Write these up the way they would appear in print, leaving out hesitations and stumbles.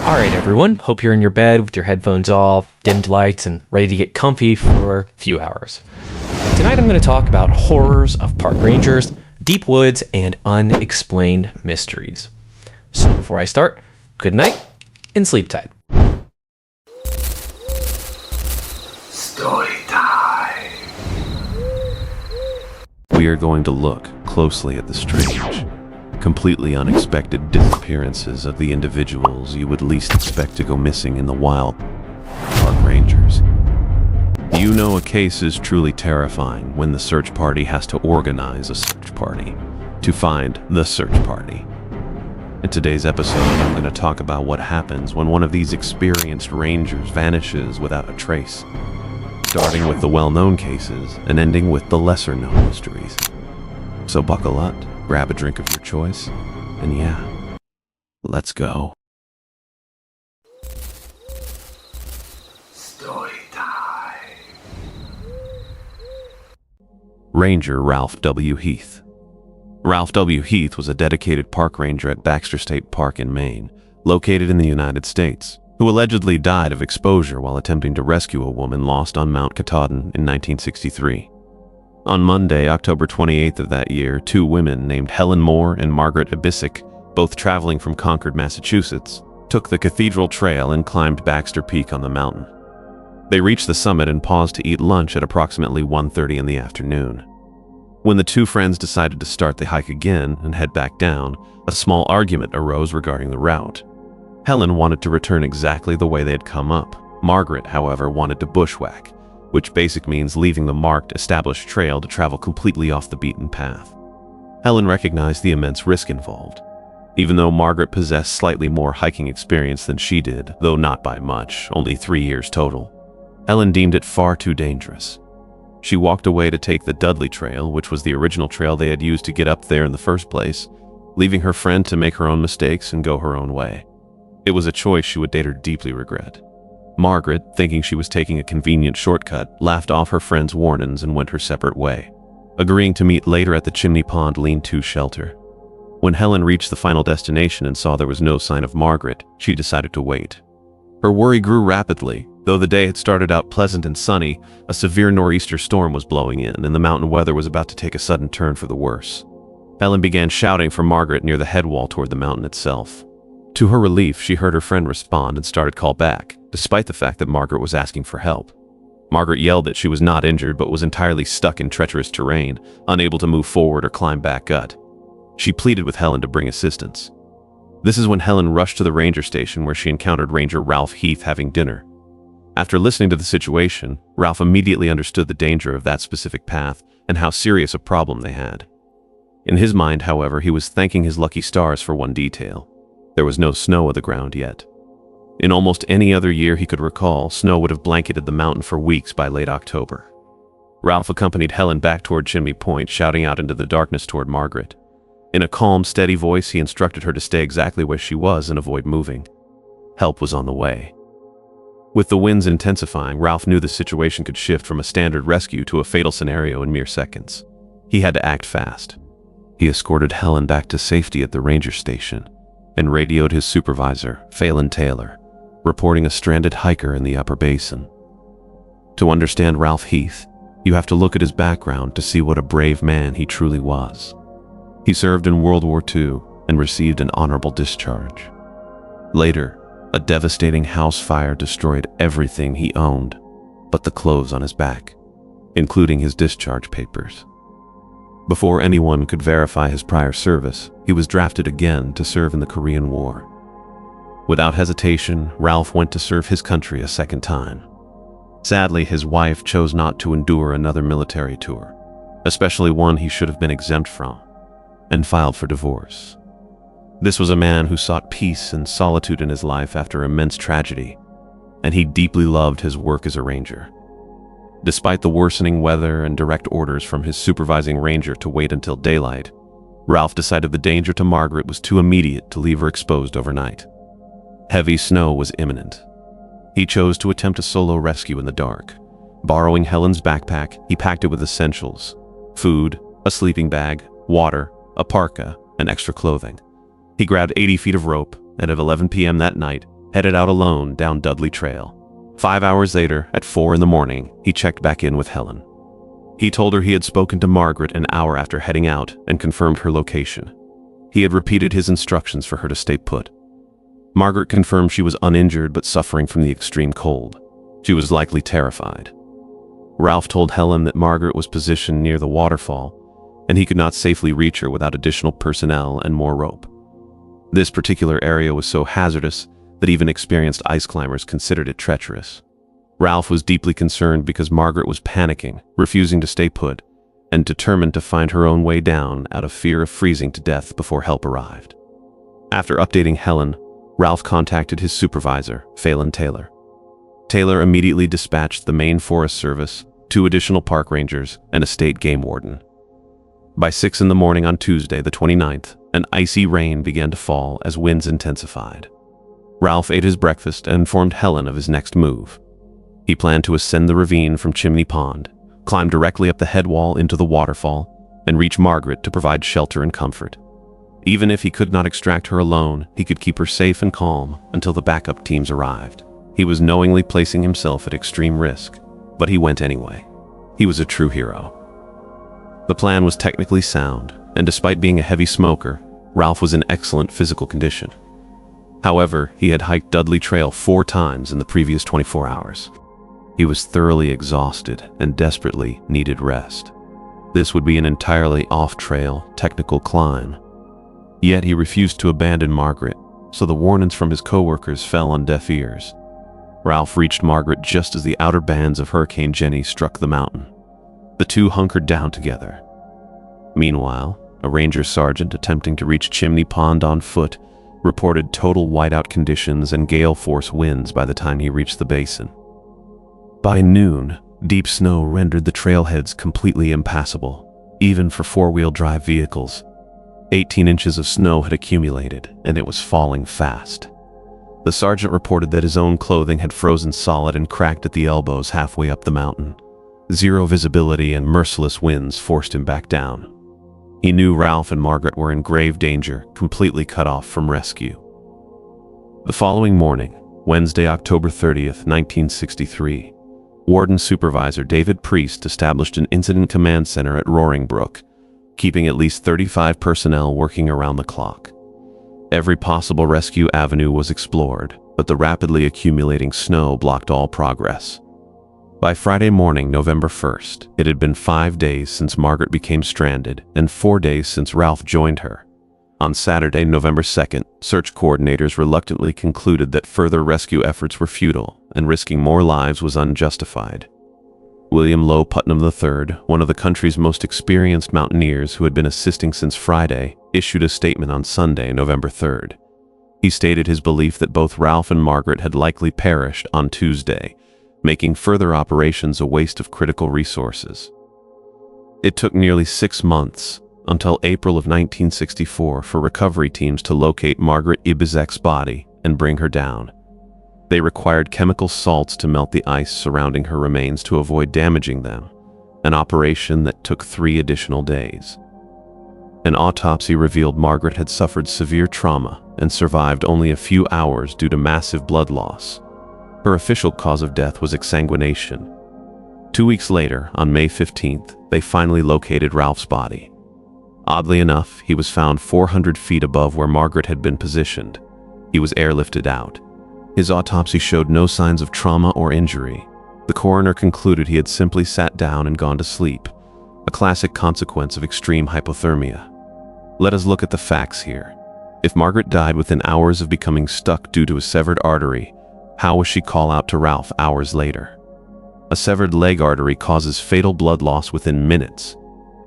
Alright everyone, hope you're in your bed with your headphones off, dimmed lights, and ready to get comfy for a few hours. Tonight I'm going to talk about horrors of park rangers, deep woods, and unexplained mysteries. So before I start, good night and sleep tight. Story time. We are going to look closely at the strange, completely unexpected disappearances of the individuals you would least expect to go missing in the wild. Park rangers. You know a case is truly terrifying when the search party has to organize a search party to find the search party. In today's episode, I'm going to talk about what happens when one of these experienced rangers vanishes without a trace, starting with the well-known cases and ending with the lesser-known mysteries. So buckle up, grab a drink of your choice, and yeah, let's go. Story time. Ranger Ralph W. Heath. Ralph W. Heath was a dedicated park ranger at Baxter State Park in Maine, located in the United States, who allegedly died of exposure while attempting to rescue a woman lost on Mount Katahdin in 1963. On Monday, October 28th of that year, two women named Helen Moore and Margaret Abisick, both traveling from Concord, Massachusetts, took the Cathedral Trail and climbed Baxter Peak on the mountain. They reached the summit and paused to eat lunch at approximately 1:30 in the afternoon. When the two friends decided to start the hike again and head back down, a small argument arose regarding the route. Helen wanted to return exactly the way they had come up. Margaret, however, wanted to bushwhack, which basically means leaving the marked, established trail to travel completely off the beaten path. Helen recognized the immense risk involved. Even though Margaret possessed slightly more hiking experience than she did, though not by much, only 3 years total, Helen deemed it far too dangerous. She walked away to take the Dudley Trail, which was the original trail they had used to get up there in the first place, leaving her friend to make her own mistakes and go her own way. It was a choice she would later deeply regret. Margaret, thinking she was taking a convenient shortcut, laughed off her friend's warnings and went her separate way, agreeing to meet later at the Chimney Pond lean-to shelter. When Helen reached the final destination and saw there was no sign of Margaret, she decided to wait. Her worry grew rapidly. Though the day had started out pleasant and sunny, a severe nor'easter storm was blowing in, and the mountain weather was about to take a sudden turn for the worse. Helen began shouting for Margaret near the head wall toward the mountain itself. To her relief, she heard her friend respond and started call back, despite the fact that Margaret was asking for help. Margaret yelled that she was not injured but was entirely stuck in treacherous terrain, unable to move forward or climb back up. She pleaded with Helen to bring assistance. This is when Helen rushed to the ranger station where she encountered Ranger Ralph Heath having dinner. After listening to the situation, Ralph immediately understood the danger of that specific path and how serious a problem they had. In his mind, however, he was thanking his lucky stars for one detail. There was no snow on the ground yet. In almost any other year he could recall, snow would have blanketed the mountain for weeks by late October. Ralph accompanied Helen back toward Chimney Point, shouting out into the darkness toward Margaret. In a calm, steady voice, he instructed her to stay exactly where she was and avoid moving. Help was on the way. With the winds intensifying, Ralph knew the situation could shift from a standard rescue to a fatal scenario in mere seconds. He had to act fast. He escorted Helen back to safety at the ranger station and radioed his supervisor, Phelan Taylor, reporting a stranded hiker in the upper basin. To understand Ralph Heath, you have to look at his background to see what a brave man he truly was. He served in World War II and received an honorable discharge. Later, a devastating house fire destroyed everything he owned but the clothes on his back, including his discharge papers. Before anyone could verify his prior service, he was drafted again to serve in the Korean War. Without hesitation, Ralph went to serve his country a second time. Sadly, his wife chose not to endure another military tour, especially one he should have been exempt from, and filed for divorce. This was a man who sought peace and solitude in his life after immense tragedy, and he deeply loved his work as a ranger. Despite the worsening weather and direct orders from his supervising ranger to wait until daylight, Ralph decided the danger to Margaret was too immediate to leave her exposed overnight. Heavy snow was imminent. He chose to attempt a solo rescue in the dark. Borrowing Helen's backpack, he packed it with essentials: food, a sleeping bag, water, a parka, and extra clothing. He grabbed 80 feet of rope, and at 11 p.m. that night, headed out alone down Dudley Trail. 5 hours later, at 4 in the morning, he checked back in with Helen. He told her he had spoken to Margaret an hour after heading out and confirmed her location. He had repeated his instructions for her to stay put. Margaret confirmed she was uninjured but suffering from the extreme cold. She was likely terrified. Ralph told Helen that Margaret was positioned near the waterfall, and he could not safely reach her without additional personnel and more rope. This particular area was so hazardous that even experienced ice climbers considered it treacherous. Ralph was deeply concerned because Margaret was panicking, refusing to stay put, and determined to find her own way down out of fear of freezing to death before help arrived. After updating Helen, Ralph contacted his supervisor, Phelan Taylor. Taylor immediately dispatched the Maine Forest Service, 2 additional park rangers, and a state game warden. By 6 in the morning on Tuesday, the 29th, an icy rain began to fall as winds intensified. Ralph ate his breakfast and informed Helen of his next move. He planned to ascend the ravine from Chimney Pond, climb directly up the head wall into the waterfall, and reach Margaret to provide shelter and comfort. Even if he could not extract her alone, he could keep her safe and calm until the backup teams arrived. He was knowingly placing himself at extreme risk, but he went anyway. He was a true hero. The plan was technically sound, and despite being a heavy smoker, Ralph was in excellent physical condition. However, he had hiked Dudley Trail 4 times in the previous 24 hours. He was thoroughly exhausted and desperately needed rest. This would be an entirely off-trail, technical climb. Yet he refused to abandon Margaret, so the warnings from his coworkers fell on deaf ears. Ralph reached Margaret just as the outer bands of Hurricane Jenny struck the mountain. The two hunkered down together. Meanwhile, a ranger sergeant attempting to reach Chimney Pond on foot reported total whiteout conditions and gale force winds by the time he reached the basin. By noon, deep snow rendered the trailheads completely impassable, even for 4-wheel drive vehicles. 18 inches of snow had accumulated, and it was falling fast. The sergeant reported that his own clothing had frozen solid and cracked at the elbows halfway up the mountain. Zero visibility and merciless winds forced him back down. He knew Ralph and Margaret were in grave danger, completely cut off from rescue. The following morning, Wednesday, October 30th, 1963, Warden Supervisor David Priest established an incident command center at Roaring Brook, keeping at least 35 personnel working around the clock. Every possible rescue avenue was explored, but the rapidly accumulating snow blocked all progress. By Friday morning, November 1st, it had been 5 days since Margaret became stranded and 4 days since Ralph joined her. On Saturday, November 2nd, search coordinators reluctantly concluded that further rescue efforts were futile and risking more lives was unjustified. William Lowe Putnam III, one of the country's most experienced mountaineers who had been assisting since Friday, issued a statement on Sunday, November 3rd. He stated his belief that both Ralph and Margaret had likely perished on Tuesday, making further operations a waste of critical resources. It took nearly 6 months, until April of 1964, for recovery teams to locate Margaret Ibizek's body and bring her down. They required chemical salts to melt the ice surrounding her remains to avoid damaging them, an operation that took 3 additional days. An autopsy revealed Margaret had suffered severe trauma and survived only a few hours due to massive blood loss. Her official cause of death was exsanguination. 2 weeks later, on May 15th, they finally located Ralph's body. Oddly enough, he was found 400 feet above where Margaret had been positioned. He was airlifted out. His autopsy showed no signs of trauma or injury. The coroner concluded he had simply sat down and gone to sleep, a classic consequence of extreme hypothermia. Let us look at the facts here. If Margaret died within hours of becoming stuck due to a severed artery, how was she called out to Ralph hours later? A severed leg artery causes fatal blood loss within minutes.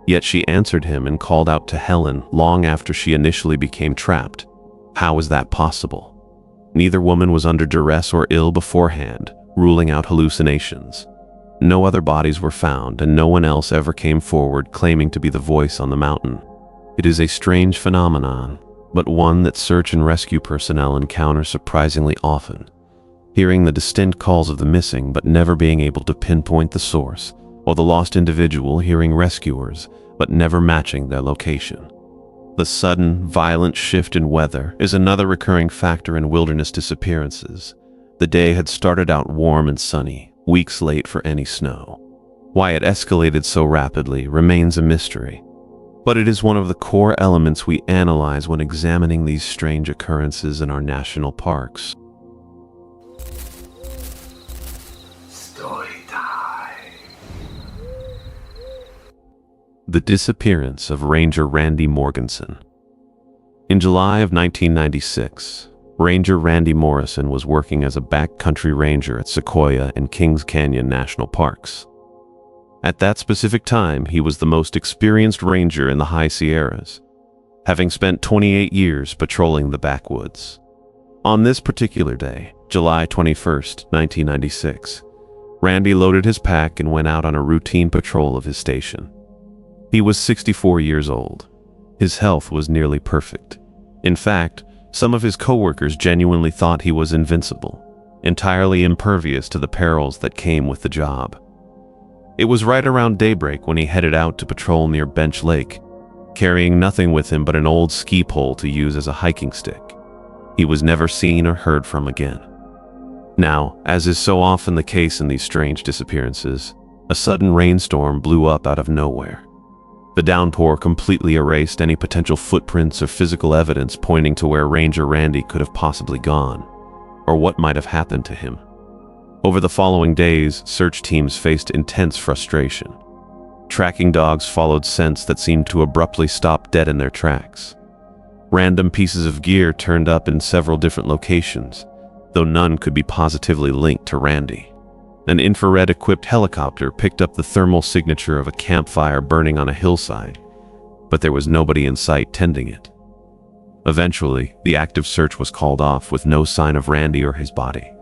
Yet she answered him and called out to Helen long after she initially became trapped. How is that possible? Neither woman was under duress or ill beforehand, ruling out hallucinations. No other bodies were found, and no one else ever came forward claiming to be the voice on the mountain. It is a strange phenomenon, but one that search and rescue personnel encounter surprisingly often. Hearing the distinct calls of the missing but never being able to pinpoint the source, or the lost individual hearing rescuers but never matching their location. The sudden, violent shift in weather is another recurring factor in wilderness disappearances. The day had started out warm and sunny, weeks late for any snow. Why it escalated so rapidly remains a mystery, but it is one of the core elements we analyze when examining these strange occurrences in our national parks. Story time. The disappearance of Ranger Randy Morganson. In July of 1996, Ranger Randy Morrison was working as a backcountry ranger at Sequoia and Kings Canyon National Parks. At that specific time, he was the most experienced ranger in the High Sierras, having spent 28 years patrolling the backwoods. On this particular day, July 21st, 1996, Randy loaded his pack and went out on a routine patrol of his station. He was 64 years old. His health was nearly perfect. In fact, some of his coworkers genuinely thought he was invincible, entirely impervious to the perils that came with the job. It was right around daybreak when he headed out to patrol near Bench Lake, carrying nothing with him but an old ski pole to use as a hiking stick. He was never seen or heard from again. Now, as is so often the case in these strange disappearances, a sudden rainstorm blew up out of nowhere. The downpour completely erased any potential footprints or physical evidence pointing to where Ranger Randy could have possibly gone, or what might have happened to him. Over the following days, search teams faced intense frustration. Tracking dogs followed scents that seemed to abruptly stop dead in their tracks. Random pieces of gear turned up in several different locations, though none could be positively linked to Randy. An infrared-equipped helicopter picked up the thermal signature of a campfire burning on a hillside, but there was nobody in sight tending it. Eventually, the active search was called off with no sign of Randy or his body.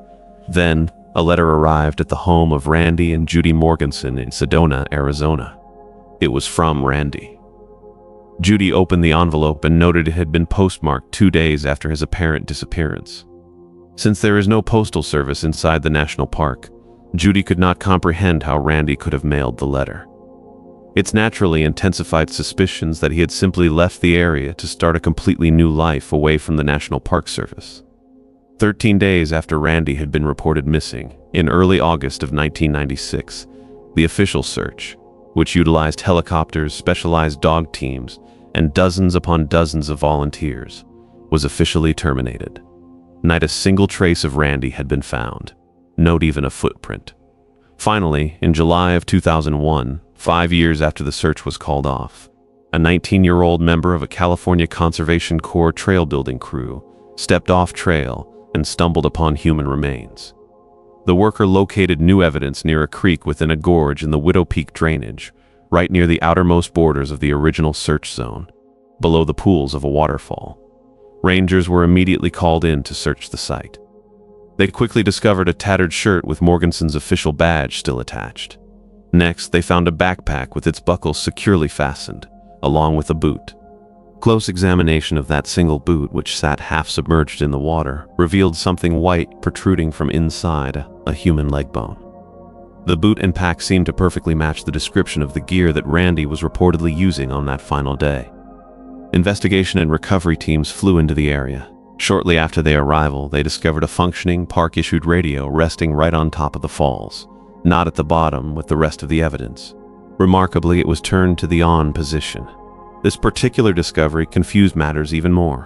Then, a letter arrived at the home of Randy and Judy Morganson in Sedona, Arizona. It was from Randy. Judy opened the envelope and noted it had been postmarked 2 days after his apparent disappearance. Since there is no postal service inside the national park, Judy could not comprehend how Randy could have mailed the letter. It's naturally intensified suspicions that he had simply left the area to start a completely new life away from the National Park Service. 13 days after Randy had been reported missing, in early August of 1996, the official search, which utilized helicopters, specialized dog teams, and dozens upon dozens of volunteers, was officially terminated. Not a single trace of Randy had been found, not even a footprint. Finally, in July of 2001, 5 years after the search was called off, a 19-year-old member of a California Conservation Corps trail building crew stepped off trail and stumbled upon human remains. The worker located new evidence near a creek within a gorge in the Widow Peak drainage, right near the outermost borders of the original search zone, below the pools of a waterfall. Rangers were immediately called in to search the site. They quickly discovered a tattered shirt with Morganson's official badge still attached. Next, they found a backpack with its buckles securely fastened, along with a boot. Close examination of that single boot, which sat half submerged in the water, revealed something white protruding from inside a human leg bone. The boot and pack seemed to perfectly match the description of the gear that Randy was reportedly using on that final day. Investigation and recovery teams flew into the area. Shortly after their arrival, they discovered a functioning park-issued radio resting right on top of the falls, not at the bottom with the rest of the evidence. Remarkably, it was turned to the on position. This particular discovery confused matters even more.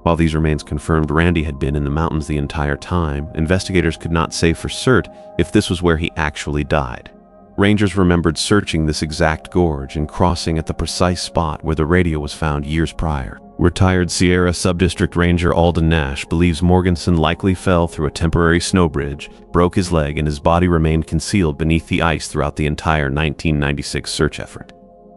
While these remains confirmed Randy had been in the mountains the entire time, investigators could not say for cert if this was where he actually died. Rangers remembered searching this exact gorge and crossing at the precise spot where the radio was found years prior. Retired Sierra Subdistrict Ranger Alden Nash believes Morganson likely fell through a temporary snow bridge, broke his leg, and his body remained concealed beneath the ice throughout the entire 1996 search effort.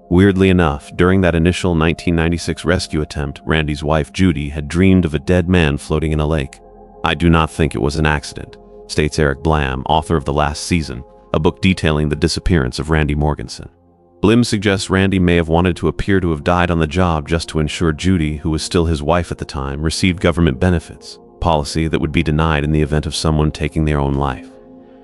Weirdly enough, during that initial 1996 rescue attempt, Randy's wife Judy had dreamed of a dead man floating in a lake. "I do not think it was an accident," states Eric Blam, author of The Last Season, a book detailing the disappearance of Randy Morganson. Blim suggests Randy may have wanted to appear to have died on the job just to ensure Judy, who was still his wife at the time, received government benefits, policy that would be denied in the event of someone taking their own life.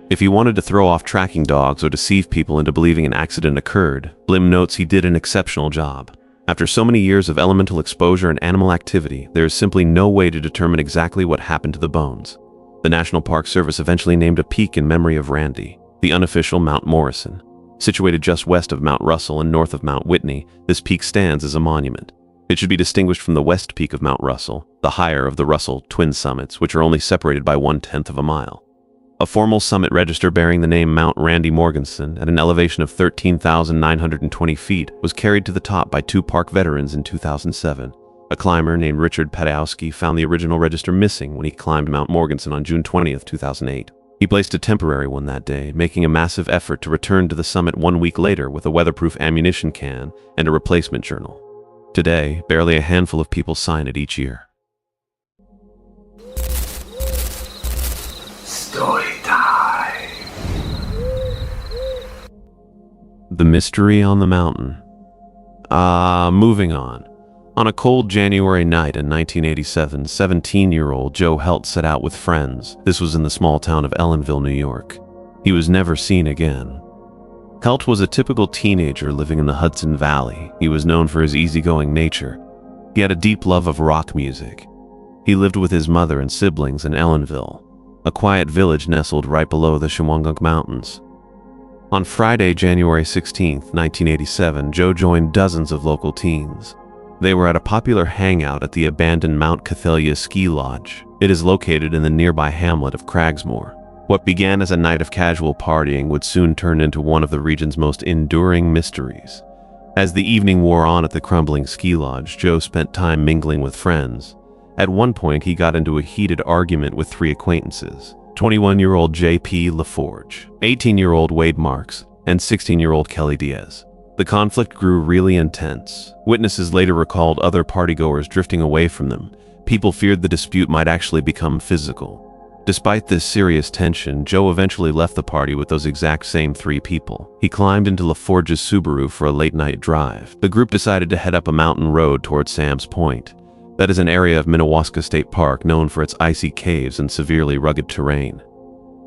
If he wanted to throw off tracking dogs or deceive people into believing an accident occurred, Blim notes he did an exceptional job. After so many years of elemental exposure and animal activity, there is simply no way to determine exactly what happened to the bones. The National Park Service eventually named a peak in memory of Randy, the unofficial Mount Morrison. Situated just west of Mount Russell and north of Mount Whitney, this peak stands as a monument. It should be distinguished from the west peak of Mount Russell, the higher of the Russell twin summits, which are only separated by 1/10 of a mile. A formal summit register bearing the name Mount Randy Morganson at an elevation of 13,920 feet was carried to the top by 2 park veterans in 2007. A climber named Richard Padowski found the original register missing when he climbed Mount Morganson on June 20, 2008. He placed a temporary one that day, making a massive effort to return to the summit 1 week later with a weatherproof ammunition can and a replacement journal. Today, barely a handful of people sign it each year. Story time. The mystery on the mountain. Moving on. On a cold January night in 1987, 17-year-old Joe Helt set out with friends. This was in the small town of Ellenville, New York. He was never seen again. Helt was a typical teenager living in the Hudson Valley. He was known for his easygoing nature. He had a deep love of rock music. He lived with his mother and siblings in Ellenville, a quiet village nestled right below the Shawangunk Mountains. On Friday, January 16, 1987, Joe joined dozens of local teens. They were at a popular hangout at the abandoned Mount Cathelia Ski Lodge. It is located in the nearby hamlet of Cragsmore. What began as a night of casual partying would soon turn into one of the region's most enduring mysteries. As the evening wore on at the crumbling ski lodge, Joe spent time mingling with friends. At one point, he got into a heated argument with 3 acquaintances: 21-year-old J.P. LaForge, 18-year-old Wade Marks, and 16-year-old Kelly Diaz. The conflict grew really intense. Witnesses later recalled other partygoers drifting away from them. People feared the dispute might actually become physical. Despite this serious tension, Joe eventually left the party with those exact same 3 people. He climbed into LaForge's Subaru for a late-night drive. The group decided to head up a mountain road towards Sam's Point. That is an area of Minnewaska State Park known for its icy caves and severely rugged terrain.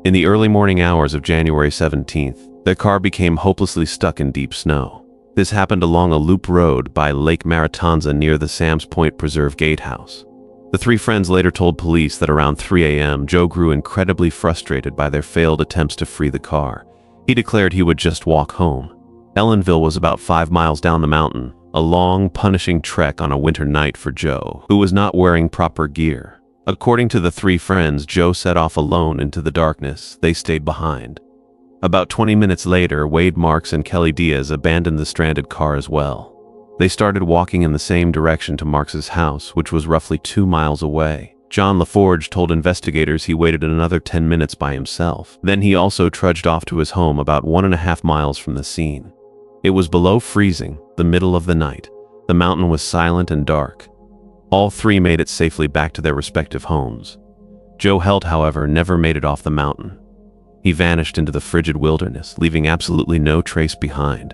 In the early morning hours of January 17th, their car became hopelessly stuck in deep snow. This happened along a loop road by Lake Maratanza near the Sam's Point Preserve Gatehouse. The 3 friends later told police that around 3 a.m., Joe grew incredibly frustrated by their failed attempts to free the car. He declared he would just walk home. Ellenville was about 5 miles down the mountain, a long, punishing trek on a winter night for Joe, who was not wearing proper gear. According to the 3 friends, Joe set off alone into the darkness. They stayed behind. About 20 minutes later, Wade Marks and Kelly Diaz abandoned the stranded car as well. They started walking in the same direction to Marks's house, which was roughly 2 miles away. John LaForge told investigators he waited another 10 minutes by himself. Then he also trudged off to his home about 1.5 miles from the scene. It was below freezing, the middle of the night. The mountain was silent and dark. All 3 made it safely back to their respective homes. Joe Helt, however, never made it off the mountain. He vanished into the frigid wilderness, leaving absolutely no trace behind.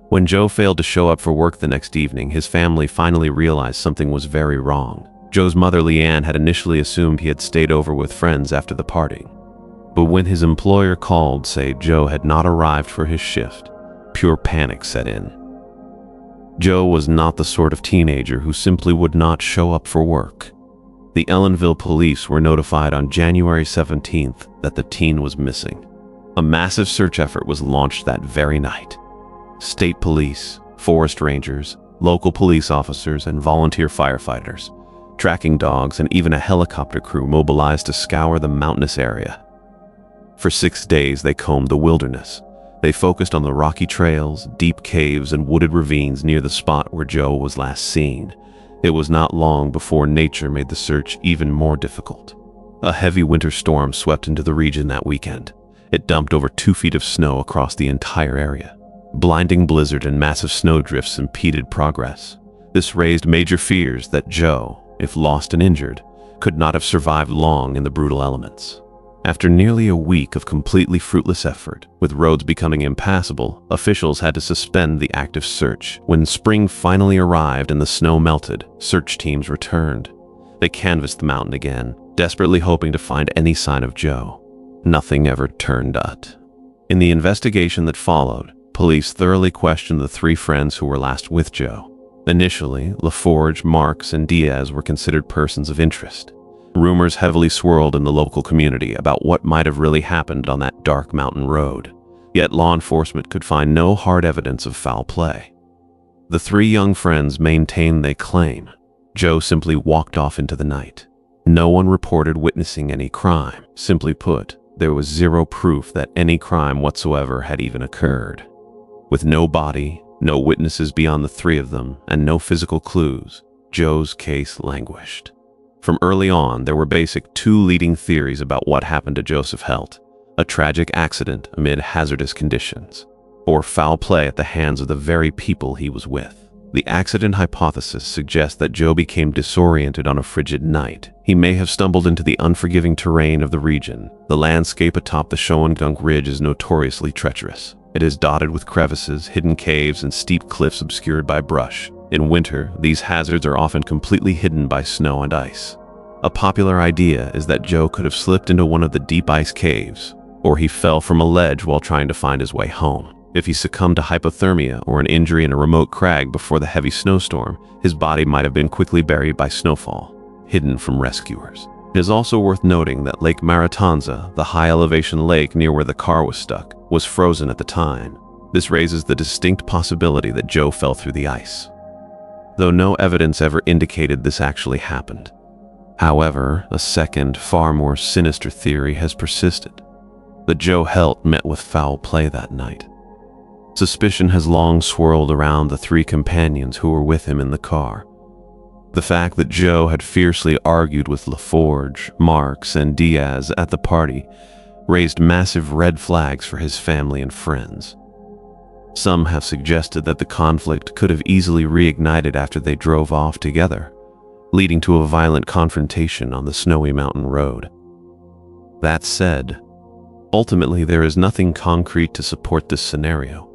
When Joe failed to show up for work the next evening, his family finally realized something was very wrong. Joe's mother, Leanne, had initially assumed he had stayed over with friends after the party. But when his employer called, saying Joe had not arrived for his shift, pure panic set in. Joe was not the sort of teenager who simply would not show up for work. The Ellenville police were notified on January 17th that the teen was missing. A massive search effort was launched that very night. State police, forest rangers, local police officers, and volunteer firefighters, tracking dogs, and even a helicopter crew mobilized to scour the mountainous area. For 6 days, they combed the wilderness. They focused on the rocky trails, deep caves, and wooded ravines near the spot where Joe was last seen. It was not long before nature made the search even more difficult. A heavy winter storm swept into the region that weekend. It dumped over 2 feet of snow across the entire area. Blinding blizzard and massive snowdrifts impeded progress. This raised major fears that Joe, if lost and injured, could not have survived long in the brutal elements. After nearly a week of completely fruitless effort, with roads becoming impassable, officials had to suspend the active search. When spring finally arrived and the snow melted, search teams returned. They canvassed the mountain again, desperately hoping to find any sign of Joe. Nothing ever turned up. In the investigation that followed, police thoroughly questioned the 3 friends who were last with Joe. Initially, LaForge, Marks, and Diaz were considered persons of interest. Rumors heavily swirled in the local community about what might have really happened on that dark mountain road, yet law enforcement could find no hard evidence of foul play. The three young friends maintained they claim Joe simply walked off into the night. No one reported witnessing any crime. Simply put, there was zero proof that any crime whatsoever had even occurred. With no body, no witnesses beyond the three of them, and no physical clues, Joe's case languished. From early on, there were basic two leading theories about what happened to Joseph Helt: a tragic accident amid hazardous conditions, or foul play at the hands of the very people he was with. The accident hypothesis suggests that Joe became disoriented on a frigid night. He may have stumbled into the unforgiving terrain of the region. The landscape atop the Shawangunk Ridge is notoriously treacherous. It is dotted with crevices, hidden caves, and steep cliffs obscured by brush. In winter, these hazards are often completely hidden by snow and ice. A popular idea is that Joe could have slipped into one of the deep ice caves, or he fell from a ledge while trying to find his way home. If he succumbed to hypothermia or an injury in a remote crag before the heavy snowstorm, his body might have been quickly buried by snowfall, hidden from rescuers. It is also worth noting that Lake Maratanza, the high-elevation lake near where the car was stuck, was frozen at the time. This raises the distinct possibility that Joe fell through the ice, though no evidence ever indicated this actually happened. However, a second, far more sinister theory has persisted: that Joe Helt met with foul play that night. Suspicion has long swirled around the three companions who were with him in the car. The fact that Joe had fiercely argued with LaForge, Marks, and Diaz at the party raised massive red flags for his family and friends. Some have suggested that the conflict could have easily reignited after they drove off together, leading to a violent confrontation on the snowy mountain road. That said, ultimately there is nothing concrete to support this scenario.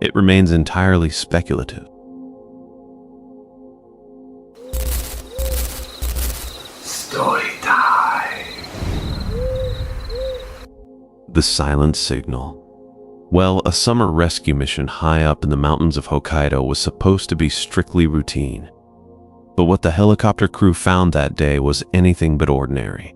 It remains entirely speculative. Story time. The silent signal. Well, a summer rescue mission high up in the mountains of Hokkaido was supposed to be strictly routine. But what the helicopter crew found that day was anything but ordinary.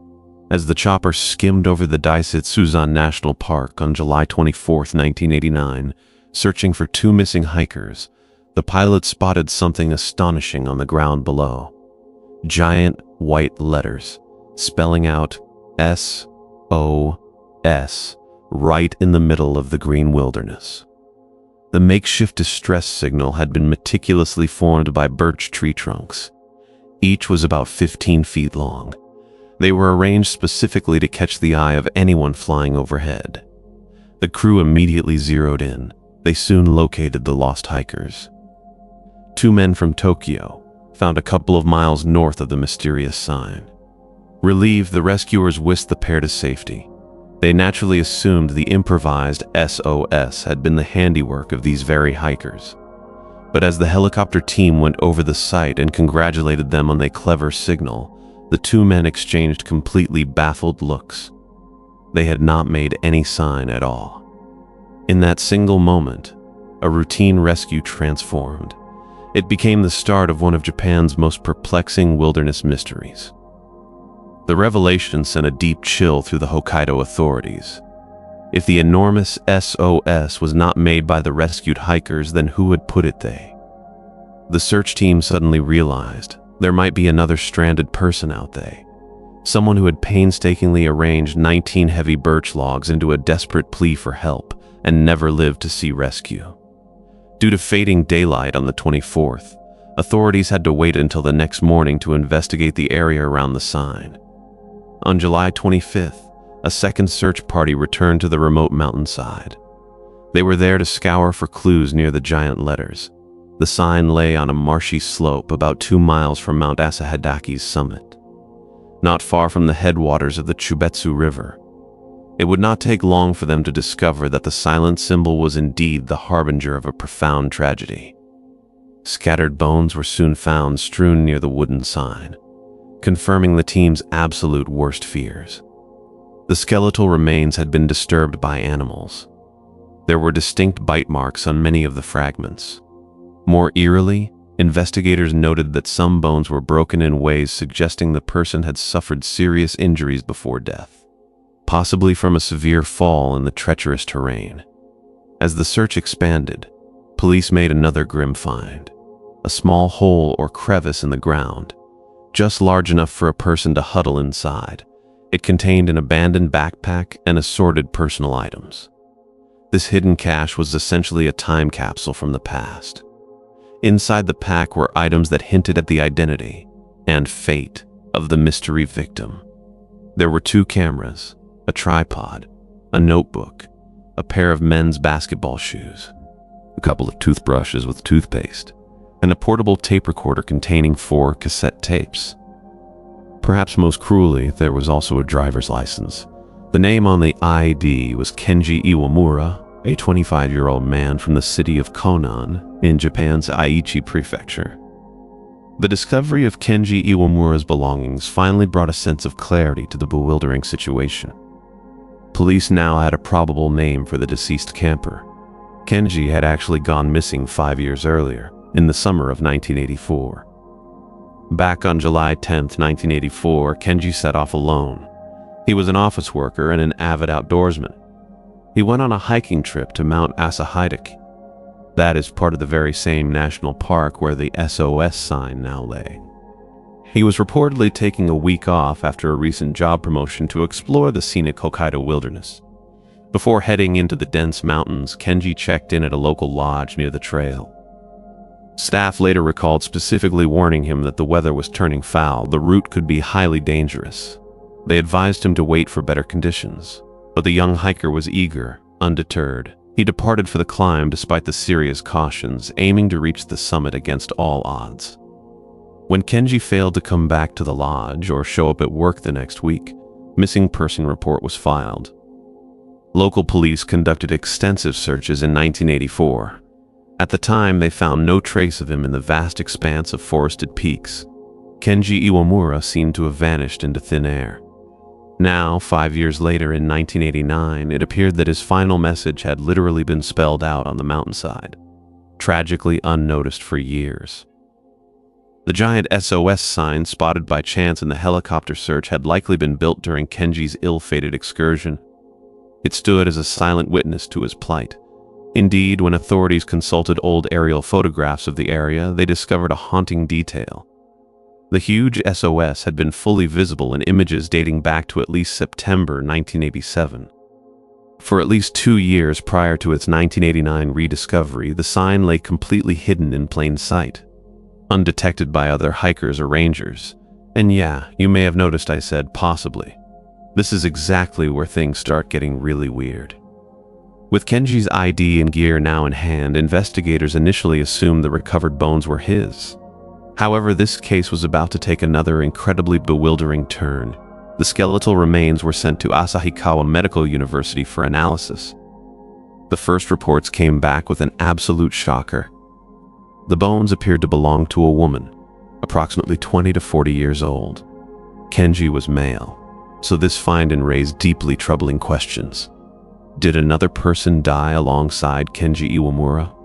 As the chopper skimmed over the Daisetsuzan National Park on July 24, 1989, searching for two missing hikers, the pilot spotted something astonishing on the ground below. Giant white letters, spelling out SOS, right in the middle of the green wilderness. The makeshift distress signal had been meticulously formed by birch tree trunks. Each was about 15 feet long. They were arranged specifically to catch the eye of anyone flying overhead. The crew immediately zeroed in. They soon located the lost hikers. Two men from Tokyo, found a couple of miles north of the mysterious sign. Relieved, the rescuers whisked the pair to safety. They naturally assumed the improvised SOS had been the handiwork of these very hikers. But as the helicopter team went over the site and congratulated them on their clever signal, the two men exchanged completely baffled looks. They had not made any sign at all. In that single moment, a routine rescue transformed. It became the start of one of Japan's most perplexing wilderness mysteries. The revelation sent a deep chill through the Hokkaido authorities. If the enormous SOS was not made by the rescued hikers, then who had put it there? The search team suddenly realized there might be another stranded person out there. Someone who had painstakingly arranged 19 heavy birch logs into a desperate plea for help and never lived to see rescue. Due to fading daylight on the 24th, authorities had to wait until the next morning to investigate the area around the sign. On July 25th, a second search party returned to the remote mountainside. They were there to scour for clues near the giant letters. The sign lay on a marshy slope about 2 miles from Mount Asahadaki's summit, not far from the headwaters of the Chubetsu River. It would not take long for them to discover that the silent symbol was indeed the harbinger of a profound tragedy. Scattered bones were soon found strewn near the wooden sign, confirming the team's absolute worst fears. The skeletal remains had been disturbed by animals. There were distinct bite marks on many of the fragments. More eerily, Investigators noted that some bones were broken in ways suggesting the person had suffered serious injuries before death, possibly from a severe fall in the treacherous terrain. As the search expanded, police made another grim find: a small hole or crevice in the ground, just large enough for a person to huddle inside. It contained an abandoned backpack and assorted personal items. This hidden cache was essentially a time capsule from the past. Inside the pack were items that hinted at the identity and fate of the mystery victim. There were 2 cameras, a tripod, a notebook, a pair of men's basketball shoes, a couple of toothbrushes with toothpaste, and a portable tape recorder containing 4 cassette tapes. Perhaps most cruelly, there was also a driver's license. The name on the ID was Kenji Iwamura, a 25-year-old man from the city of Konan in Japan's Aichi Prefecture. The discovery of Kenji Iwamura's belongings finally brought a sense of clarity to the bewildering situation. Police now had a probable name for the deceased camper. Kenji had actually gone missing 5 years earlier, in the summer of 1984. Back on July 10, 1984, Kenji set off alone. He was an office worker and an avid outdoorsman. He went on a hiking trip to Mount Asahidaki. That is part of the very same national park where the SOS sign now lay. He was reportedly taking a week off after a recent job promotion to explore the scenic Hokkaido wilderness. Before heading into the dense mountains, Kenji checked in at a local lodge near the trail. Staff later recalled specifically warning him that the weather was turning foul. The route could be highly dangerous. They advised him to wait for better conditions, but the young hiker was eager, undeterred. He departed for the climb despite the serious cautions, aiming to reach the summit against all odds. When Kenji failed to come back to the lodge or show up at work the next week, missing person report was filed. Local police conducted extensive searches in 1984. At the time, they found no trace of him in the vast expanse of forested peaks. Kenji Iwamura seemed to have vanished into thin air. Now, 5 years later in 1989, it appeared that his final message had literally been spelled out on the mountainside, tragically unnoticed for years. The giant SOS sign spotted by chance in the helicopter search had likely been built during Kenji's ill-fated excursion. It stood as a silent witness to his plight. Indeed, when authorities consulted old aerial photographs of the area, they discovered a haunting detail. The huge SOS had been fully visible in images dating back to at least September 1987. For at least 2 years prior to its 1989 rediscovery, the sign lay completely hidden in plain sight, undetected by other hikers or rangers. And yeah, you may have noticed I said possibly. This is exactly where things start getting really weird. With Kenji's ID and gear now in hand, investigators initially assumed the recovered bones were his. However, this case was about to take another incredibly bewildering turn. The skeletal remains were sent to Asahikawa Medical University for analysis. The first reports came back with an absolute shocker. The bones appeared to belong to a woman, approximately 20 to 40 years old. Kenji was male, so this find raised deeply troubling questions. Did another person die alongside Kenji Iwamura?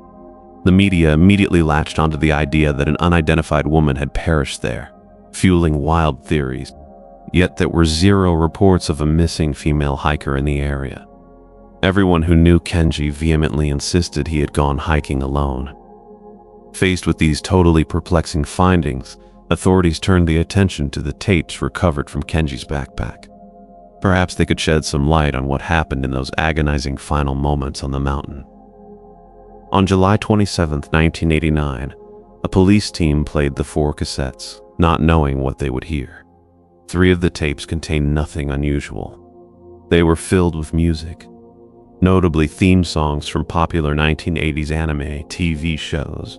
The media immediately latched onto the idea that an unidentified woman had perished there, fueling wild theories. Yet there were zero reports of a missing female hiker in the area. Everyone who knew Kenji vehemently insisted he had gone hiking alone. Faced with these totally perplexing findings, authorities turned the attention to the tapes recovered from Kenji's backpack. Perhaps they could shed some light on what happened in those agonizing final moments on the mountain. On July 27, 1989, a police team played the 4 cassettes, not knowing what they would hear. 3 of the tapes contained nothing unusual. They were filled with music, notably theme songs from popular 1980s anime TV shows.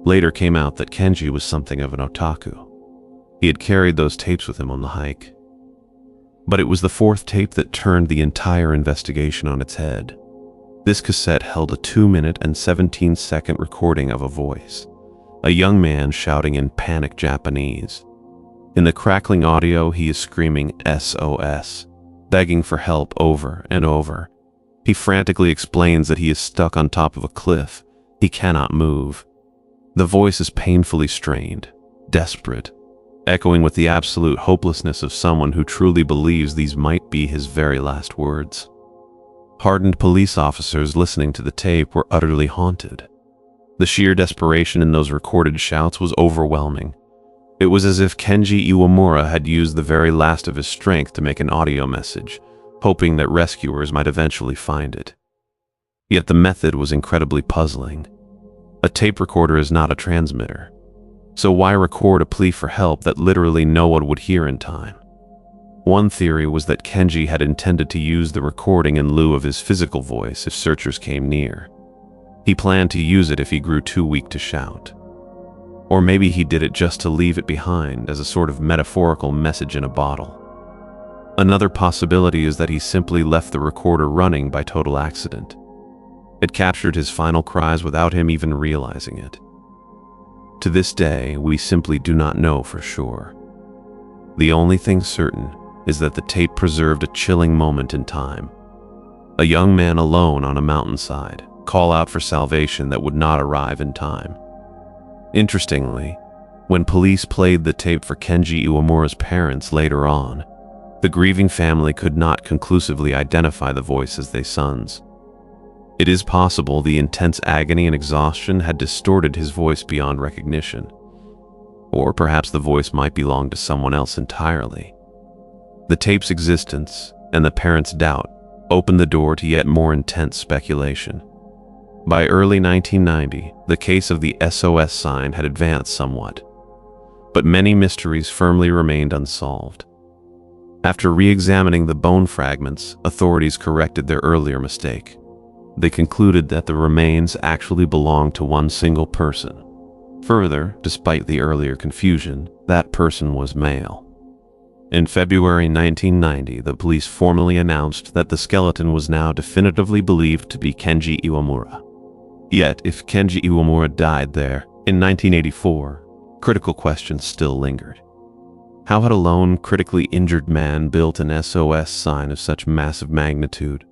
Later came out that Kenji was something of an otaku. He had carried those tapes with him on the hike. But it was the 4th tape that turned the entire investigation on its head. This cassette held a 2-minute and 17-second recording of a voice, a young man shouting in panic Japanese. In the crackling audio, he is screaming SOS, begging for help over and over. He frantically explains that he is stuck on top of a cliff. He cannot move. The voice is painfully strained, desperate, echoing with the absolute hopelessness of someone who truly believes these might be his very last words. Hardened police officers listening to the tape were utterly haunted. The sheer desperation in those recorded shouts was overwhelming. It was as if Kenji Iwamura had used the very last of his strength to make an audio message, hoping that rescuers might eventually find it. Yet the method was incredibly puzzling. A tape recorder is not a transmitter, so why record a plea for help that literally no one would hear in time? One theory was that Kenji had intended to use the recording in lieu of his physical voice if searchers came near. He planned to use it if he grew too weak to shout. Or maybe he did it just to leave it behind as a sort of metaphorical message in a bottle. Another possibility is that he simply left the recorder running by total accident. It captured his final cries without him even realizing it. To this day, we simply do not know for sure. The only thing certain is that the tape preserved a chilling moment in time. A young man alone on a mountainside call out for salvation that would not arrive in time. Interestingly, when police played the tape for Kenji Iwamura's parents later on, the grieving family could not conclusively identify the voice as their son's. It is possible the intense agony and exhaustion had distorted his voice beyond recognition. Or perhaps the voice might belong to someone else entirely. The tape's existence and the parents' doubt opened the door to yet more intense speculation. By early 1990, the case of the SOS sign had advanced somewhat, but many mysteries firmly remained unsolved. After re-examining the bone fragments, authorities corrected their earlier mistake. They concluded that the remains actually belonged to one single person. Further, despite the earlier confusion, that person was male. In February 1990, the police formally announced that the skeleton was now definitively believed to be Kenji Iwamura. Yet, if Kenji Iwamura died there in 1984, critical questions still lingered. How had a lone, critically injured man built an SOS sign of such massive magnitude?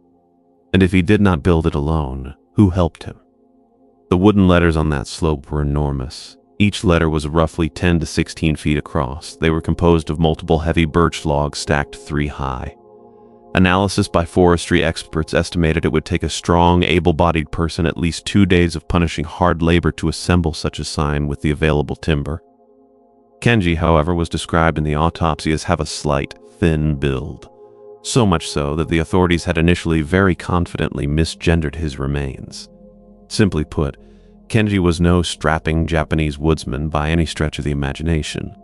And if he did not build it alone, who helped him? The wooden letters on that slope were enormous. Each letter was roughly 10 to 16 feet across. They were composed of multiple heavy birch logs stacked 3 high. Analysis by forestry experts estimated it would take a strong, able-bodied person at least 2 days of punishing hard labor to assemble such a sign with the available timber. Kenji, however, was described in the autopsy as have a slight, thin build. So much so that the authorities had initially very confidently misgendered his remains. Simply put, Kenji was no strapping Japanese woodsman by any stretch of the imagination.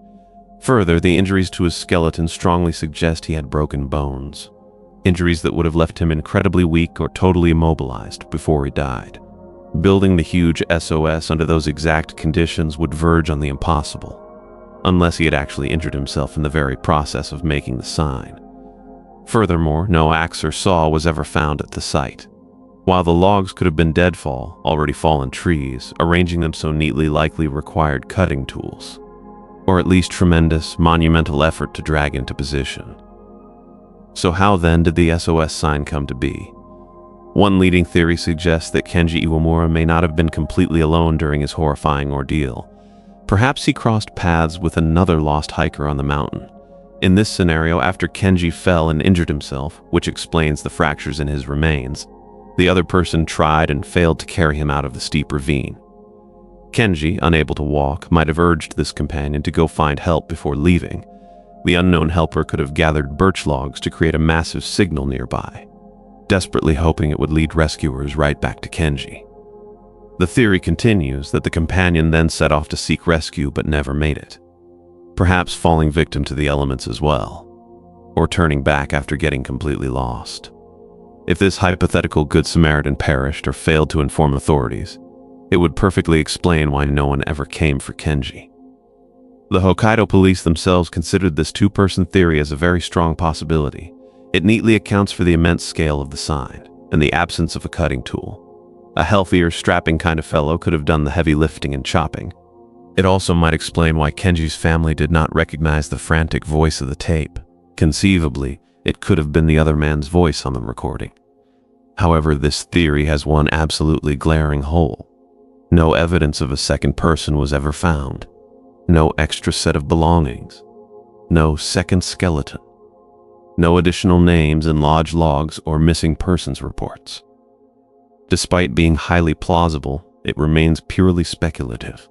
Further, the injuries to his skeleton strongly suggest he had broken bones. Injuries that would have left him incredibly weak or totally immobilized before he died. Building the huge SOS under those exact conditions would verge on the impossible, unless he had actually injured himself in the very process of making the sign. Furthermore, no axe or saw was ever found at the site. While the logs could have been deadfall, already fallen trees, arranging them so neatly likely required cutting tools, or at least tremendous, monumental effort to drag into position. So how then did the SOS sign come to be? One leading theory suggests that Kenji Iwamura may not have been completely alone during his horrifying ordeal. Perhaps he crossed paths with another lost hiker on the mountain. In this scenario, after Kenji fell and injured himself, which explains the fractures in his remains, the other person tried and failed to carry him out of the steep ravine. Kenji, unable to walk, might have urged this companion to go find help before leaving. The unknown helper could have gathered birch logs to create a massive signal nearby, desperately hoping it would lead rescuers right back to Kenji. The theory continues that the companion then set off to seek rescue but never made it, perhaps falling victim to the elements as well, or turning back after getting completely lost. If this hypothetical Good Samaritan perished or failed to inform authorities, it would perfectly explain why no one ever came for Kenji. The Hokkaido police themselves considered this two-person theory as a very strong possibility. It neatly accounts for the immense scale of the sign and the absence of a cutting tool. A healthier, strapping kind of fellow could have done the heavy lifting and chopping. It also might explain why Kenji's family did not recognize the frantic voice of the tape. Conceivably, it could have been the other man's voice on the recording. However, this theory has one absolutely glaring hole. No evidence of a second person was ever found. No extra set of belongings. No second skeleton. No additional names in lodge logs or missing persons reports. Despite being highly plausible, it remains purely speculative.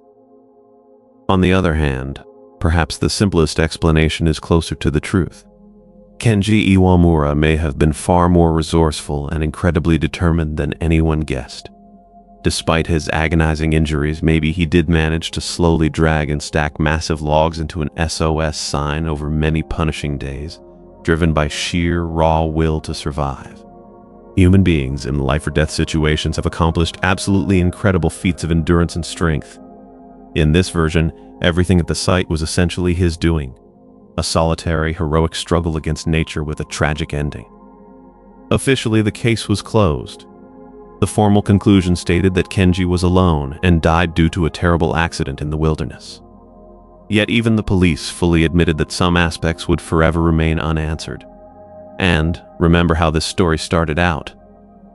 On the other hand, perhaps the simplest explanation is closer to the truth. Kenji Iwamura may have been far more resourceful and incredibly determined than anyone guessed. Despite his agonizing injuries, maybe he did manage to slowly drag and stack massive logs into an SOS sign over many punishing days, driven by sheer, raw will to survive. Human beings in life-or-death situations have accomplished absolutely incredible feats of endurance and strength. In this version, everything at the site was essentially his doing. A solitary, heroic struggle against nature with a tragic ending. Officially, the case was closed. The formal conclusion stated that Kenji was alone and died due to a terrible accident in the wilderness. Yet even the police fully admitted that some aspects would forever remain unanswered. And remember how this story started out?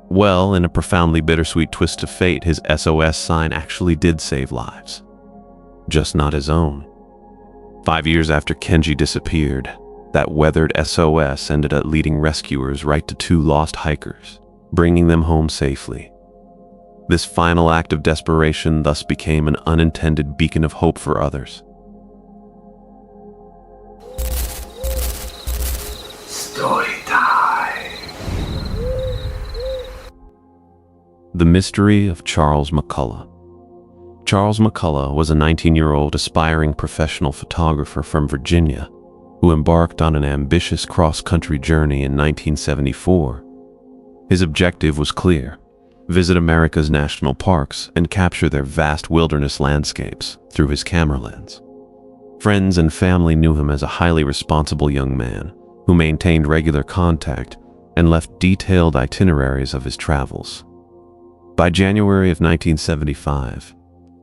Well, in a profoundly bittersweet twist of fate, his SOS sign actually did save lives. Just not his own. 5 years after Kenji disappeared, that weathered SOS ended up leading rescuers right to 2 lost hikers, bringing them home safely. This final act of desperation thus became an unintended beacon of hope for others. Story time. The Mystery of Charles McCullough. Charles McCullough was a 19-year-old aspiring professional photographer from Virginia who embarked on an ambitious cross-country journey in 1974. His objective was clear: visit America's national parks and capture their vast wilderness landscapes through his camera lens. Friends and family knew him as a highly responsible young man who maintained regular contact and left detailed itineraries of his travels. By January of 1975,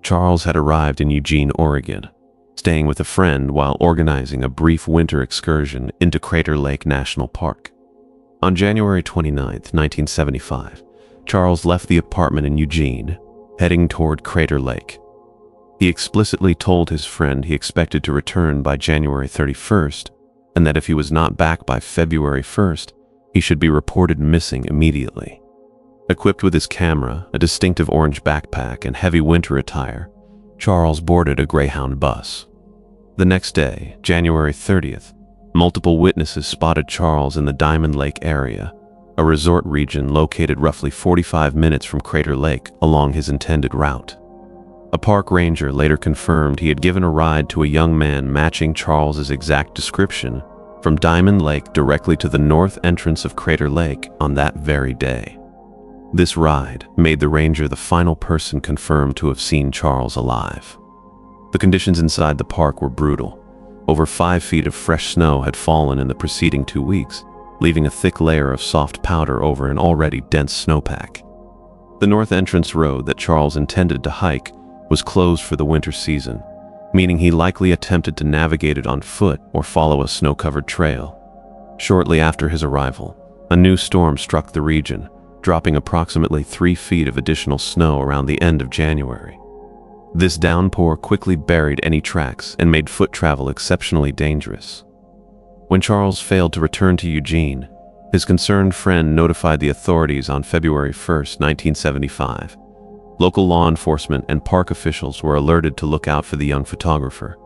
Charles had arrived in Eugene, Oregon, staying with a friend while organizing a brief winter excursion into Crater Lake National Park. On January 29, 1975, Charles left the apartment in Eugene, heading toward Crater Lake. He explicitly told his friend he expected to return by January 31st, and that if he was not back by February 1st, he should be reported missing immediately. Equipped with his camera, a distinctive orange backpack, and heavy winter attire, Charles boarded a Greyhound bus. The next day, January 30th, multiple witnesses spotted Charles in the Diamond Lake area, a resort region located roughly 45 minutes from Crater Lake along his intended route. A park ranger later confirmed he had given a ride to a young man matching Charles's exact description from Diamond Lake directly to the north entrance of Crater Lake on that very day. This ride made the ranger the final person confirmed to have seen Charles alive. The conditions inside the park were brutal. Over 5 feet of fresh snow had fallen in the preceding 2 weeks, leaving a thick layer of soft powder over an already dense snowpack. The north entrance road that Charles intended to hike was closed for the winter season, meaning he likely attempted to navigate it on foot or follow a snow-covered trail. Shortly after his arrival, a new storm struck the region, dropping approximately 3 feet of additional snow around the end of January. This downpour quickly buried any tracks and made foot travel exceptionally dangerous. When Charles failed to return to Eugene, his concerned friend notified the authorities on February 1, 1975. Local law enforcement and park officials were alerted to look out for the young photographer.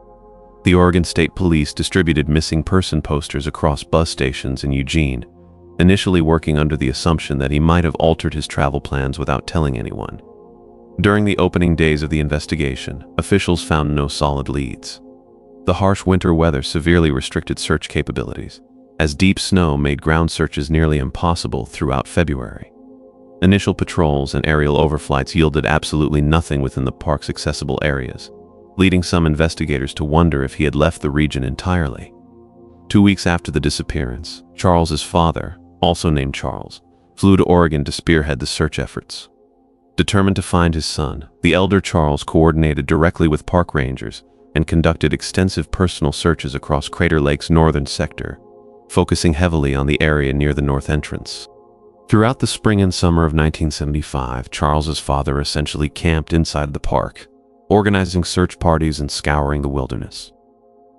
The Oregon State Police distributed missing person posters across bus stations in Eugene, initially working under the assumption that he might have altered his travel plans without telling anyone. During the opening days of the investigation, officials found no solid leads. The harsh winter weather severely restricted search capabilities, as deep snow made ground searches nearly impossible throughout February. Initial patrols and aerial overflights yielded absolutely nothing within the park's accessible areas, leading some investigators to wonder if he had left the region entirely. 2 weeks after the disappearance, Charles's father, also named Charles, flew to Oregon to spearhead the search efforts. Determined to find his son, the elder Charles coordinated directly with park rangers and conducted extensive personal searches across Crater Lake's northern sector, focusing heavily on the area near the north entrance. Throughout the spring and summer of 1975, Charles's father essentially camped inside the park, organizing search parties and scouring the wilderness.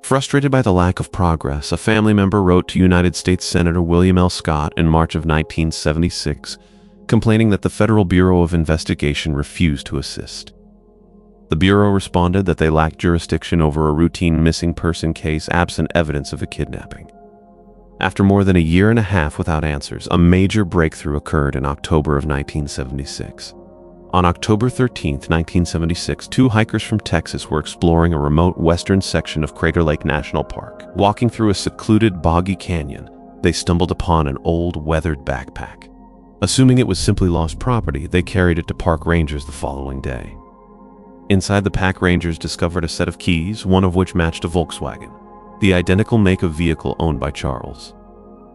Frustrated by the lack of progress, a family member wrote to United States Senator William L. Scott in March of 1976, complaining that the Federal Bureau of Investigation refused to assist. The Bureau responded that they lacked jurisdiction over a routine missing person case absent evidence of a kidnapping. After more than a year and a half without answers, a major breakthrough occurred in October of 1976. On October 13, 1976, two hikers from Texas were exploring a remote western section of Crater Lake National Park. Walking through a secluded boggy canyon, they stumbled upon an old, weathered backpack. Assuming it was simply lost property, they carried it to park rangers the following day. Inside, the park rangers discovered a set of keys, one of which matched a Volkswagen, the identical make of vehicle owned by Charles.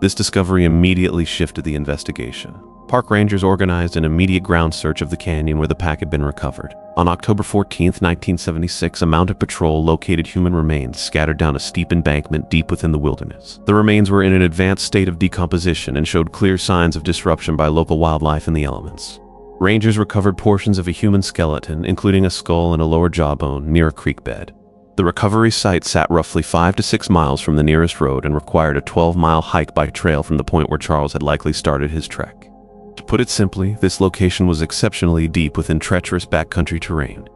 This discovery immediately shifted the investigation. Park rangers organized an immediate ground search of the canyon where the pack had been recovered. On October 14, 1976, a mounted patrol located human remains scattered down a steep embankment deep within the wilderness. The remains were in an advanced state of decomposition and showed clear signs of disruption by local wildlife and the elements. Rangers recovered portions of a human skeleton, including a skull and a lower jawbone, near a creek bed. The recovery site sat roughly 5 to 6 miles from the nearest road and required a 12-mile hike by trail from the point where Charles had likely started his trek. To put it simply, this location was exceptionally deep within treacherous backcountry terrain.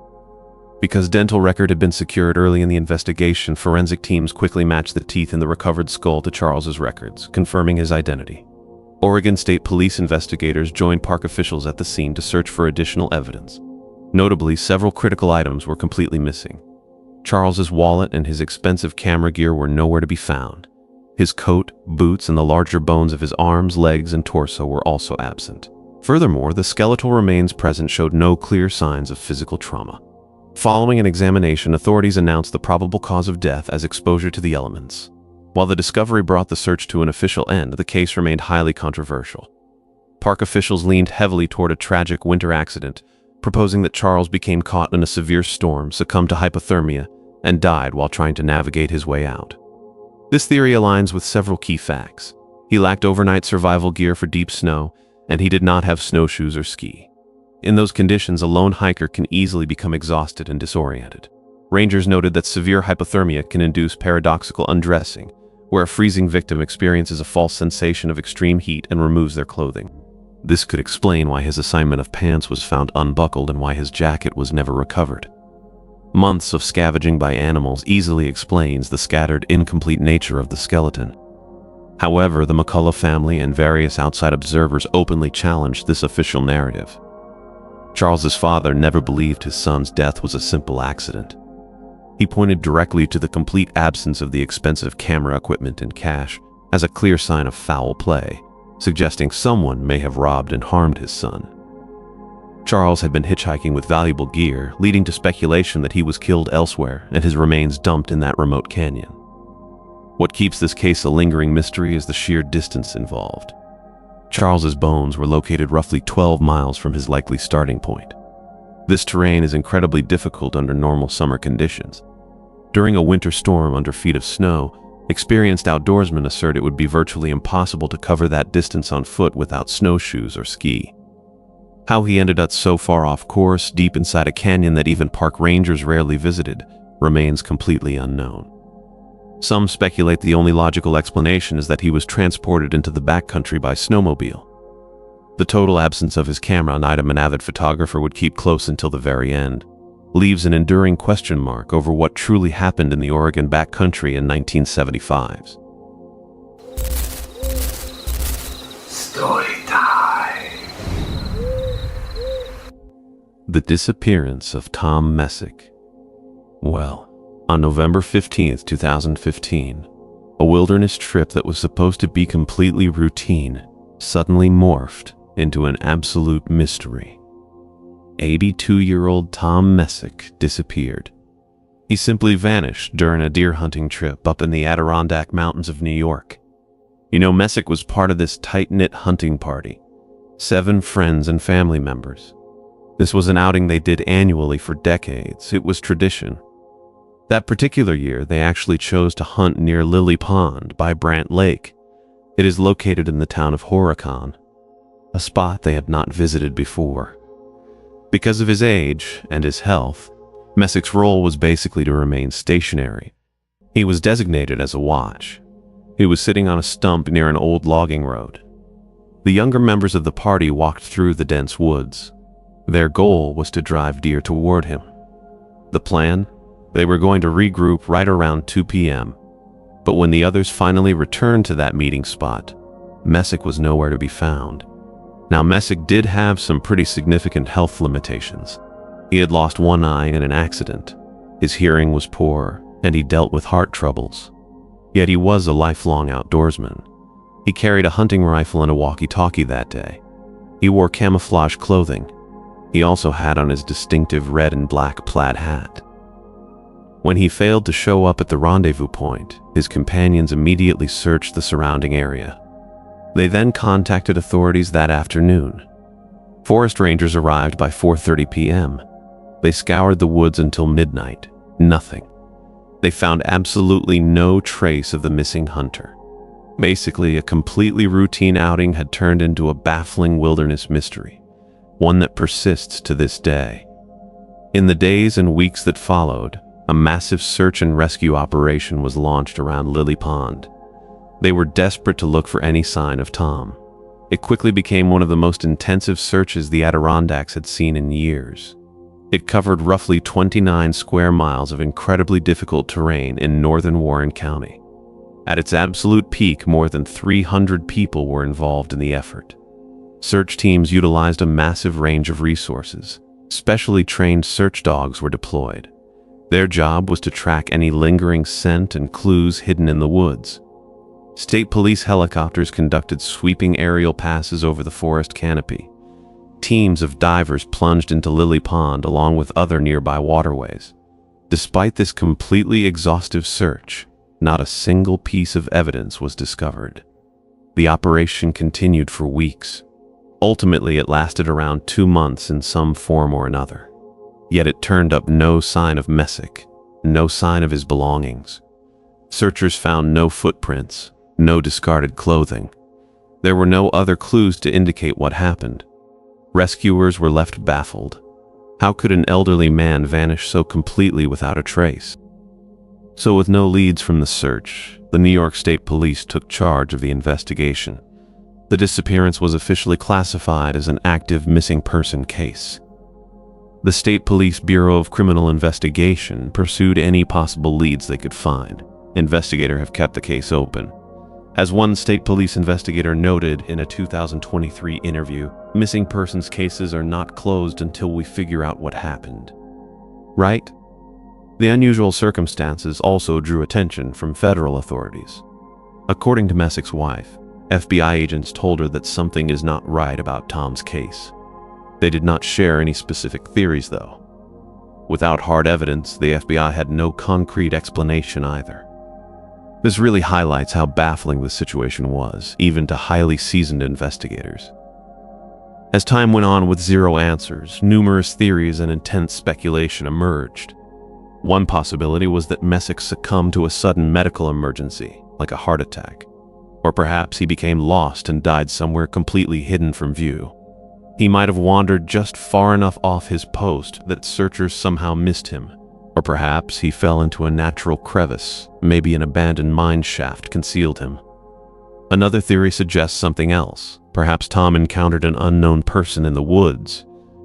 Because dental record had been secured early in the investigation, forensic teams quickly matched the teeth in the recovered skull to Charles's records, confirming his identity. Oregon State Police investigators joined park officials at the scene to search for additional evidence. Notably, several critical items were completely missing. Charles's wallet and his expensive camera gear were nowhere to be found. His coat, boots, and the larger bones of his arms, legs, and torso were also absent. Furthermore, the skeletal remains present showed no clear signs of physical trauma. Following an examination, authorities announced the probable cause of death as exposure to the elements. While the discovery brought the search to an official end, the case remained highly controversial. Park officials leaned heavily toward a tragic winter accident, proposing that Charles became caught in a severe storm, succumbed to hypothermia, and died while trying to navigate his way out. This theory aligns with several key facts. He lacked overnight survival gear for deep snow, and he did not have snowshoes or ski. In those conditions, a lone hiker can easily become exhausted and disoriented. Rangers noted that severe hypothermia can induce paradoxical undressing, where a freezing victim experiences a false sensation of extreme heat and removes their clothing. This could explain why his assignment of pants was found unbuckled and why his jacket was never recovered. Months of scavenging by animals easily explains the scattered, incomplete nature of the skeleton. However, the McCullough family and various outside observers openly challenged this official narrative. Charles's father never believed his son's death was a simple accident. He pointed directly to the complete absence of the expensive camera equipment and cash as a clear sign of foul play, suggesting someone may have robbed and harmed his son. Charles had been hitchhiking with valuable gear, leading to speculation that he was killed elsewhere and his remains dumped in that remote canyon. What keeps this case a lingering mystery is the sheer distance involved. Charles's bones were located roughly 12 miles from his likely starting point. This terrain is incredibly difficult under normal summer conditions. During a winter storm under feet of snow, experienced outdoorsmen assert it would be virtually impossible to cover that distance on foot without snowshoes or ski. How he ended up so far off course, deep inside a canyon that even park rangers rarely visited, remains completely unknown. Some speculate the only logical explanation is that he was transported into the backcountry by snowmobile. The total absence of his camera, an item an avid photographer would keep close until the very end, leaves an enduring question mark over what truly happened in the Oregon backcountry in 1975. Story time. The disappearance of Tom Messick. Well, on November 15, 2015, a wilderness trip that was supposed to be completely routine suddenly morphed into an absolute mystery. 82-year-old Tom Messick disappeared. He simply vanished during a deer hunting trip up in the Adirondack Mountains of New York. You know, Messick was part of this tight-knit hunting party, 7 friends and family members. This was an outing they did annually for decades. It was tradition. That particular year, they actually chose to hunt near Lily Pond by Brant Lake. It is located in the town of Horicon. a spot they had not visited before. Because of his age and his health, Messick's role was basically to remain stationary. He was designated as a watch. He was sitting on a stump near an old logging road. The younger members of the party walked through the dense woods. Their goal was to drive deer toward him. The plan? They were going to regroup right around 2 p.m. But when the others finally returned to that meeting spot, Messick was nowhere to be found. Now, Messick did have some pretty significant health limitations. He had lost one eye in an accident. His hearing was poor, and he dealt with heart troubles. Yet he was a lifelong outdoorsman. He carried a hunting rifle and a walkie-talkie that day. He wore camouflage clothing. He also had on his distinctive red and black plaid hat. When he failed to show up at the rendezvous point, his companions immediately searched the surrounding area. They then contacted authorities that afternoon. Forest rangers arrived by 4:30 p.m. They scoured the woods until midnight. Nothing. They found absolutely no trace of the missing hunter. Basically, a completely routine outing had turned into a baffling wilderness mystery, one that persists to this day. In the days and weeks that followed, a massive search and rescue operation was launched around Lily Pond. They were desperate to look for any sign of Tom. It quickly became one of the most intensive searches the Adirondacks had seen in years. It covered roughly 29 square miles of incredibly difficult terrain in northern Warren County. At its absolute peak, more than 300 people were involved in the effort. Search teams utilized a massive range of resources. Specially trained search dogs were deployed. Their job was to track any lingering scent and clues hidden in the woods. State police helicopters conducted sweeping aerial passes over the forest canopy. Teams of divers plunged into Lily Pond along with other nearby waterways. Despite this completely exhaustive search, not a single piece of evidence was discovered. The operation continued for weeks. Ultimately, it lasted around 2 months in some form or another. Yet it turned up no sign of Messick, no sign of his belongings. Searchers found no footprints, no discarded clothing. There were no other clues to indicate what happened. Rescuers were left baffled. How could an elderly man vanish so completely without a trace? So with no leads from the search, the New York State Police took charge of the investigation. The disappearance was officially classified as an active missing person case. The State Police Bureau of Criminal Investigation pursued any possible leads they could find. Investigators have kept the case open. As one state police investigator noted in a 2023 interview, missing persons cases are not closed until we figure out what happened. Right? The unusual circumstances also drew attention from federal authorities. According to Messick's wife, FBI agents told her that something is not right about Tom's case. They did not share any specific theories, though. Without hard evidence, the FBI had no concrete explanation either. This really highlights how baffling the situation was, even to highly seasoned investigators. As time went on with zero answers, numerous theories and intense speculation emerged. One possibility was that Messick succumbed to a sudden medical emergency, like a heart attack. Or perhaps he became lost and died somewhere completely hidden from view. He might have wandered just far enough off his post that searchers somehow missed him. Or perhaps he fell into a natural crevice, maybe an abandoned mine shaft concealed him. Another theory suggests something else. Perhaps Tom encountered an unknown person in the woods,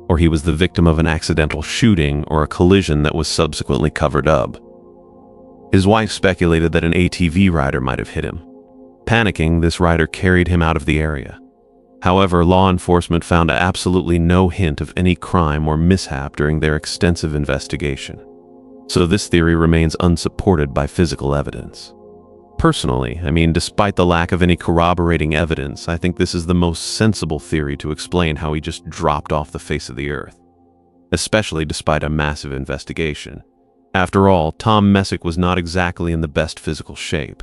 or he was the victim of an accidental shooting or a collision that was subsequently covered up. His wife speculated that an ATV rider might have hit him. Panicking, this rider carried him out of the area. However, law enforcement found absolutely no hint of any crime or mishap during their extensive investigation. So this theory remains unsupported by physical evidence. Personally, despite the lack of any corroborating evidence, I think this is the most sensible theory to explain how he just dropped off the face of the earth, especially despite a massive investigation. After all, Tom Messick was not exactly in the best physical shape.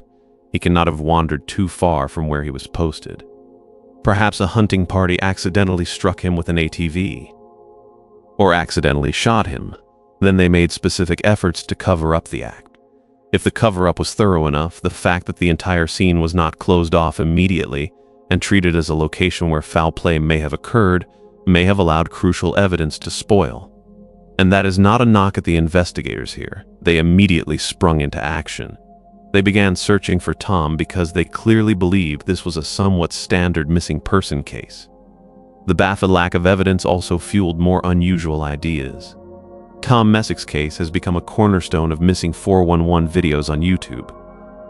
He cannot have wandered too far from where he was posted. Perhaps a hunting party accidentally struck him with an ATV, or accidentally shot him. Then they made specific efforts to cover up the act. If the cover-up was thorough enough, the fact that the entire scene was not closed off immediately and treated as a location where foul play may have occurred, may have allowed crucial evidence to spoil. And that is not a knock at the investigators here. They immediately sprung into action. They began searching for Tom because they clearly believed this was a somewhat standard missing person case. The baffled lack of evidence also fueled more unusual ideas. Tom Messick's case has become a cornerstone of missing 411 videos on YouTube.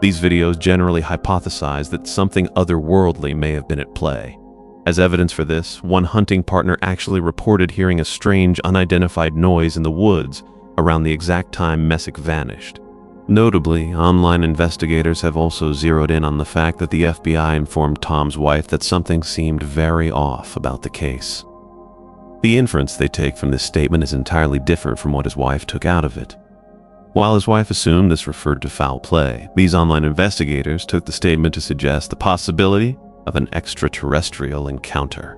These videos generally hypothesize that something otherworldly may have been at play. As evidence for this, one hunting partner actually reported hearing a strange, unidentified noise in the woods around the exact time Messick vanished. Notably, online investigators have also zeroed in on the fact that the FBI informed Tom's wife that something seemed very off about the case. The inference they take from this statement is entirely different from what his wife took out of it. While his wife assumed this referred to foul play, these online investigators took the statement to suggest the possibility of an extraterrestrial encounter.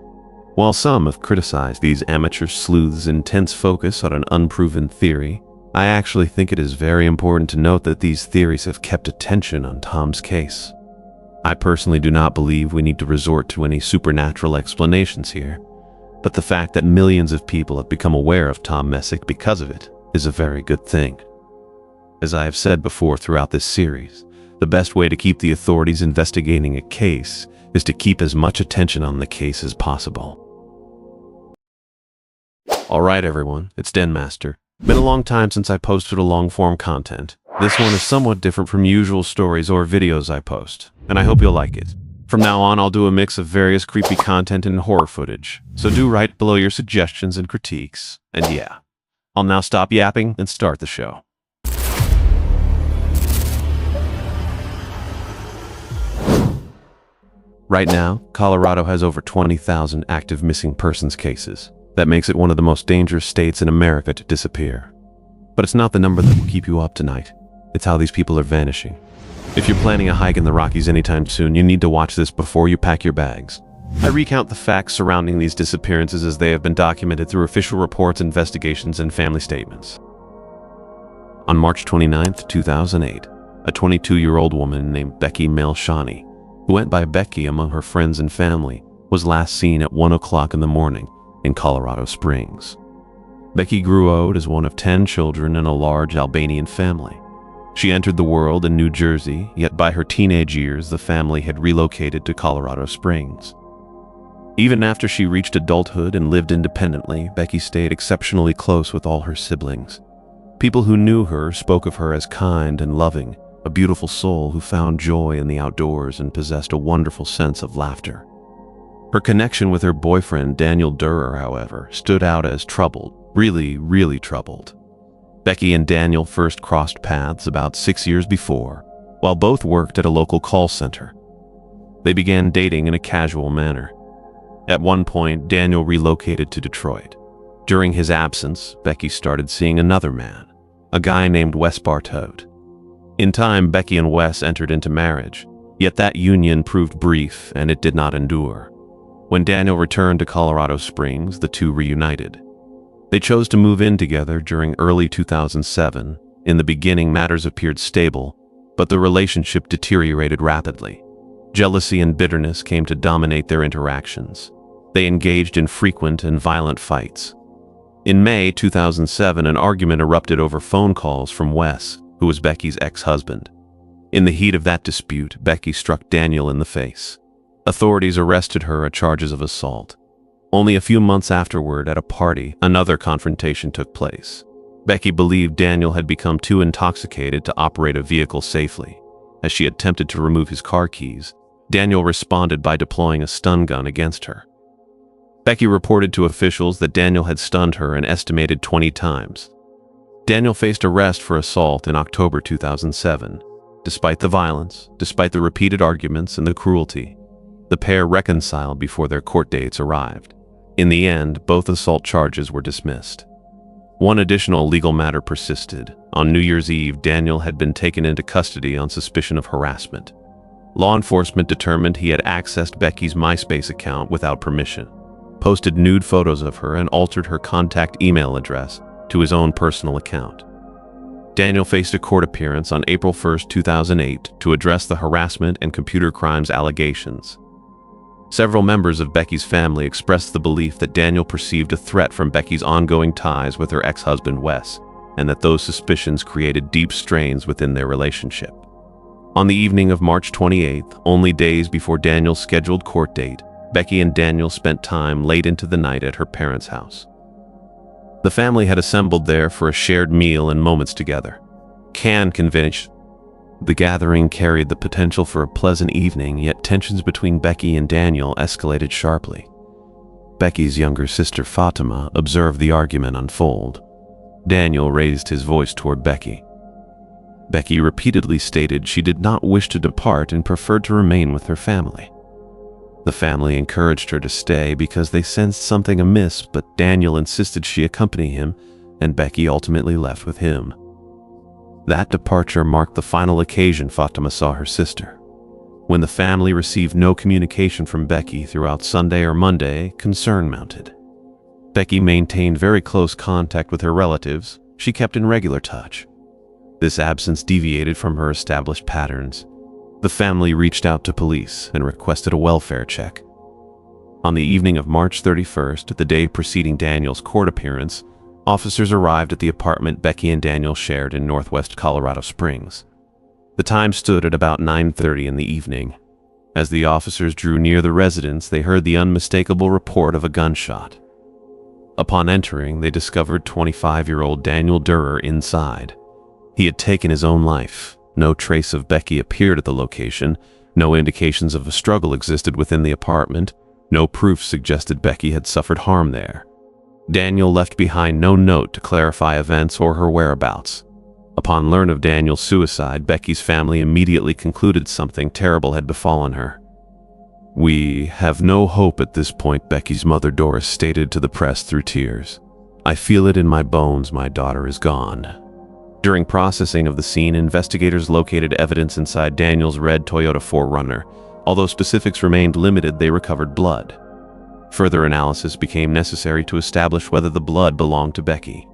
While some have criticized these amateur sleuths' intense focus on an unproven theory, I actually think it is very important to note that these theories have kept attention on Tom's case. I personally do not believe we need to resort to any supernatural explanations here, but the fact that millions of people have become aware of Tom Messick because of it is a very good thing. As I have said before throughout this series, the best way to keep the authorities investigating a case is to keep as much attention on the case as possible. Alright everyone, it's Denmaster. Been a long time since I posted a long-form content. This one is somewhat different from usual stories or videos I post, and I hope you'll like it. From now on, I'll do a mix of various creepy content and horror footage, so do write below your suggestions and critiques. And yeah, I'll now stop yapping and start the show. Right now, Colorado has over 20,000 active missing persons cases. That makes it one of the most dangerous states in America to disappear. But it's not the number that will keep you up tonight. It's how these people are vanishing. If you're planning a hike in the Rockies anytime soon, you need to watch this before you pack your bags. I recount the facts surrounding these disappearances as they have been documented through official reports, investigations, and family statements. On March 29, 2008, a 22-year-old woman named Becky Malshani, who went by Becky among her friends and family, was last seen at 1 o'clock in the morning in Colorado Springs. Becky grew up as one of 10 children in a large Albanian family. She entered the world in New Jersey, yet by her teenage years the family had relocated to Colorado Springs. Even after she reached adulthood and lived independently, Becky stayed exceptionally close with all her siblings. People who knew her spoke of her as kind and loving, a beautiful soul who found joy in the outdoors and possessed a wonderful sense of laughter. Her connection with her boyfriend, Daniel Durer, however, stood out as troubled, really troubled. Becky and Daniel first crossed paths about 6 years before, while both worked at a local call center. They began dating in a casual manner. At one point, Daniel relocated to Detroit. During his absence, Becky started seeing another man, a guy named Wes Bartow. In time, Becky and Wes entered into marriage, yet that union proved brief and it did not endure. When Daniel returned to Colorado Springs, the two reunited. They chose to move in together during early 2007. In the beginning, matters appeared stable, but the relationship deteriorated rapidly. Jealousy and bitterness came to dominate their interactions. They engaged in frequent and violent fights. In May 2007, an argument erupted over phone calls from Wes, who was Becky's ex-husband. In the heat of that dispute, Becky struck Daniel in the face. Authorities arrested her on charges of assault. Only a few months afterward, at a party, another confrontation took place. Becky believed Daniel had become too intoxicated to operate a vehicle safely. As she attempted to remove his car keys, Daniel responded by deploying a stun gun against her. Becky reported to officials that Daniel had stunned her an estimated 20 times. Daniel faced arrest for assault in October 2007. Despite the violence, despite the repeated arguments and the cruelty, the pair reconciled before their court dates arrived. In the end, both assault charges were dismissed. One additional legal matter persisted. On New Year's Eve, Daniel had been taken into custody on suspicion of harassment. Law enforcement determined he had accessed Becky's MySpace account without permission, posted nude photos of her, and altered her contact email address to his own personal account. Daniel faced a court appearance on April 1, 2008 to address the harassment and computer crimes allegations. Several members of Becky's family expressed the belief that Daniel perceived a threat from Becky's ongoing ties with her ex-husband Wes, and that those suspicions created deep strains within their relationship. On the evening of March 28th, only days before Daniel's scheduled court date, Becky and Daniel spent time late into the night at her parents' house. The family had assembled there for a shared meal and moments together. Convinced the gathering carried the potential for a pleasant evening, yet tensions between Becky and Daniel escalated sharply. Becky's younger sister Fatima observed the argument unfold. Daniel raised his voice toward Becky. Becky repeatedly stated she did not wish to depart and preferred to remain with her family. The family encouraged her to stay because they sensed something amiss, but Daniel insisted she accompany him, and Becky ultimately left with him. That departure marked the final occasion Fatima saw her sister. When the family received no communication from Becky throughout Sunday or Monday, concern mounted. Becky maintained very close contact with her relatives. She kept in regular touch. This absence deviated from her established patterns. The family reached out to police and requested a welfare check. On the evening of March 31st, the day preceding Daniel's court appearance, officers arrived at the apartment Becky and Daniel shared in northwest Colorado Springs. The time stood at about 9:30 in the evening. As the officers drew near the residence, they heard the unmistakable report of a gunshot. Upon entering, they discovered 25-year-old Daniel Durer inside. He had taken his own life. No trace of Becky appeared at the location. No indications of a struggle existed within the apartment. No proof suggested Becky had suffered harm there. Daniel left behind no note to clarify events or her whereabouts. Upon learning of Daniel's suicide, Becky's family immediately concluded something terrible had befallen her. "We have no hope at this point," Becky's mother Doris stated to the press through tears. "I feel it in my bones, my daughter is gone." During processing of the scene, investigators located evidence inside Daniel's red Toyota 4Runner. Although specifics remained limited, they recovered blood. Further analysis became necessary to establish whether the blood belonged to Becky.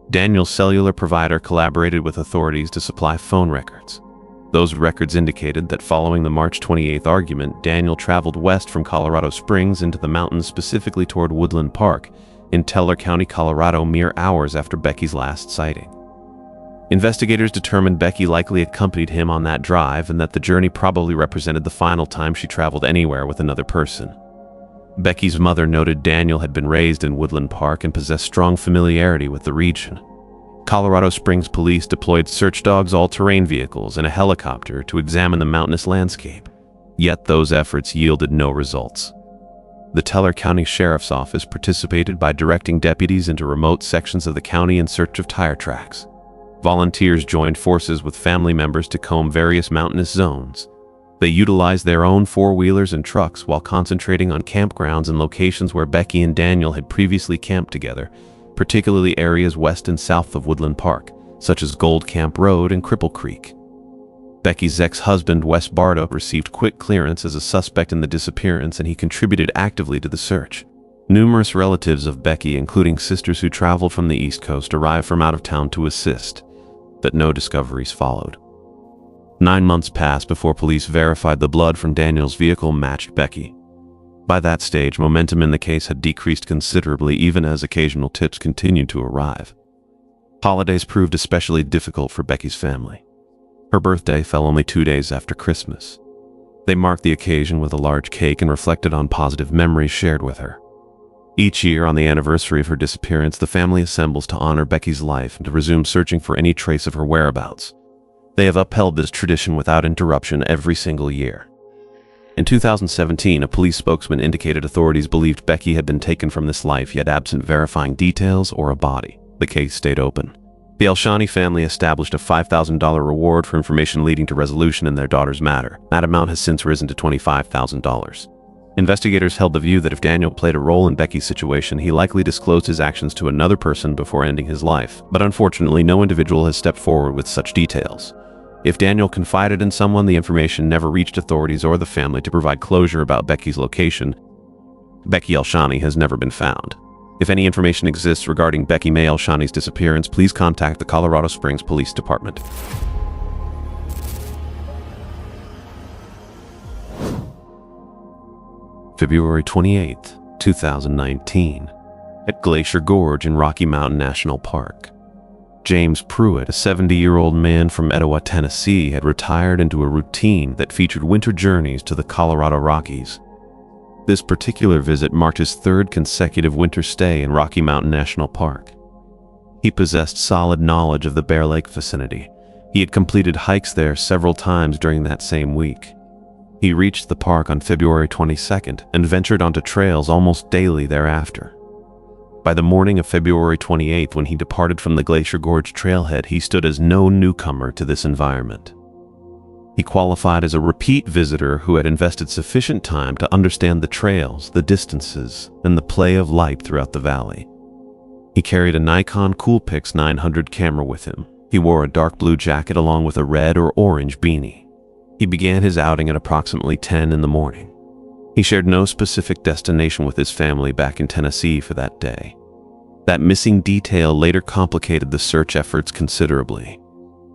Daniel's cellular provider collaborated with authorities to supply phone records. Those records indicated that following the March 28th argument, Daniel traveled west from Colorado Springs into the mountains, specifically toward Woodland Park in Teller County, Colorado, mere hours after Becky's last sighting. Investigators determined Becky likely accompanied him on that drive and that the journey probably represented the final time she traveled anywhere with another person. Becky's mother noted Daniel had been raised in Woodland Park and possessed strong familiarity with the region. Colorado Springs police deployed search dogs, all-terrain vehicles, and a helicopter to examine the mountainous landscape. Yet those efforts yielded no results. The Teller County Sheriff's Office participated by directing deputies into remote sections of the county in search of tire tracks. Volunteers joined forces with family members to comb various mountainous zones. They utilized their own four-wheelers and trucks while concentrating on campgrounds and locations where Becky and Daniel had previously camped together, particularly areas west and south of Woodland Park, such as Gold Camp Road and Cripple Creek. Becky's ex-husband, Wes Bardo, received quick clearance as a suspect in the disappearance, and he contributed actively to the search. Numerous relatives of Becky, including sisters who traveled from the East Coast, arrived from out of town to assist, but no discoveries followed. 9 months passed before police verified the blood from Daniel's vehicle matched Becky. By that stage, momentum in the case had decreased considerably, even as occasional tips continued to arrive. Holidays proved especially difficult for Becky's family. Her birthday fell only 2 days after Christmas. They marked the occasion with a large cake and reflected on positive memories shared with her. Each year, on the anniversary of her disappearance, the family assembles to honor Becky's life and to resume searching for any trace of her whereabouts. They have upheld this tradition without interruption every single year. In 2017, a police spokesman indicated authorities believed Becky had been taken from this life, yet absent verifying details or a body. The case stayed open. The Elshani family established a $5,000 reward for information leading to resolution in their daughter's matter. That amount has since risen to $25,000. Investigators held the view that if Daniel played a role in Becky's situation, he likely disclosed his actions to another person before ending his life. But unfortunately, no individual has stepped forward with such details. If Daniel confided in someone, the information never reached authorities or the family to provide closure about Becky's location. Becky Elshani has never been found. If any information exists regarding Becky May Elshani's disappearance, please contact the Colorado Springs Police Department. February 28, 2019, at Glacier Gorge in Rocky Mountain National Park. James Pruitt, a 70-year-old man from Etowah, Tennessee, had retired into a routine that featured winter journeys to the Colorado Rockies. This particular visit marked his third consecutive winter stay in Rocky Mountain National Park. He possessed solid knowledge of the Bear Lake vicinity. He had completed hikes there several times during that same week. He reached the park on February 22nd and ventured onto trails almost daily thereafter. By the morning of February 28th, when he departed from the Glacier Gorge trailhead, he stood as no newcomer to this environment. He qualified as a repeat visitor who had invested sufficient time to understand the trails, the distances, and the play of light throughout the valley. He carried a Nikon Coolpix 900 camera with him. He wore a dark blue jacket along with a red or orange beanie. He began his outing at approximately 10 in the morning. He shared no specific destination with his family back in Tennessee for that day. That missing detail later complicated the search efforts considerably.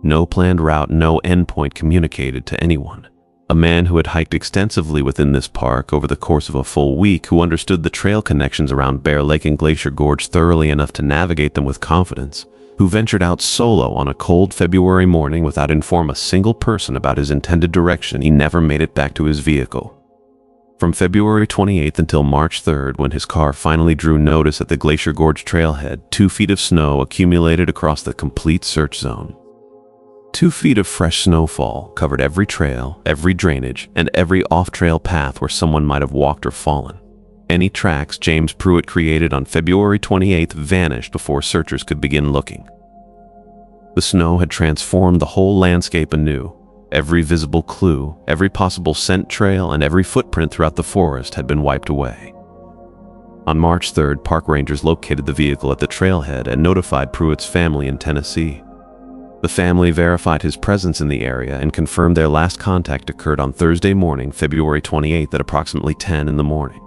No planned route, no endpoint communicated to anyone. A man who had hiked extensively within this park over the course of a full week, who understood the trail connections around Bear Lake and Glacier Gorge thoroughly enough to navigate them with confidence, who ventured out solo on a cold February morning without informing a single person about his intended direction. He never made it back to his vehicle. From February 28th until March 3rd, when his car finally drew notice at the Glacier Gorge trailhead, 2 feet of snow accumulated across the complete search zone. 2 feet of fresh snowfall covered every trail, every drainage, and every off-trail path where someone might have walked or fallen. Any tracks James Pruitt created on February 28th vanished before searchers could begin looking. The snow had transformed the whole landscape anew. Every visible clue, every possible scent trail, and every footprint throughout the forest had been wiped away. On March 3rd, park rangers located the vehicle at the trailhead and notified Pruitt's family in Tennessee. The family verified his presence in the area and confirmed their last contact occurred on Thursday morning, February 28th at approximately 10 in the morning.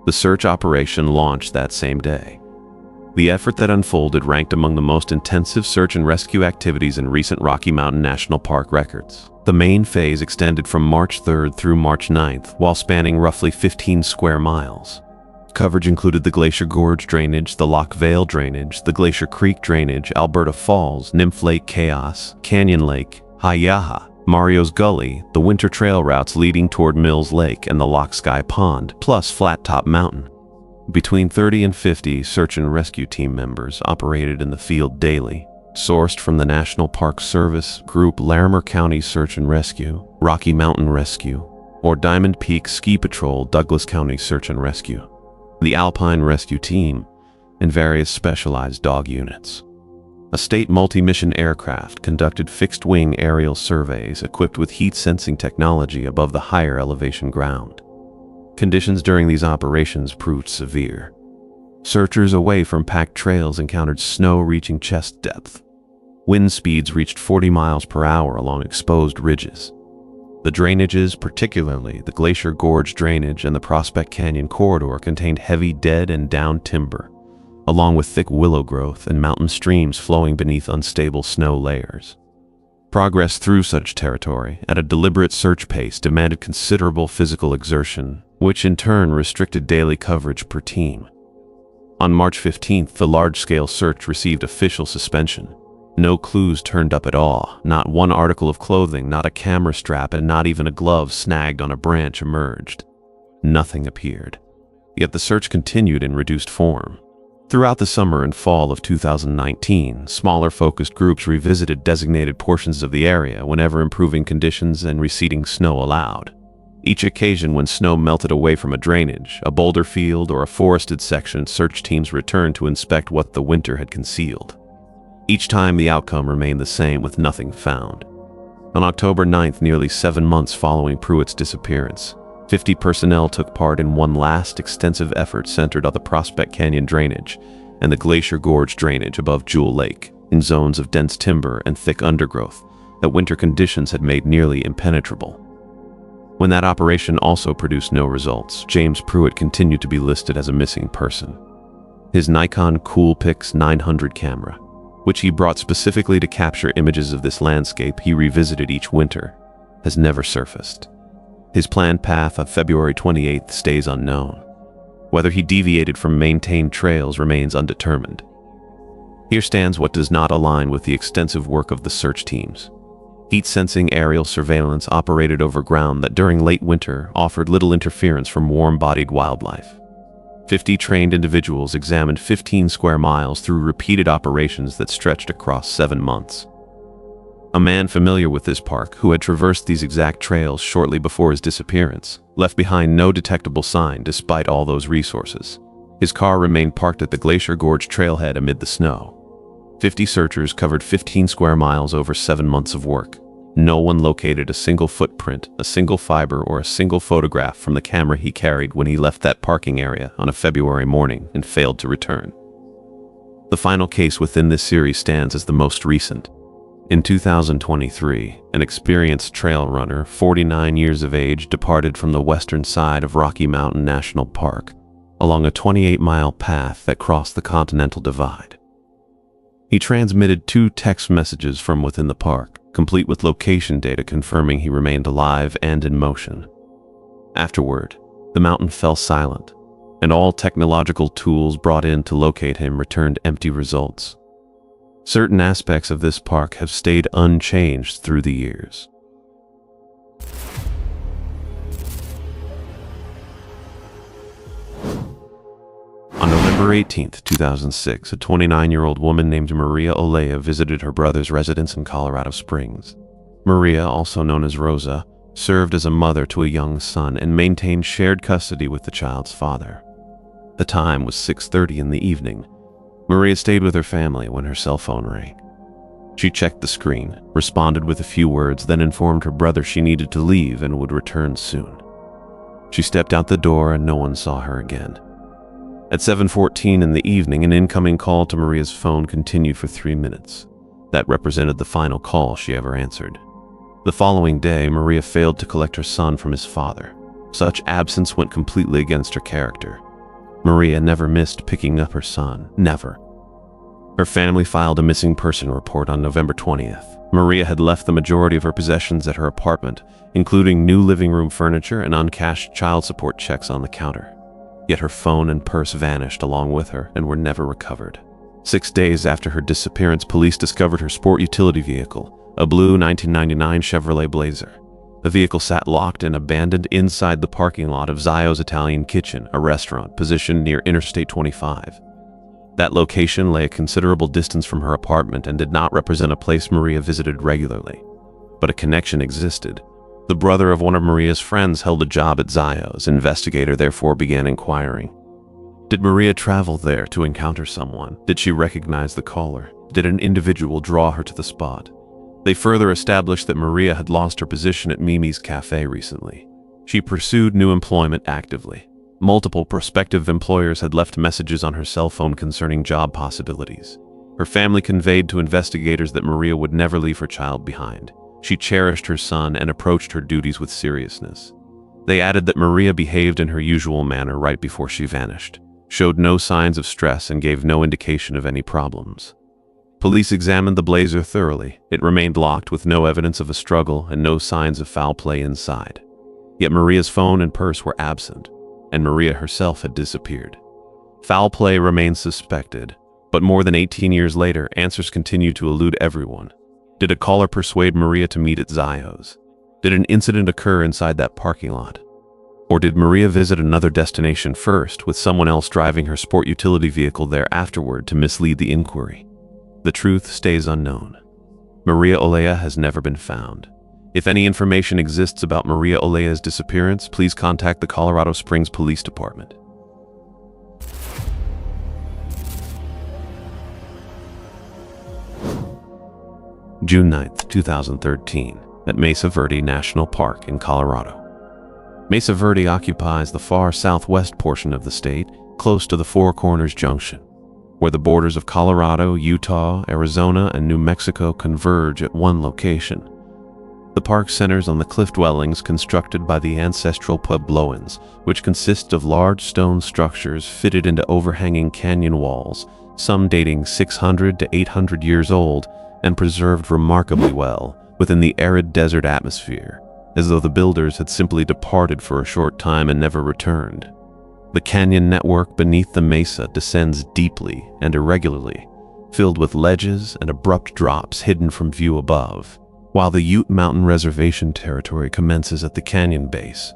The search operation launched that same day. The effort that unfolded ranked among the most intensive search and rescue activities in recent Rocky Mountain National Park records. The main phase extended from March 3rd through March 9th, while spanning roughly 15 square miles. Coverage included the Glacier Gorge drainage, the Lock Vale drainage, the Glacier Creek drainage, Alberta Falls, Nymph Lake Chaos, Canyon Lake, Hayaha, Mario's Gully, the winter trail routes leading toward Mills Lake and the Lock Sky Pond, plus Flat Top Mountain. Between 30 and 50 search and rescue team members operated in the field daily, sourced from the National Park Service, Group Larimer County Search and Rescue, Rocky Mountain Rescue, or Diamond Peak Ski Patrol Douglas County Search and Rescue, the Alpine Rescue Team, and various specialized dog units. A state multi-mission aircraft conducted fixed-wing aerial surveys equipped with heat-sensing technology above the higher elevation ground. Conditions during these operations proved severe. Searchers away from packed trails encountered snow reaching chest depth. Wind speeds reached 40 miles per hour along exposed ridges. The drainages, particularly the Glacier Gorge drainage and the Prospect Canyon corridor, contained heavy dead and downed timber, along with thick willow growth and mountain streams flowing beneath unstable snow layers. Progress through such territory at a deliberate search pace demanded considerable physical exertion, which in turn restricted daily coverage per team. On March 15th, the large-scale search received official suspension. No clues turned up at all. Not one article of clothing, not a camera strap, and not even a glove snagged on a branch emerged. Nothing appeared. Yet the search continued in reduced form. Throughout the summer and fall of 2019, smaller focused groups revisited designated portions of the area whenever improving conditions and receding snow allowed. Each occasion when snow melted away from a drainage, a boulder field, or a forested section, search teams returned to inspect what the winter had concealed. Each time the outcome remained the same, with nothing found. On October 9th, nearly 7 months following Pruitt's disappearance, 50 personnel took part in one last extensive effort centered on the Prospect Canyon drainage and the Glacier Gorge drainage above Jewel Lake, in zones of dense timber and thick undergrowth that winter conditions had made nearly impenetrable. When that operation also produced no results, James Pruitt continued to be listed as a missing person. His Nikon Coolpix 900 camera, which he brought specifically to capture images of this landscape he revisited each winter, has never surfaced. His planned path of February 28th stays unknown. Whether he deviated from maintained trails remains undetermined. Here stands what does not align with the extensive work of the search teams. Heat-sensing aerial surveillance operated over ground that during late winter offered little interference from warm-bodied wildlife. 50 trained individuals examined 15 square miles through repeated operations that stretched across 7 months. A man familiar with this park, who had traversed these exact trails shortly before his disappearance, left behind no detectable sign despite all those resources. His car remained parked at the Glacier Gorge trailhead amid the snow. 50 searchers covered 15 square miles over 7 months of work. No one located a single footprint, a single fiber, or a single photograph from the camera he carried when he left that parking area on a February morning and failed to return. The final case within this series stands as the most recent. In 2023, an experienced trail runner, 49 years of age, departed from the western side of Rocky Mountain National Park along a 28-mile path that crossed the Continental Divide. He transmitted 2 text messages from within the park, complete with location data confirming he remained alive and in motion. Afterward, the mountain fell silent, and all technological tools brought in to locate him returned empty results. Certain aspects of this park have stayed unchanged through the years. On November 18, 2006, a 29-year-old woman named Maria Olea visited her brother's residence in Colorado Springs. Maria, also known as Rosa, served as a mother to a young son and maintained shared custody with the child's father. The time was 6:30 in the evening. Maria stayed with her family when her cell phone rang. She checked the screen, responded with a few words, then informed her brother she needed to leave and would return soon. She stepped out the door and no one saw her again. At 7:14 in the evening, an incoming call to Maria's phone continued for 3 minutes. That represented the final call she ever answered. The following day, Maria failed to collect her son from his father. Such absence went completely against her character. Maria never missed picking up her son, never. Her family filed a missing person report on November 20th. Maria had left the majority of her possessions at her apartment, including new living room furniture and uncashed child support checks on the counter. Yet her phone and purse vanished along with her and were never recovered. 6 days after her disappearance, police discovered her sport utility vehicle, a blue 1999 Chevrolet Blazer. The vehicle sat locked and abandoned inside the parking lot of Zio's Italian Kitchen, a restaurant positioned near Interstate 25. That location lay a considerable distance from her apartment and did not represent a place Maria visited regularly. But a connection existed. The brother of one of Maria's friends held a job at Zio's. Investigator therefore began inquiring. Did Maria travel there to encounter someone? Did she recognize the caller? Did an individual draw her to the spot? They further established that Maria had lost her position at Mimi's Cafe recently. She pursued new employment actively. Multiple prospective employers had left messages on her cell phone concerning job possibilities. Her family conveyed to investigators that Maria would never leave her child behind. She cherished her son and approached her duties with seriousness. They added that Maria behaved in her usual manner right before she vanished, showed no signs of stress, and gave no indication of any problems. Police examined the Blazer thoroughly. It remained locked with no evidence of a struggle and no signs of foul play inside. Yet Maria's phone and purse were absent, and Maria herself had disappeared. Foul play remains suspected, but more than 18 years later, answers continue to elude everyone. Did a caller persuade Maria to meet at Zio's? Did an incident occur inside that parking lot? Or did Maria visit another destination first, with someone else driving her sport utility vehicle there afterward to mislead the inquiry? The truth stays unknown. Maria Olea has never been found. If any information exists about Maria Olea's disappearance, please contact the Colorado Springs Police Department. June 9, 2013, at Mesa Verde National Park in Colorado. Mesa Verde occupies the far southwest portion of the state, close to the Four Corners Junction, where the borders of Colorado, Utah, Arizona, and New Mexico converge at one location. The park centers on the cliff dwellings constructed by the ancestral Puebloans, which consist of large stone structures fitted into overhanging canyon walls, some dating 600 to 800 years old, and preserved remarkably well within the arid desert atmosphere. as though the builders had simply departed for a short time and never returned. The canyon network beneath the mesa descends deeply and irregularly, filled with ledges and abrupt drops hidden from view above, while the Ute Mountain Reservation territory commences at the canyon base.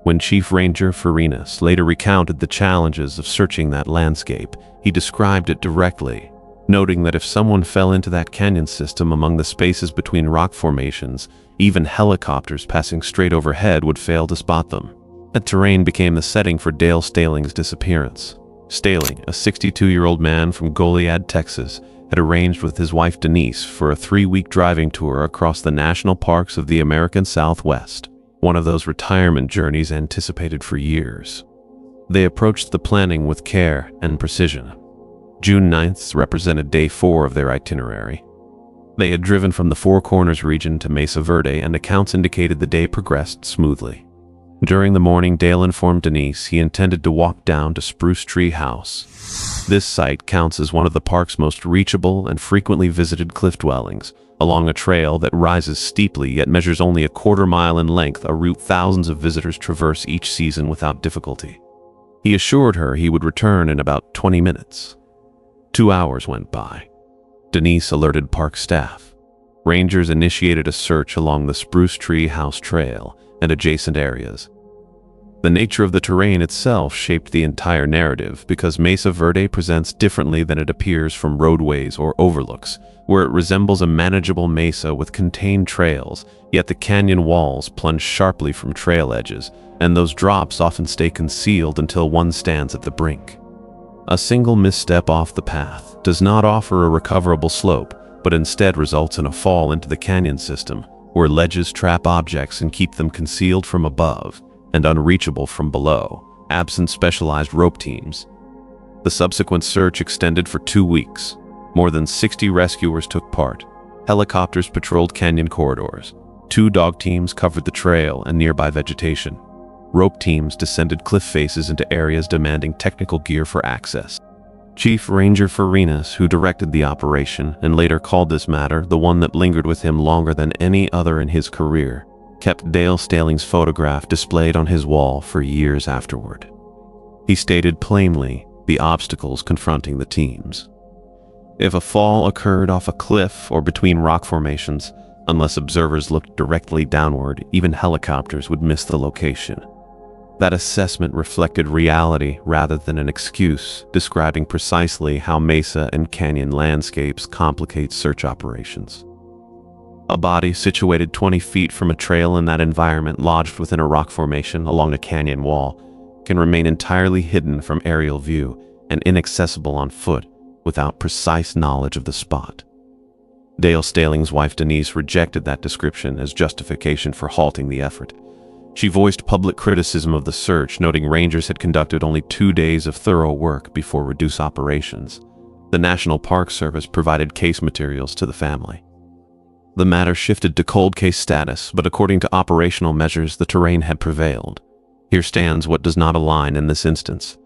When Chief Ranger Farinas later recounted the challenges of searching that landscape, he described it directly, noting that if someone fell into that canyon system among the spaces between rock formations, even helicopters passing straight overhead would fail to spot them. That terrain became the setting for Dale Staling's disappearance. Staling, a 62-year-old man from Goliad, Texas, had arranged with his wife Denise for a 3-week driving tour across the national parks of the American Southwest, one of those retirement journeys anticipated for years. They approached the planning with care and precision. June 9th represented day 4 of their itinerary. They had driven from the Four Corners region to Mesa Verde, and accounts indicated the day progressed smoothly. During the morning, Dale informed Denise he intended to walk down to Spruce Tree House. This site counts as one of the park's most reachable and frequently visited cliff dwellings, along a trail that rises steeply yet measures only a quarter-mile in length, a route thousands of visitors traverse each season without difficulty. He assured her he would return in about 20 minutes. 2 hours went by. Denise alerted park staff. Rangers initiated a search along the Spruce Tree House Trail and adjacent areas. The nature of the terrain itself shaped the entire narrative, because Mesa Verde presents differently than it appears from roadways or overlooks, where it resembles a manageable mesa with contained trails, yet the canyon walls plunge sharply from trail edges, and those drops often stay concealed until one stands at the brink. A single misstep off the path does not offer a recoverable slope, but instead results in a fall into the canyon system, where ledges trap objects and keep them concealed from above and unreachable from below, absent specialized rope teams. The subsequent search extended for 2 weeks. More than 60 rescuers took part. Helicopters patrolled canyon corridors. 2 dog teams covered the trail and nearby vegetation. Rope teams descended cliff faces into areas demanding technical gear for access. Chief Ranger Farinas, who directed the operation and later called this matter the one that lingered with him longer than any other in his career, kept Dale Staling's photograph displayed on his wall for years afterward. He stated plainly the obstacles confronting the teams. If a fall occurred off a cliff or between rock formations, unless observers looked directly downward, even helicopters would miss the location. That assessment reflected reality rather than an excuse, describing precisely how mesa and canyon landscapes complicate search operations. A body situated 20 feet from a trail in that environment, lodged within a rock formation along a canyon wall, can remain entirely hidden from aerial view and inaccessible on foot without precise knowledge of the spot. Dale Staling's wife Denise rejected that description as justification for halting the effort. She voiced public criticism of the search, noting rangers had conducted only 2 days of thorough work before reduced operations. The National Park Service provided case materials to the family. The matter shifted to cold case status, but according to operational measures, the terrain had prevailed. Here stands what does not align in this instance.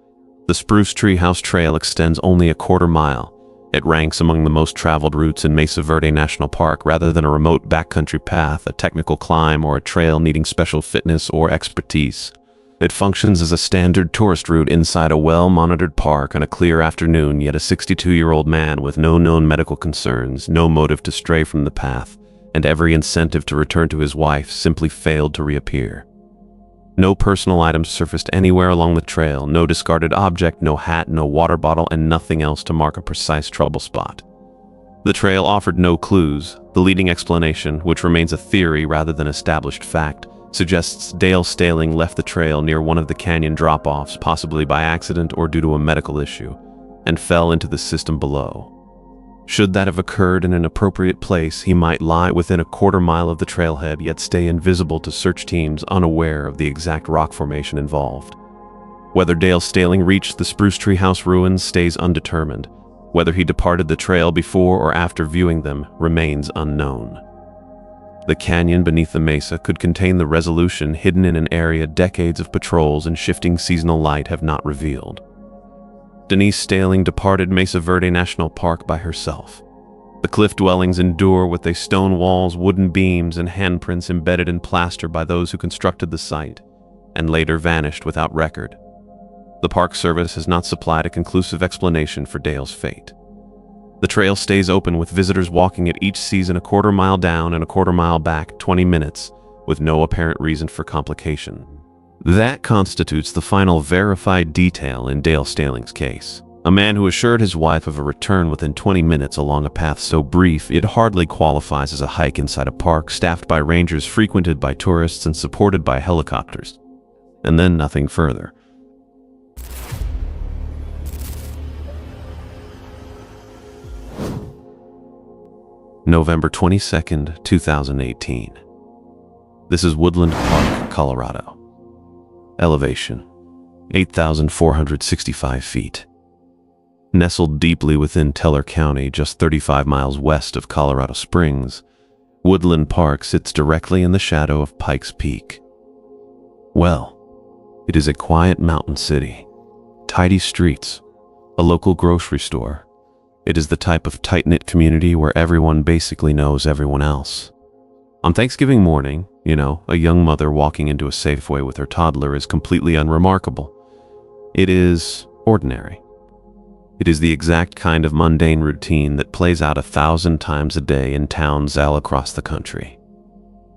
The Spruce Tree House Trail extends only a quarter mile. It ranks among the most traveled routes in Mesa Verde National Park rather than a remote backcountry path, a technical climb, or a trail needing special fitness or expertise. It functions as a standard tourist route inside a well-monitored park on a clear afternoon, yet a 62-year-old man with no known medical concerns, no motive to stray from the path, and every incentive to return to his wife simply failed to reappear. No personal items surfaced anywhere along the trail, no discarded object, no hat, no water bottle, and nothing else to mark a precise trouble spot. The trail offered no clues. The leading explanation, which remains a theory rather than established fact, suggests Dale Staling left the trail near one of the canyon drop-offs, possibly by accident or due to a medical issue, and fell into the system below. Should that have occurred in an appropriate place, he might lie within a quarter mile of the trailhead, yet stay invisible to search teams unaware of the exact rock formation involved. Whether Dale Staling reached the Spruce Tree House ruins stays undetermined. Whether he departed the trail before or after viewing them remains unknown. The canyon beneath the mesa could contain the resolution hidden in an area decades of patrols and shifting seasonal light have not revealed. Denise Staling departed Mesa Verde National Park by herself. The cliff dwellings endure with their stone walls, wooden beams, and handprints embedded in plaster by those who constructed the site, and later vanished without record. The Park Service has not supplied a conclusive explanation for Dale's fate. The trail stays open with visitors walking it each season a quarter mile down and a quarter mile back, 20 minutes, with no apparent reason for complication. That constitutes the final verified detail in Dale Staling's case. A man who assured his wife of a return within 20 minutes along a path so brief it hardly qualifies as a hike inside a park staffed by rangers, frequented by tourists, and supported by helicopters. And then nothing further. November 22nd, 2018. This is Woodland Park, Colorado. Elevation, 8,465 feet. Nestled deeply within Teller County, just 35 miles west of Colorado Springs, Woodland Park sits directly in the shadow of Pikes Peak. Well, it is a quiet mountain city, tidy streets, a local grocery store. It is the type of tight-knit community where everyone basically knows everyone else. On Thanksgiving morning, a young mother walking into a Safeway with her toddler is completely unremarkable. It is ordinary. It is the exact kind of mundane routine that plays out 1,000 times a day in towns all across the country.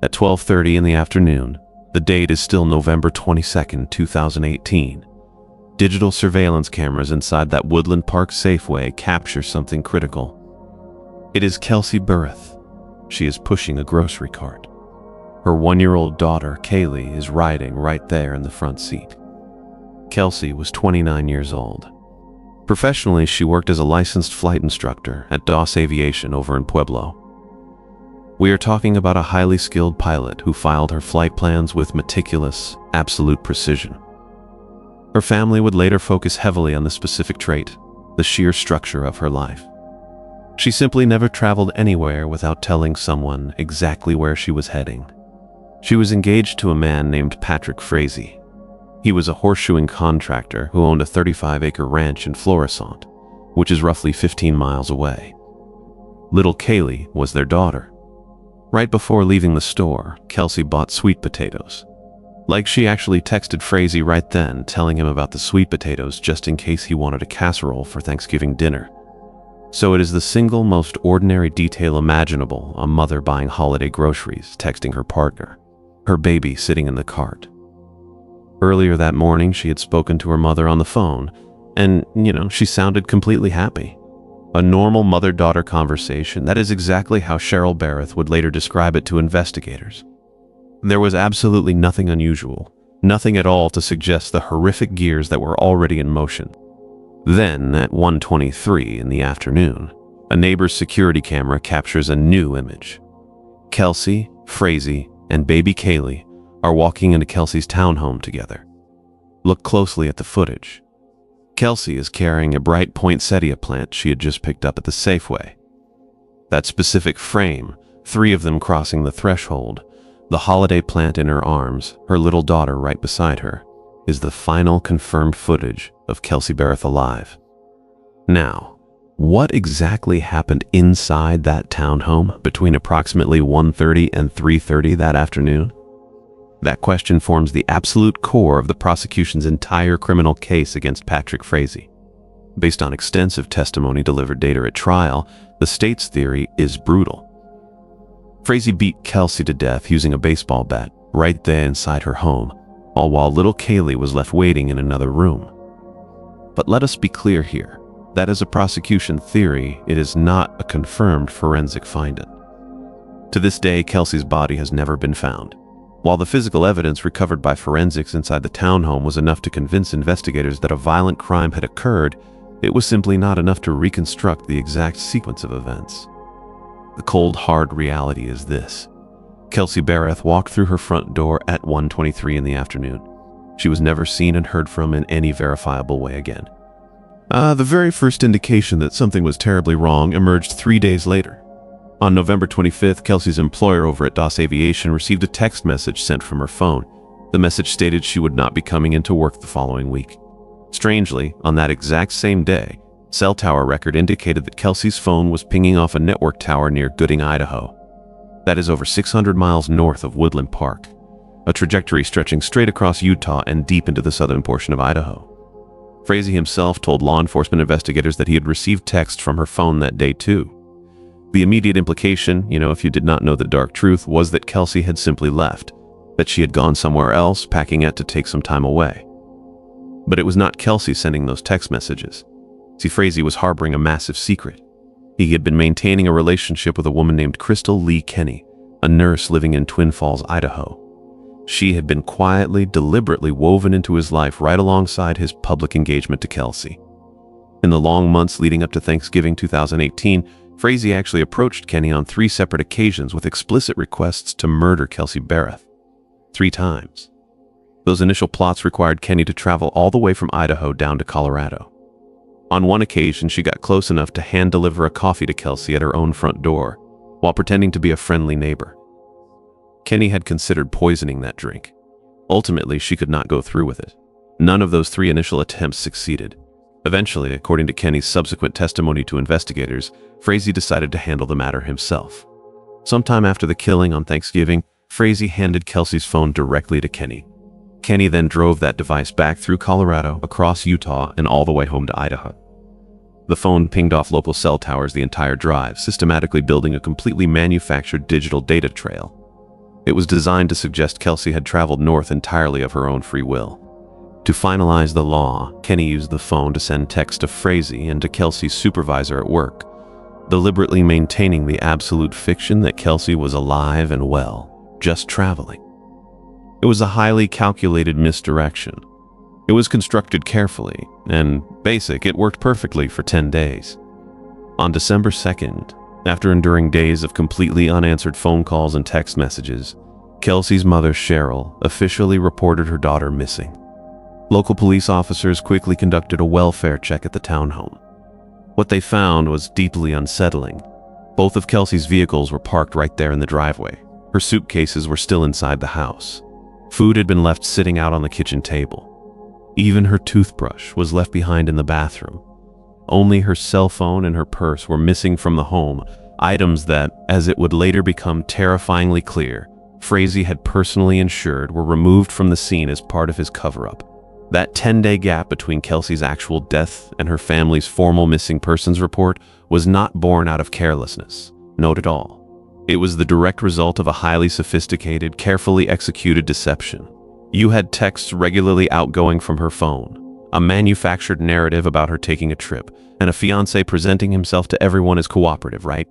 At 12:30 in the afternoon, the date is still November 22nd, 2018. Digital surveillance cameras inside that Woodland Park Safeway capture something critical. It is Kelsey Burrith. She is pushing a grocery cart. Her 1-year-old daughter, Kaylee, is riding right there in the front seat. Kelsey was 29 years old. Professionally, she worked as a licensed flight instructor at DOS Aviation over in Pueblo. We are talking about a highly skilled pilot who filed her flight plans with meticulous, absolute precision. Her family would later focus heavily on the specific trait, the sheer structure of her life. She simply never traveled anywhere without telling someone exactly where she was heading. She was engaged to a man named Patrick Frazee. He was a horseshoeing contractor who owned a 35-acre ranch in Florissant, which is roughly 15 miles away. Little Kaylee was their daughter. Right before leaving the store, Kelsey bought sweet potatoes. Like she actually texted Frazee right then, telling him about the sweet potatoes just in case he wanted a casserole for Thanksgiving dinner. So it is the single most ordinary detail imaginable, a mother buying holiday groceries, texting her partner, her baby sitting in the cart. Earlier that morning, she had spoken to her mother on the phone, and, she sounded completely happy. A normal mother-daughter conversation. That is exactly how Cheryl Barrett would later describe it to investigators. There was absolutely nothing unusual, nothing at all to suggest the horrific gears that were already in motion. Then, at 1:23 in the afternoon, a neighbor's security camera captures a new image. Kelsey, Frazee, and baby Kaylee are walking into Kelsey's townhome together. Look closely at the footage. Kelsey is carrying a bright poinsettia plant she had just picked up at the Safeway. That specific frame, 3 of them crossing the threshold, the holiday plant in her arms, her little daughter right beside her, is the final confirmed footage of Kelsey Barrett alive. Now, what exactly happened inside that townhome between approximately 1:30 and 3:30 that afternoon? That question forms the absolute core of the prosecution's entire criminal case against Patrick Frazee. Based on extensive testimony delivered later at trial, the state's theory is brutal. Frazee beat Kelsey to death using a baseball bat right there inside her home, all while little Kaylee was left waiting in another room. But let us be clear here. That is a prosecution theory. It is not a confirmed forensic finding. To this day, Kelsey's body has never been found. While the physical evidence recovered by forensics inside the townhome was enough to convince investigators that a violent crime had occurred, it was simply not enough to reconstruct the exact sequence of events. The cold, hard reality is this. Kelsey Barrett walked through her front door at 1:23 in the afternoon. She was never seen and heard from in any verifiable way again. The very first indication that something was terribly wrong emerged 3 days later. On November 25th, Kelsey's employer over at DOS Aviation received a text message sent from her phone. The message stated she would not be coming into work the following week. Strangely, on that exact same day, Cell tower record indicated that Kelsey's phone was pinging off a network tower near Gooding, Idaho. That is over 600 miles north of Woodland Park, a trajectory stretching straight across Utah and deep into the southern portion of Idaho. Frazee himself told law enforcement investigators that he had received texts from her phone that day too. The immediate implication, if you did not know the dark truth, was that Kelsey had simply left, that she had gone somewhere else, packing it to take some time away. But it was not Kelsey sending those text messages. See, Frazee was harboring a massive secret. He had been maintaining a relationship with a woman named Crystal Lee Kenny, a nurse living in Twin Falls, Idaho. She had been quietly, deliberately woven into his life right alongside his public engagement to Kelsey. In the long months leading up to Thanksgiving 2018, Frazee actually approached Kenny on 3 separate occasions with explicit requests to murder Kelsey Barrett. 3 times. Those initial plots required Kenny to travel all the way from Idaho down to Colorado. On one occasion, she got close enough to hand-deliver a coffee to Kelsey at her own front door, while pretending to be a friendly neighbor. Kenny had considered poisoning that drink. Ultimately, she could not go through with it. None of those 3 initial attempts succeeded. Eventually, according to Kenny's subsequent testimony to investigators, Frazee decided to handle the matter himself. Sometime after the killing on Thanksgiving, Frazee handed Kelsey's phone directly to Kenny. Kenny then drove that device back through Colorado, across Utah, and all the way home to Idaho. The phone pinged off local cell towers the entire drive, systematically building a completely manufactured digital data trail. It was designed to suggest Kelsey had traveled north entirely of her own free will. To finalize the law, Kenny used the phone to send texts to Frazee and to Kelsey's supervisor at work, deliberately maintaining the absolute fiction that Kelsey was alive and well, just traveling. It was a highly calculated misdirection. It was constructed carefully, and it worked perfectly for 10 days. On December 2nd, after enduring days of completely unanswered phone calls and text messages, Kelsey's mother, Cheryl, officially reported her daughter missing. Local police officers quickly conducted a welfare check at the townhome. What they found was deeply unsettling. Both of Kelsey's vehicles were parked right there in the driveway. Her suitcases were still inside the house. Food had been left sitting out on the kitchen table. Even her toothbrush was left behind in the bathroom. Only her cell phone and her purse were missing from the home, items that, as it would later become terrifyingly clear, Frazee had personally ensured were removed from the scene as part of his cover-up. That 10-day gap between Kelsey's actual death and her family's formal missing persons report was not born out of carelessness, not at all. It was the direct result of a highly sophisticated, carefully executed deception. You had texts regularly outgoing from her phone, a manufactured narrative about her taking a trip, and a fiancé presenting himself to everyone as cooperative, right?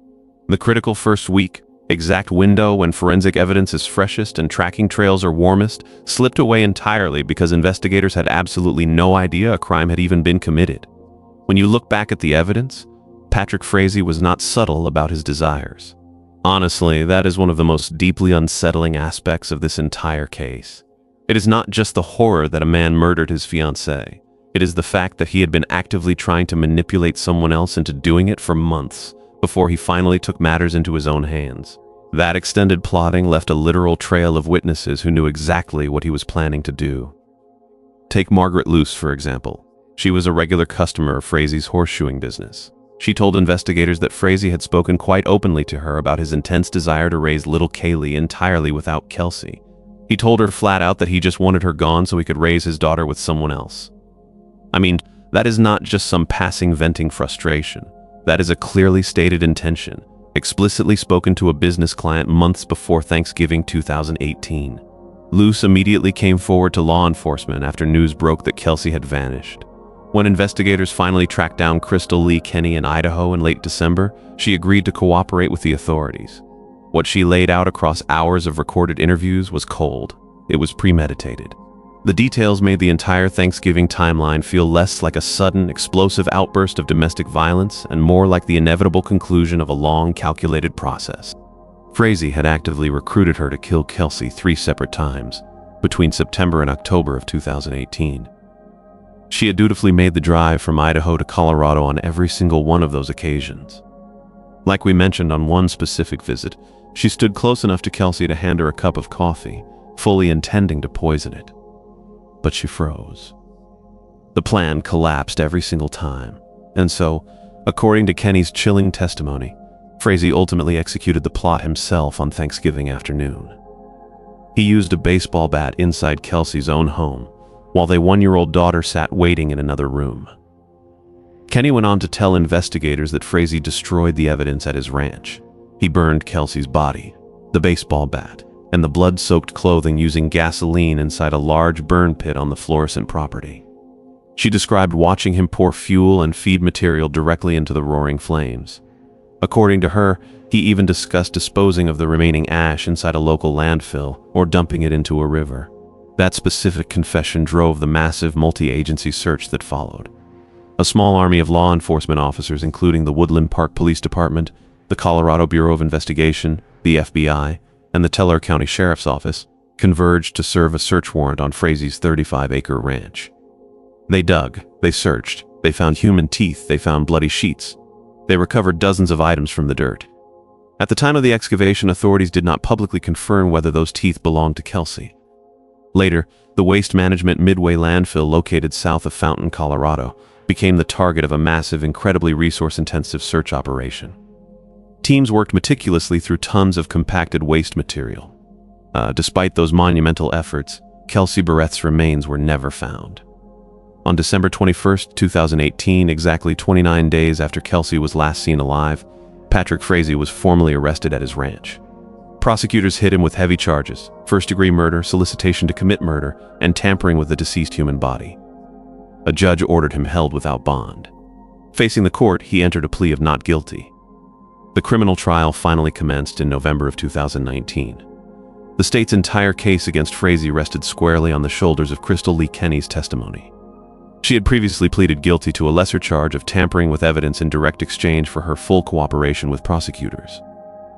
The critical first week, exact window when forensic evidence is freshest and tracking trails are warmest, slipped away entirely because investigators had absolutely no idea a crime had even been committed. When you look back at the evidence, Patrick Frazee was not subtle about his desires. Honestly, that is one of the most deeply unsettling aspects of this entire case. It is not just the horror that a man murdered his fiancée. It is the fact that he had been actively trying to manipulate someone else into doing it for months before he finally took matters into his own hands. That extended plotting left a literal trail of witnesses who knew exactly what he was planning to do. Take Margaret Luce, for example. She was a regular customer of Frazee's horseshoeing business. She told investigators that Frazee had spoken quite openly to her about his intense desire to raise little Kaylee entirely without Kelsey. He told her flat out that he just wanted her gone so he could raise his daughter with someone else. I mean, that is not just some passing venting frustration. That is a clearly stated intention, explicitly spoken to a business client months before Thanksgiving 2018. Luce immediately came forward to law enforcement after news broke that Kelsey had vanished. When investigators finally tracked down Crystal Lee Kenny in Idaho in late December, she agreed to cooperate with the authorities. What she laid out across hours of recorded interviews was cold. It was premeditated. The details made the entire Thanksgiving timeline feel less like a sudden, explosive outburst of domestic violence and more like the inevitable conclusion of a long, calculated process. Frazee had actively recruited her to kill Kelsey 3 separate times, between September and October of 2018. She had dutifully made the drive from Idaho to Colorado on every single one of those occasions. Like we mentioned on one specific visit, she stood close enough to Kelsey to hand her a cup of coffee, fully intending to poison it. But she froze. The plan collapsed every single time. And so, according to Kenny's chilling testimony, Frazee ultimately executed the plot himself on Thanksgiving afternoon. He used a baseball bat inside Kelsey's own home, while their 1-year-old daughter sat waiting in another room. Kenny went on to tell investigators that Frazee destroyed the evidence at his ranch. He burned Kelsey's body, the baseball bat, and the blood-soaked clothing using gasoline inside a large burn pit on the Florissant property. She described watching him pour fuel and feed material directly into the roaring flames. According to her, he even discussed disposing of the remaining ash inside a local landfill or dumping it into a river. That specific confession drove the massive multi-agency search that followed. A small army of law enforcement officers, including the Woodland Park Police Department, the Colorado Bureau of Investigation, the FBI, and the Teller County Sheriff's Office, converged to serve a search warrant on Frazee's 35-acre ranch. They dug, they searched, they found human teeth, they found bloody sheets. They recovered dozens of items from the dirt. At the time of the excavation, authorities did not publicly confirm whether those teeth belonged to Kelsey. Later, the Waste Management Midway landfill located south of Fountain, Colorado, became the target of a massive, incredibly resource-intensive search operation. Teams worked meticulously through tons of compacted waste material. Despite those monumental efforts, Kelsey Barrett's remains were never found. On December 21, 2018, exactly 29 days after Kelsey was last seen alive, Patrick Frazee was formally arrested at his ranch. Prosecutors hit him with heavy charges: first-degree murder, solicitation to commit murder, and tampering with the deceased human body. A judge ordered him held without bond. Facing the court, he entered a plea of not guilty. The criminal trial finally commenced in November of 2019. The state's entire case against Frazee rested squarely on the shoulders of Crystal Lee Kenny's testimony. She had previously pleaded guilty to a lesser charge of tampering with evidence in direct exchange for her full cooperation with prosecutors.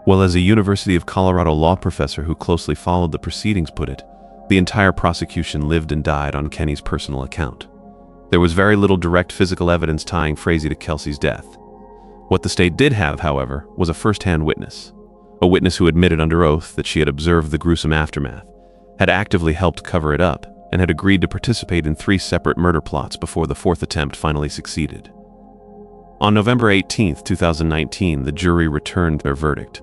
Well, as a University of Colorado law professor who closely followed the proceedings put it, the entire prosecution lived and died on Kenny's personal account. There was very little direct physical evidence tying Frazee to Kelsey's death. What the state did have, however, was a first-hand witness. A witness who admitted under oath that she had observed the gruesome aftermath, had actively helped cover it up, and had agreed to participate in 3 separate murder plots before the 4th attempt finally succeeded. On November 18, 2019, the jury returned their verdict.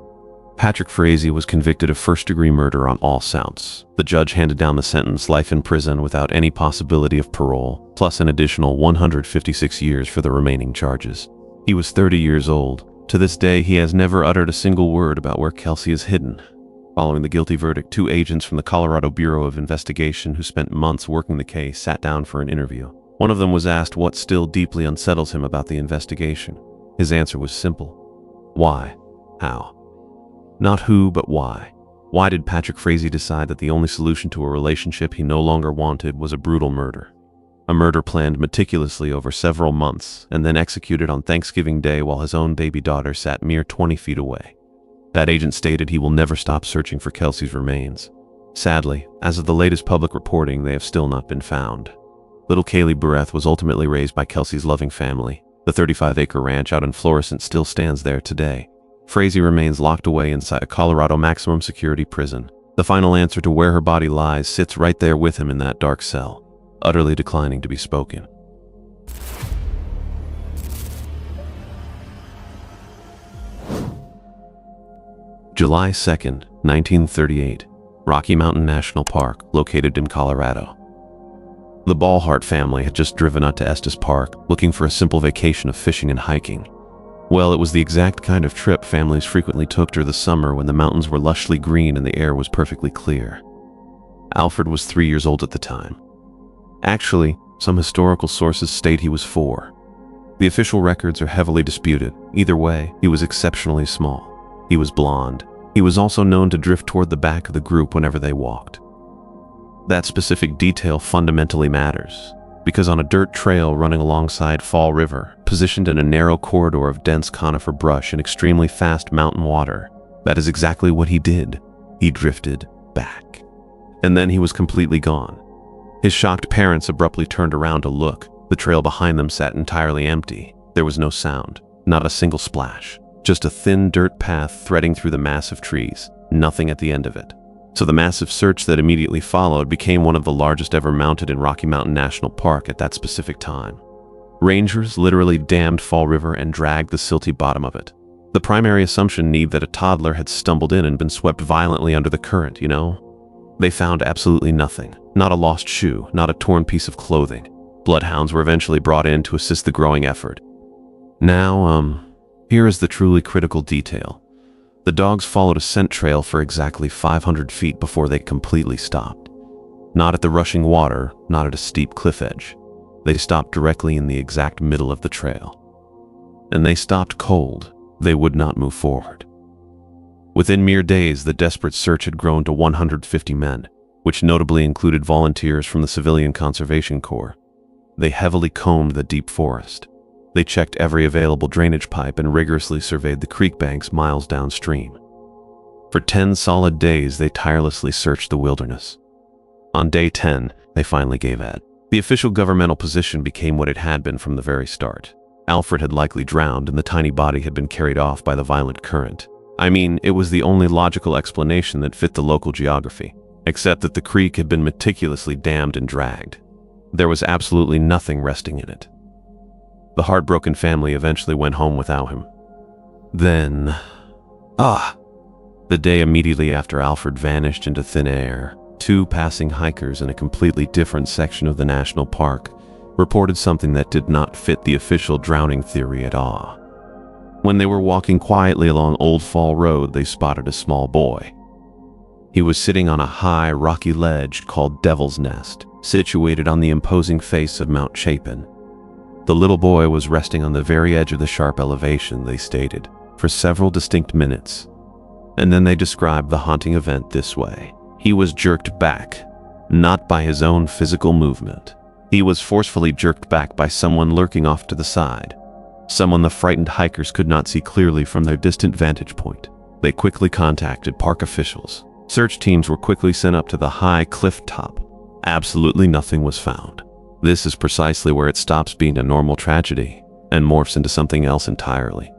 Patrick Frazee was convicted of first-degree murder on all counts. The judge handed down the sentence: life in prison without any possibility of parole, plus an additional 156 years for the remaining charges. He was 30 years old. To this day, he has never uttered a single word about where Kelsey is hidden. Following the guilty verdict, 2 agents from the Colorado Bureau of Investigation who spent months working the case sat down for an interview. One of them was asked what still deeply unsettles him about the investigation. His answer was simple: why? How? Not who, but why. Why did Patrick Frazee decide that the only solution to a relationship he no longer wanted was a brutal murder? A murder planned meticulously over several months and then executed on Thanksgiving Day while his own baby daughter sat mere 20 feet away. That agent stated he will never stop searching for Kelsey's remains. Sadly, as of the latest public reporting, they have still not been found. Little Kaylee Barrett was ultimately raised by Kelsey's loving family. The 35-acre ranch out in Florissant still stands there today. Frazee remains locked away inside a Colorado maximum security prison. The final answer to where her body lies sits right there with him in that dark cell, utterly declining to be spoken. July 2nd, 1938, Rocky Mountain National Park, located in Colorado. The Ballhart family had just driven out to Estes Park, looking for a simple vacation of fishing and hiking. Well, it was the exact kind of trip families frequently took during the summer when the mountains were lushly green and the air was perfectly clear. Alfred was 3 years old at the time. Actually, some historical sources state he was 4. The official records are heavily disputed. Either way, he was exceptionally small. He was blonde. He was also known to drift toward the back of the group whenever they walked. That specific detail fundamentally matters, because on a dirt trail running alongside Fall River, positioned in a narrow corridor of dense conifer brush and extremely fast mountain water, that is exactly what he did. He drifted back. And then he was completely gone. His shocked parents abruptly turned around to look. The trail behind them sat entirely empty. There was no sound, not a single splash, just a thin dirt path threading through the massive trees, nothing at the end of it. So the massive search that immediately followed became one of the largest ever mounted in Rocky Mountain National Park at that specific time. Rangers literally dammed Fall River and dragged the silty bottom of it. The primary assumption being that a toddler had stumbled in and been swept violently under the current, you know? They found absolutely nothing. Not a lost shoe, not a torn piece of clothing. Bloodhounds were eventually brought in to assist the growing effort. Now, here is the truly critical detail. The dogs followed a scent trail for exactly 500 feet before they completely stopped. Not at the rushing water, not at a steep cliff edge. They stopped directly in the exact middle of the trail. And they stopped cold. They would not move forward. Within mere days, the desperate search had grown to 150 men, which notably included volunteers from the Civilian Conservation Corps. They heavily combed the deep forest. They checked every available drainage pipe and rigorously surveyed the creek banks miles downstream. For 10 solid days, they tirelessly searched the wilderness. On day 10, they finally gave in. The official governmental position became what it had been from the very start. Alfred had likely drowned and the tiny body had been carried off by the violent current. I mean, it was the only logical explanation that fit the local geography, except that the creek had been meticulously dammed and dragged. There was absolutely nothing resting in it. The heartbroken family eventually went home without him. Then, the day immediately after Alfred vanished into thin air, 2 passing hikers in a completely different section of the national park reported something that did not fit the official drowning theory at all. When they were walking quietly along Old Fall Road, they spotted a small boy. He was sitting on a high, rocky ledge called Devil's Nest, situated on the imposing face of Mount Chapin. The little boy was resting on the very edge of the sharp elevation, they stated, for several distinct minutes. And then they described the haunting event this way. He was jerked back, not by his own physical movement. He was forcefully jerked back by someone lurking off to the side, someone the frightened hikers could not see clearly from their distant vantage point. They quickly contacted park officials. Search teams were quickly sent up to the high cliff top. Absolutely nothing was found. This is precisely where it stops being a normal tragedy and morphs into something else entirely.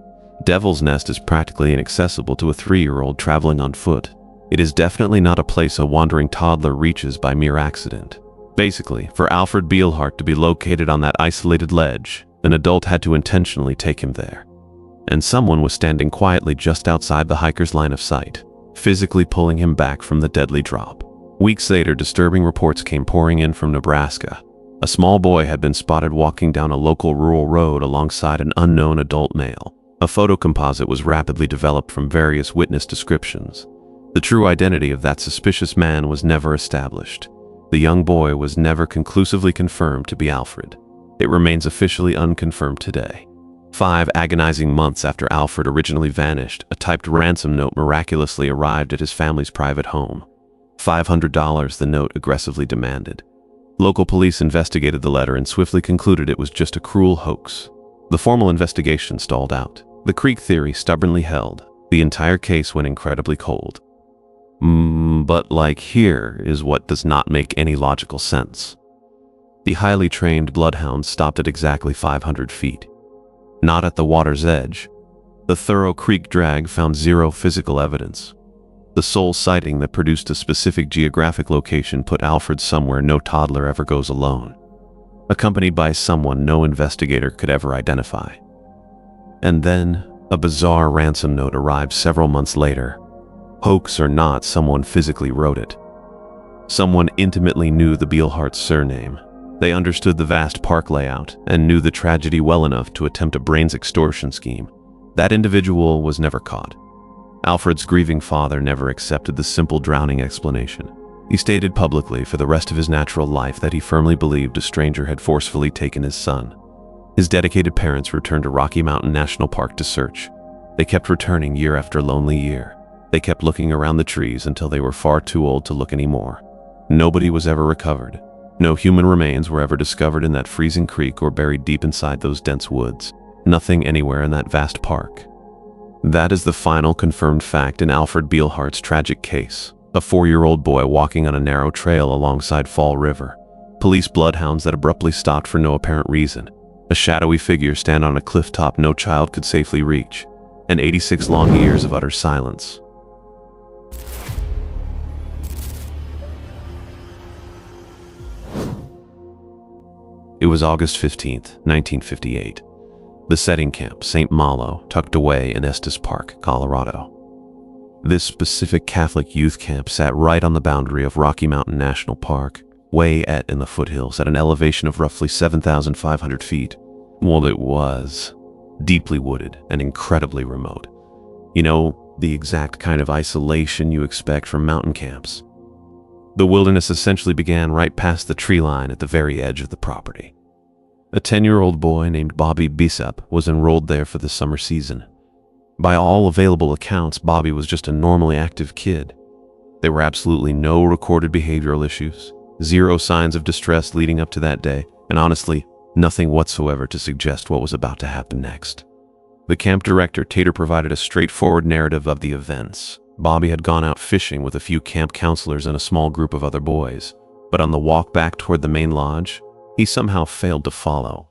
Devil's Nest is practically inaccessible to a 3-year-old traveling on foot. It is definitely not a place a wandering toddler reaches by mere accident. Basically, for Alfred Beilhardt to be located on that isolated ledge, an adult had to intentionally take him there. And someone was standing quietly just outside the hiker's line of sight, physically pulling him back from the deadly drop. Weeks later, disturbing reports came pouring in from Nebraska. A small boy had been spotted walking down a local rural road alongside an unknown adult male. A photo composite was rapidly developed from various witness descriptions. The true identity of that suspicious man was never established. The young boy was never conclusively confirmed to be Alfred. It remains officially unconfirmed today. 5 agonizing months after Alfred originally vanished, a typed ransom note miraculously arrived at his family's private home. $500 the note aggressively demanded. Local police investigated the letter and swiftly concluded it was just a cruel hoax. The formal investigation stalled out. The creek theory stubbornly held. The entire case went incredibly cold. But here is what does not make any logical sense. The highly trained bloodhound stopped at exactly 500 feet. Not at the water's edge. The thorough creek drag found 0 physical evidence. The sole sighting that produced a specific geographic location put Alfred somewhere no toddler ever goes alone, accompanied by someone no investigator could ever identify. And then, a bizarre ransom note arrived several months later. Hoax or not, someone physically wrote it. Someone intimately knew the Beilhardt's surname. They understood the vast park layout and knew the tragedy well enough to attempt a brains extortion scheme. That individual was never caught. Alfred's grieving father never accepted the simple drowning explanation. He stated publicly for the rest of his natural life that he firmly believed a stranger had forcefully taken his son. His dedicated parents returned to Rocky Mountain National Park to search. They kept returning year after lonely year. They kept looking around the trees until they were far too old to look anymore. Nobody was ever recovered. No human remains were ever discovered in that freezing creek or buried deep inside those dense woods. Nothing anywhere in that vast park. That is the final confirmed fact in Alfred Beilhardt's tragic case. A 4-year-old boy walking on a narrow trail alongside Fall River. Police bloodhounds that abruptly stopped for no apparent reason. A shadowy figure stand on a cliff top no child could safely reach. And 86 long years of utter silence. It was August 15th, 1958. The setting camp, St. Malo, tucked away in Estes Park, Colorado. This specific Catholic youth camp sat right on the boundary of Rocky Mountain National Park, way in the foothills at an elevation of roughly 7,500 feet. Well, it was deeply wooded and incredibly remote. You know, the exact kind of isolation you expect from mountain camps. The wilderness essentially began right past the tree line at the very edge of the property. A 10-year-old boy named Bobby Bisup was enrolled there for the summer season. By all available accounts, Bobby was just a normally active kid. There were absolutely no recorded behavioral issues, zero signs of distress leading up to that day, and honestly, nothing whatsoever to suggest what was about to happen next. The camp director, Tater, provided a straightforward narrative of the events. Bobby had gone out fishing with a few camp counselors and a small group of other boys, but on the walk back toward the main lodge, he somehow failed to follow.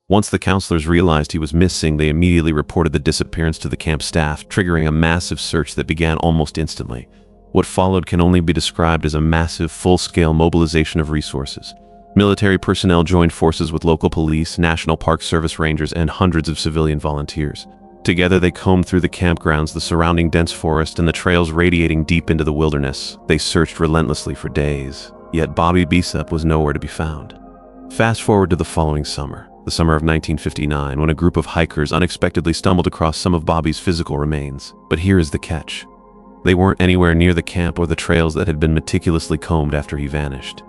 Once the counselors realized he was missing, they immediately reported the disappearance to the camp staff, triggering a massive search that began almost instantly. What followed can only be described as a massive, full-scale mobilization of resources. Military personnel joined forces with local police, National Park Service rangers, and hundreds of civilian volunteers. Together, they combed through the campgrounds, the surrounding dense forest, and the trails radiating deep into the wilderness. They searched relentlessly for days, yet Bobby Bisup was nowhere to be found. Fast forward to the following summer, the summer of 1959, when a group of hikers unexpectedly stumbled across some of Bobby's physical remains. But here is the catch. They weren't anywhere near the camp or the trails that had been meticulously combed after he vanished.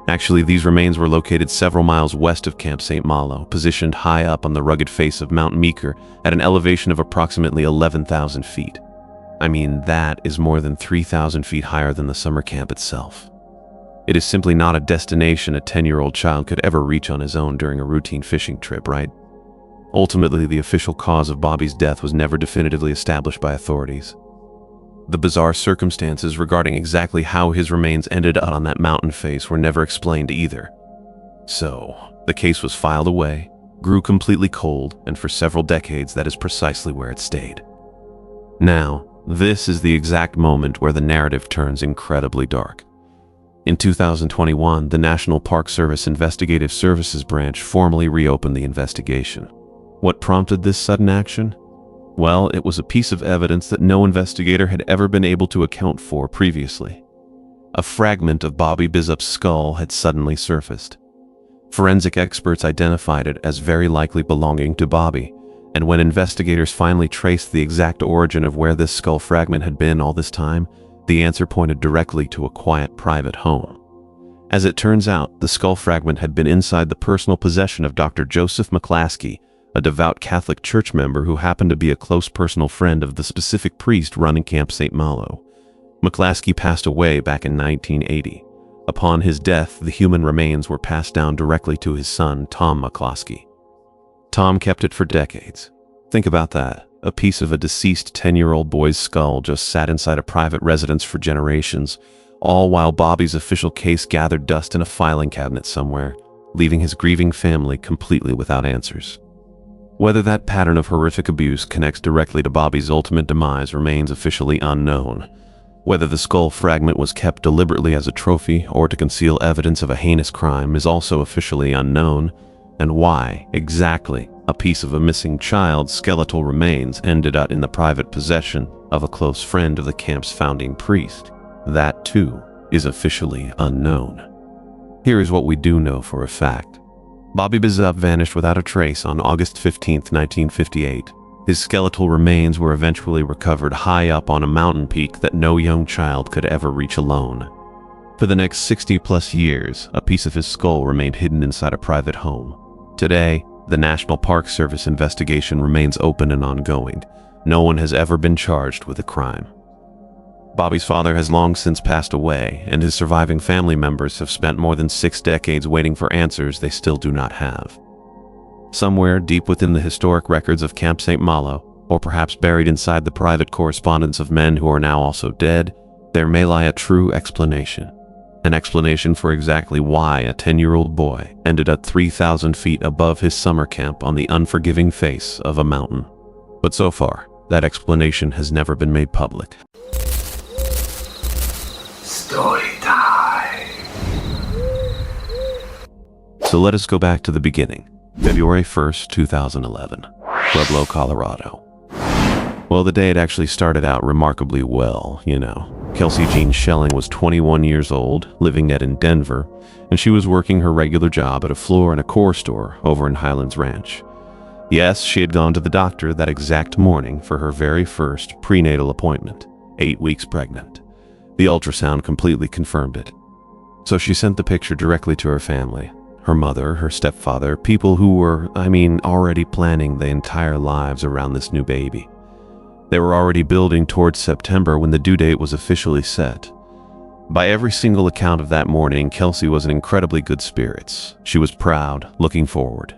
Actually, these remains were located several miles west of Camp St. Malo, positioned high up on the rugged face of Mount Meeker at an elevation of approximately 11,000 feet. I mean, that is more than 3,000 feet higher than the summer camp itself. It is simply not a destination a 10-year-old child could ever reach on his own during a routine fishing trip, right? Ultimately, the official cause of Bobby's death was never definitively established by authorities. The bizarre circumstances regarding exactly how his remains ended up on that mountain face were never explained either. So, the case was filed away, grew completely cold, and for several decades that is precisely where it stayed. Now, this is the exact moment where the narrative turns incredibly dark. In 2021, the National Park Service Investigative Services Branch formally reopened the investigation. What prompted this sudden action? Well, it was a piece of evidence that no investigator had ever been able to account for previously. A fragment of Bobby Bisup's skull had suddenly surfaced. Forensic experts identified it as very likely belonging to Bobby, and when investigators finally traced the exact origin of where this skull fragment had been all this time, the answer pointed directly to a quiet private home. As it turns out, the skull fragment had been inside the personal possession of Dr. Joseph McClaskey, a devout Catholic church member who happened to be a close personal friend of the specific priest running Camp St. Malo. McClaskey passed away back in 1980. Upon his death, the human remains were passed down directly to his son, Tom McClaskey. Tom kept it for decades. Think about that. A piece of a deceased 10-year-old boy's skull just sat inside a private residence for generations, all while Bobby's official case gathered dust in a filing cabinet somewhere, leaving his grieving family completely without answers. Whether that pattern of horrific abuse connects directly to Bobby's ultimate demise remains officially unknown. Whether the skull fragment was kept deliberately as a trophy or to conceal evidence of a heinous crime is also officially unknown, and why, exactly, a piece of a missing child's skeletal remains ended up in the private possession of a close friend of the camp's founding priest, that too is officially unknown. Here is what we do know for a fact. Bobby Bisup vanished without a trace on August 15, 1958. His skeletal remains were eventually recovered high up on a mountain peak that no young child could ever reach alone. For the next 60-plus years, a piece of his skull remained hidden inside a private home. Today, the National Park Service investigation remains open and ongoing. No one has ever been charged with a crime. Bobby's father has long since passed away, and his surviving family members have spent more than 6 decades waiting for answers they still do not have. Somewhere deep within the historic records of Camp St. Malo, or perhaps buried inside the private correspondence of men who are now also dead, there may lie a true explanation. An explanation for exactly why a 10-year-old boy ended up 3,000 feet above his summer camp on the unforgiving face of a mountain. But so far, that explanation has never been made public. Story time. So let us go back to the beginning. February 1st, 2011. Pueblo, Colorado. Well, the day had actually started out remarkably well, you know. Kelsey Jean Schelling was 21 years old, living yet in Denver, and she was working her regular job at a floor and a core store over in Highlands Ranch. Yes, she had gone to the doctor that exact morning for her very first prenatal appointment, 8 weeks pregnant. The ultrasound completely confirmed it. So she sent the picture directly to her family, her mother, her stepfather, people who were, already planning their entire lives around this new baby. They were already building towards September when the due date was officially set. By every single account of that morning, Kelsey was in incredibly good spirits. She was proud, looking forward.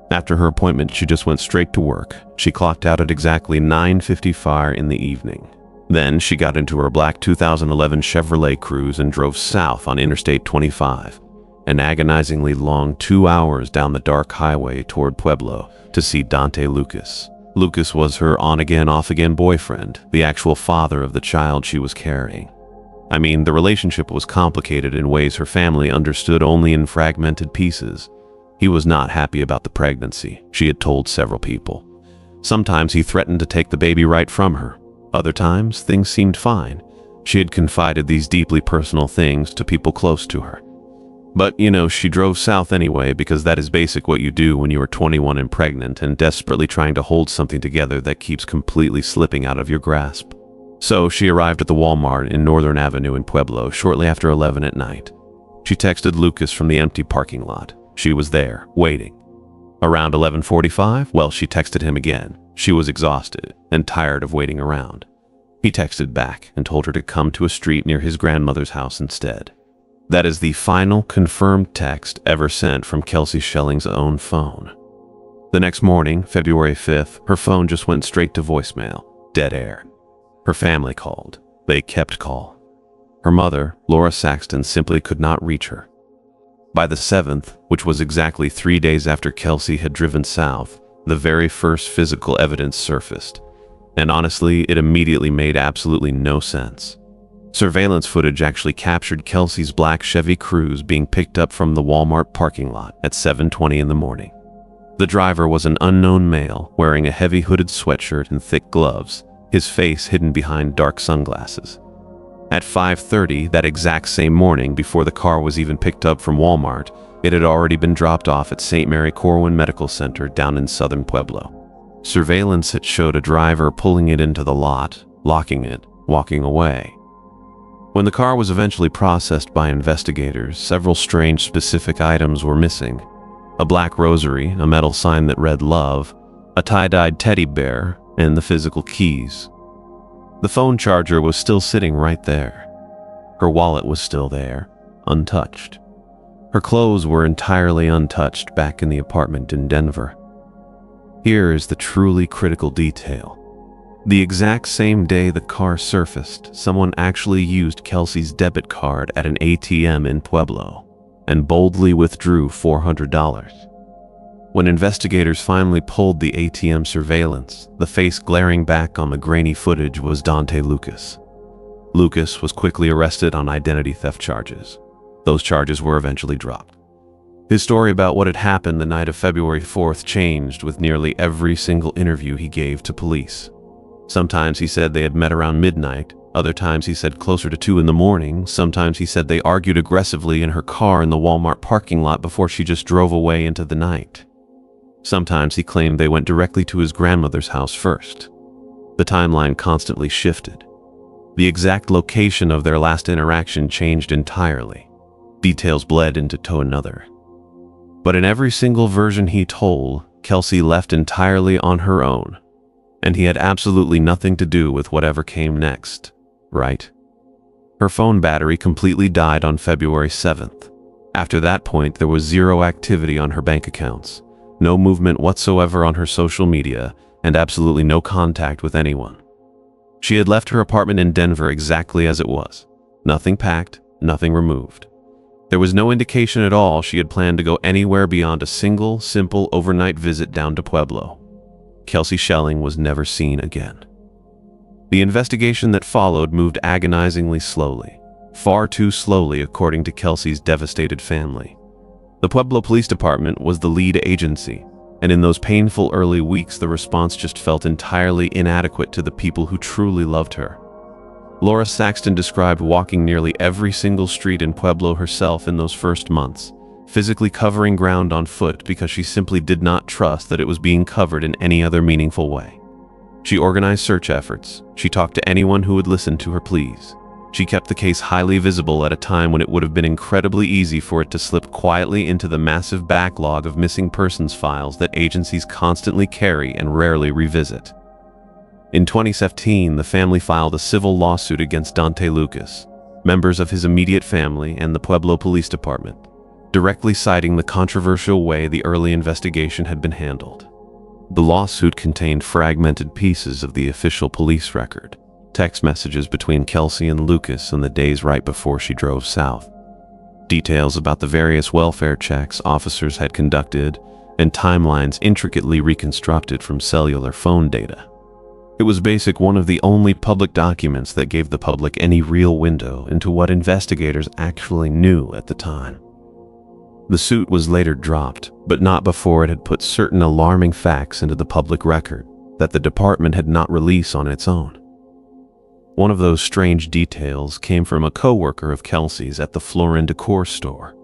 After her appointment, she just went straight to work. She clocked out at exactly 9:55 in the evening. Then she got into her black 2011 Chevrolet Cruze and drove south on Interstate 25, an agonizingly long 2 hours down the dark highway toward Pueblo to see Dante Lucas. Lucas was her on-again, off-again boyfriend, the actual father of the child she was carrying. The relationship was complicated in ways her family understood only in fragmented pieces. He was not happy about the pregnancy, she had told several people. Sometimes he threatened to take the baby right from her. Other times, things seemed fine. She had confided these deeply personal things to people close to her. But, she drove south anyway because that is basic what you do when you are 21 and pregnant and desperately trying to hold something together that keeps completely slipping out of your grasp. So she arrived at the Walmart in Northern Avenue in Pueblo shortly after 11 at night. She texted Lucas from the empty parking lot. She was there, waiting. Around 11:45, she texted him again. She was exhausted and tired of waiting around. He texted back and told her to come to a street near his grandmother's house instead. That is the final confirmed text ever sent from Kelsey Schelling's own phone. The next morning, February 5th, her phone just went straight to voicemail, dead air. Her family called. They kept call. Her mother, Laura Saxton, simply could not reach her. By the 7th, which was exactly 3 days after Kelsey had driven south, the very first physical evidence surfaced. And honestly, it immediately made absolutely no sense. Surveillance footage actually captured Kelsey's black Chevy Cruze being picked up from the Walmart parking lot at 7:20 in the morning. The driver was an unknown male wearing a heavy hooded sweatshirt and thick gloves, his face hidden behind dark sunglasses. At 5:30 that exact same morning, before the car was even picked up from Walmart, it had already been dropped off at St. Mary Corwin Medical Center down in southern Pueblo. Surveillance had showed a driver pulling it into the lot, locking it, walking away. When the car was eventually processed by investigators, several strange specific items were missing. A black rosary, a metal sign that read love, a tie-dyed teddy bear, and the physical keys. The phone charger was still sitting right there. Her wallet was still there, untouched. Her clothes were entirely untouched back in the apartment in Denver. Here is the truly critical detail. The exact same day the car surfaced, someone actually used Kelsey's debit card at an ATM in Pueblo and boldly withdrew $400. When investigators finally pulled the ATM surveillance, the face glaring back on the grainy footage was Dante Lucas. Lucas was quickly arrested on identity theft charges. Those charges were eventually dropped. His story about what had happened the night of February 4th changed with nearly every single interview he gave to police. Sometimes he said they had met around midnight, other times he said closer to 2 in the morning, sometimes he said they argued aggressively in her car in the Walmart parking lot before she just drove away into the night. Sometimes he claimed they went directly to his grandmother's house first. The timeline constantly shifted. The exact location of their last interaction changed entirely. Details bled into another. But in every single version he told, Kelsey left entirely on her own, and he had absolutely nothing to do with whatever came next, right? Her phone battery completely died on February 7th. After that point, there was zero activity on her bank accounts, no movement whatsoever on her social media, and absolutely no contact with anyone. She had left her apartment in Denver exactly as it was. Nothing packed, nothing removed. There was no indication at all she had planned to go anywhere beyond a single, simple overnight visit down to Pueblo. Kelsey Schelling was never seen again. The investigation that followed moved agonizingly slowly, far too slowly according to Kelsey's devastated family. The Pueblo Police Department was the lead agency, and in those painful early weeks, the response just felt entirely inadequate to the people who truly loved her. Laura Saxton described walking nearly every single street in Pueblo herself in those first months, physically covering ground on foot because she simply did not trust that it was being covered in any other meaningful way. She organized search efforts. She talked to anyone who would listen to her pleas. She kept the case highly visible at a time when it would have been incredibly easy for it to slip quietly into the massive backlog of missing persons files that agencies constantly carry and rarely revisit. In 2017, the family filed a civil lawsuit against Dante Lucas, members of his immediate family, and the Pueblo Police Department, directly citing the controversial way the early investigation had been handled. The lawsuit contained fragmented pieces of the official police record, text messages between Kelsey and Lucas in the days right before she drove south, details about the various welfare checks officers had conducted, and timelines intricately reconstructed from cellular phone data. It was one of the only public documents that gave the public any real window into what investigators actually knew at the time. The suit was later dropped, but not before it had put certain alarming facts into the public record that the department had not released on its own. One of those strange details came from a co-worker of Kelsey's at the Florin Decor store.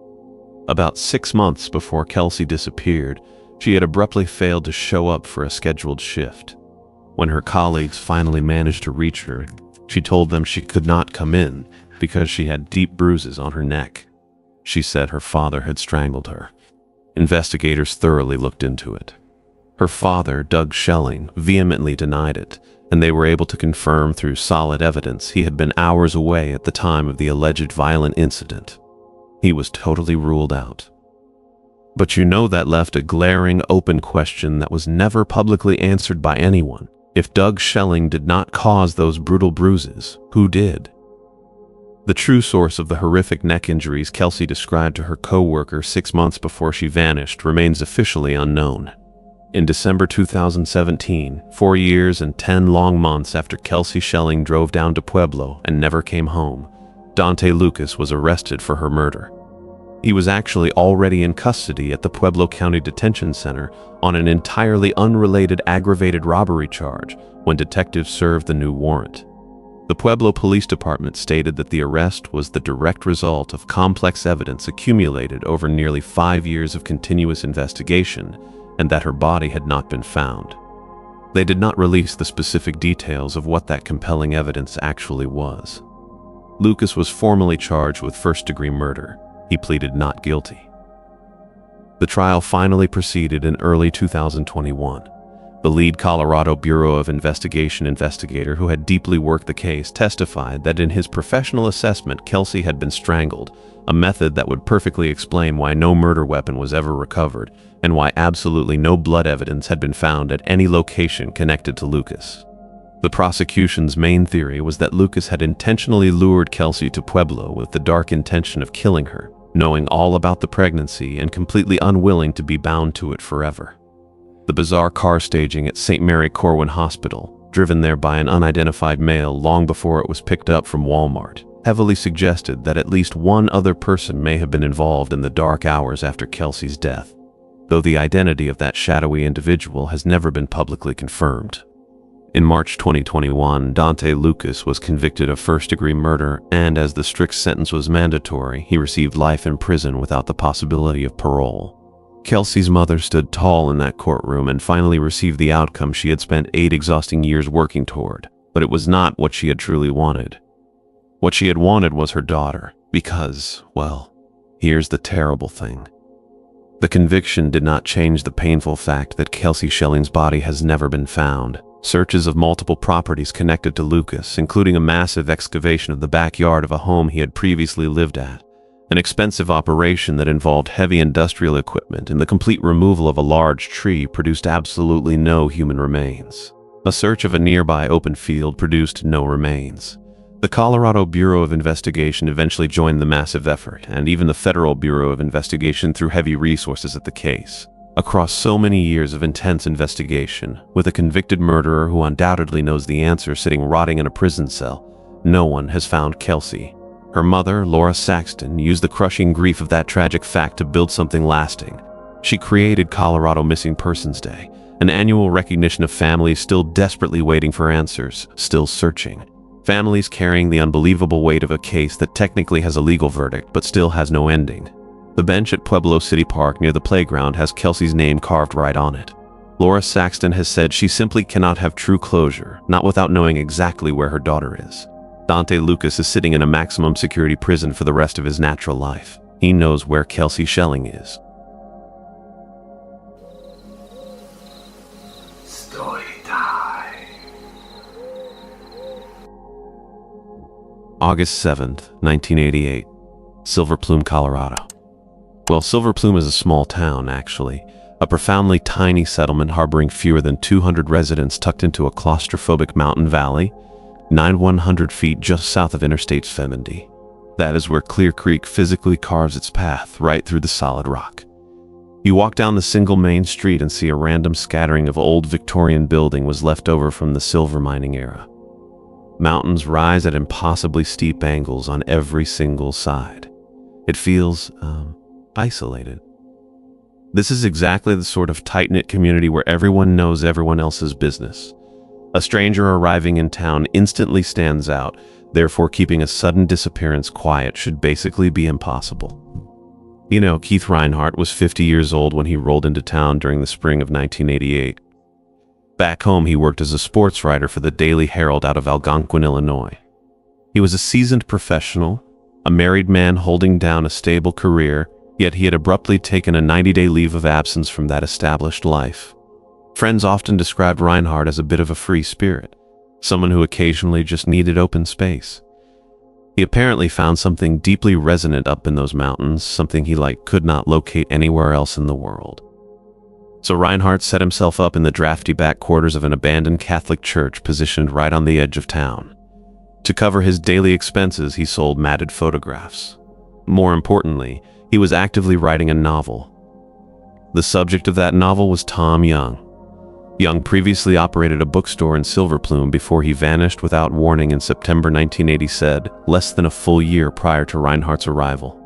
About 6 months before Kelsey disappeared, she had abruptly failed to show up for a scheduled shift. When her colleagues finally managed to reach her, she told them she could not come in because she had deep bruises on her neck. She said her father had strangled her. Investigators thoroughly looked into it. Her father, Doug Schelling, vehemently denied it, and they were able to confirm through solid evidence he had been hours away at the time of the alleged violent incident. He was totally ruled out. But that left a glaring open question that was never publicly answered by anyone. If Doug Schelling did not cause those brutal bruises, who did? The true source of the horrific neck injuries Kelsey described to her co-worker 6 months before she vanished remains officially unknown. In December 2017, 4 years and 10 long months after Kelsey Schelling drove down to Pueblo and never came home, Dante Lucas was arrested for her murder. He was actually already in custody at the Pueblo County Detention Center on an entirely unrelated aggravated robbery charge when detectives served the new warrant. The Pueblo Police Department stated that the arrest was the direct result of complex evidence accumulated over nearly 5 years of continuous investigation, and that her body had not been found. They did not release the specific details of what that compelling evidence actually was. Lucas was formally charged with first-degree murder. He pleaded not guilty. The trial finally proceeded in early 2021. The lead Colorado Bureau of Investigation investigator who had deeply worked the case testified that in his professional assessment, Kelsey had been strangled, a method that would perfectly explain why no murder weapon was ever recovered and why absolutely no blood evidence had been found at any location connected to Lucas. The prosecution's main theory was that Lucas had intentionally lured Kelsey to Pueblo with the dark intention of killing her, knowing all about the pregnancy and completely unwilling to be bound to it forever. The bizarre car staging at St. Mary Corwin Hospital, driven there by an unidentified male long before it was picked up from Walmart, heavily suggested that at least one other person may have been involved in the dark hours after Kelsey's death, though the identity of that shadowy individual has never been publicly confirmed. In March 2021, Dante Lucas was convicted of first-degree murder, and as the strict sentence was mandatory, he received life in prison without the possibility of parole. Kelsey's mother stood tall in that courtroom and finally received the outcome she had spent 8 exhausting years working toward, but it was not what she had truly wanted. What she had wanted was her daughter, because, well, here's the terrible thing. The conviction did not change the painful fact that Kelsey Schelling's body has never been found. Searches of multiple properties connected to Lucas, including a massive excavation of the backyard of a home he had previously lived at, an expensive operation that involved heavy industrial equipment, and the complete removal of a large tree produced absolutely no human remains. A search of a nearby open field produced no remains. The Colorado Bureau of Investigation eventually joined the massive effort, and even the Federal Bureau of Investigation threw heavy resources at the case. Across so many years of intense investigation, with a convicted murderer who undoubtedly knows the answer sitting rotting in a prison cell, no one has found Kelsey. Her mother, Laura Saxton, used the crushing grief of that tragic fact to build something lasting. She created Colorado Missing Persons Day, an annual recognition of families still desperately waiting for answers, still searching. Families carrying the unbelievable weight of a case that technically has a legal verdict but still has no ending. The bench at Pueblo City Park near the playground has Kelsey's name carved right on it. Laura Saxton has said she simply cannot have true closure, not without knowing exactly where her daughter is. Dante Lucas is sitting in a maximum security prison for the rest of his natural life. He knows where Kelsey Schelling is. Story time. August 7th, 1988. Silver Plume, Colorado. Well, Silver Plume is a small town, actually. A profoundly tiny settlement harboring fewer than 200 residents tucked into a claustrophobic mountain valley, 9,100 feet just south of Interstate 70. That is where Clear Creek physically carves its path right through the solid rock. You walk down the single main street and see a random scattering of old Victorian building was left over from the silver mining era. Mountains rise at impossibly steep angles on every single side. It feels, isolated. This is exactly the sort of tight-knit community where everyone knows everyone else's business. A stranger arriving in town instantly stands out, therefore keeping a sudden disappearance quiet should basically be impossible. You know, Keith Reinhardt was 50 years old when he rolled into town during the spring of 1988. Back home, he worked as a sports writer for the Daily Herald out of Algonquin, Illinois. He was a seasoned professional, a married man holding down a stable career, yet he had abruptly taken a 90-day leave of absence from that established life. Friends often described Reinhardt as a bit of a free spirit, someone who occasionally just needed open space. He apparently found something deeply resonant up in those mountains, something he could not locate anywhere else in the world. So Reinhardt set himself up in the drafty back quarters of an abandoned Catholic church positioned right on the edge of town. To cover his daily expenses, he sold matted photographs. More importantly, he was actively writing a novel. The subject of that novel was Tom Young. Young previously operated a bookstore in Silver Plume before he vanished without warning in September 1980, less than a full year prior to Reinhardt's arrival.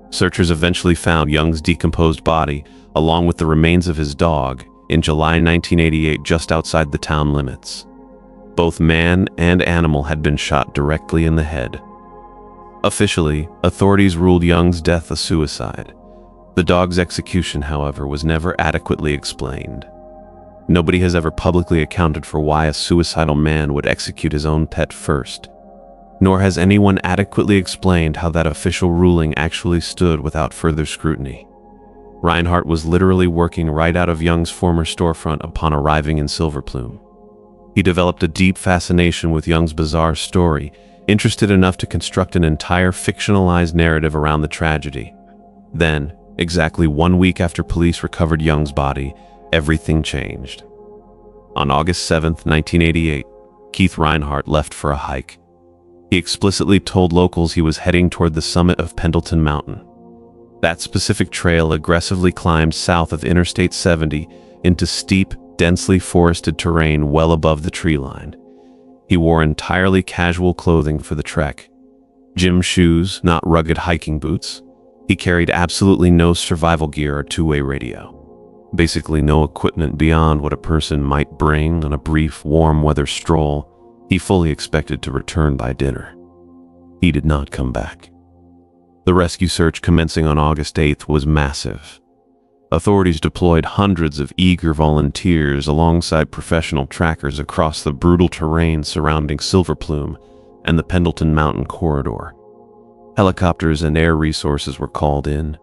Searchers eventually found Young's decomposed body, along with the remains of his dog, in July 1988 just outside the town limits. Both man and animal had been shot directly in the head. Officially, authorities ruled Young's death a suicide. The dog's execution, however, was never adequately explained. Nobody has ever publicly accounted for why a suicidal man would execute his own pet first, nor has anyone adequately explained how that official ruling actually stood without further scrutiny. Reinhardt was literally working right out of Young's former storefront upon arriving in Silver Plume. He developed a deep fascination with Young's bizarre story, interested enough to construct an entire fictionalized narrative around the tragedy. Then, exactly 1 week after police recovered Young's body, everything changed. On August 7th, 1988, Keith Reinhardt left for a hike. He explicitly told locals he was heading toward the summit of Pendleton Mountain. That specific trail aggressively climbed south of Interstate 70 into steep, densely forested terrain well above the tree line. He wore entirely casual clothing for the trek. Gym shoes, not rugged hiking boots. He carried absolutely no survival gear or two-way radio. Basically no equipment beyond what a person might bring on a brief, warm-weather stroll. He fully expected to return by dinner. He did not come back. The rescue search commencing on August 8th was massive. Authorities deployed hundreds of eager volunteers alongside professional trackers across the brutal terrain surrounding Silver Plume and the Pendleton Mountain corridor. Helicopters and air resources were called in.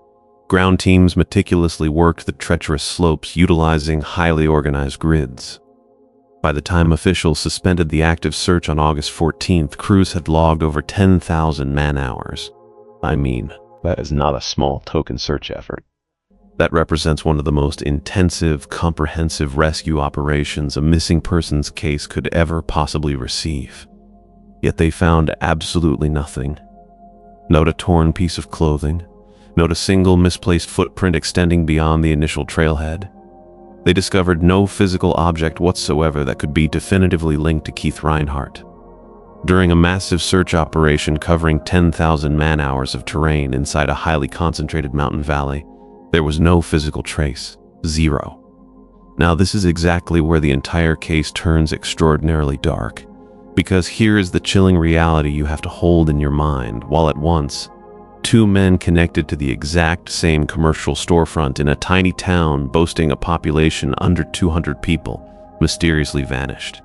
Ground teams meticulously worked the treacherous slopes utilizing highly organized grids. By the time officials suspended the active search on August 14th, crews had logged over 10,000 man-hours. I mean, that is not a small token search effort. That represents one of the most intensive, comprehensive rescue operations a missing persons case could ever possibly receive. Yet they found absolutely nothing. Not a torn piece of clothing, not a single misplaced footprint extending beyond the initial trailhead. They discovered no physical object whatsoever that could be definitively linked to Keith Reinhardt. During a massive search operation covering 10,000 man-hours of terrain inside a highly concentrated mountain valley, there was no physical trace. Zero. Now, this is exactly where the entire case turns extraordinarily dark, because here is the chilling reality you have to hold in your mind, while at once, two men connected to the exact same commercial storefront in a tiny town boasting a population under 200 people mysteriously vanished,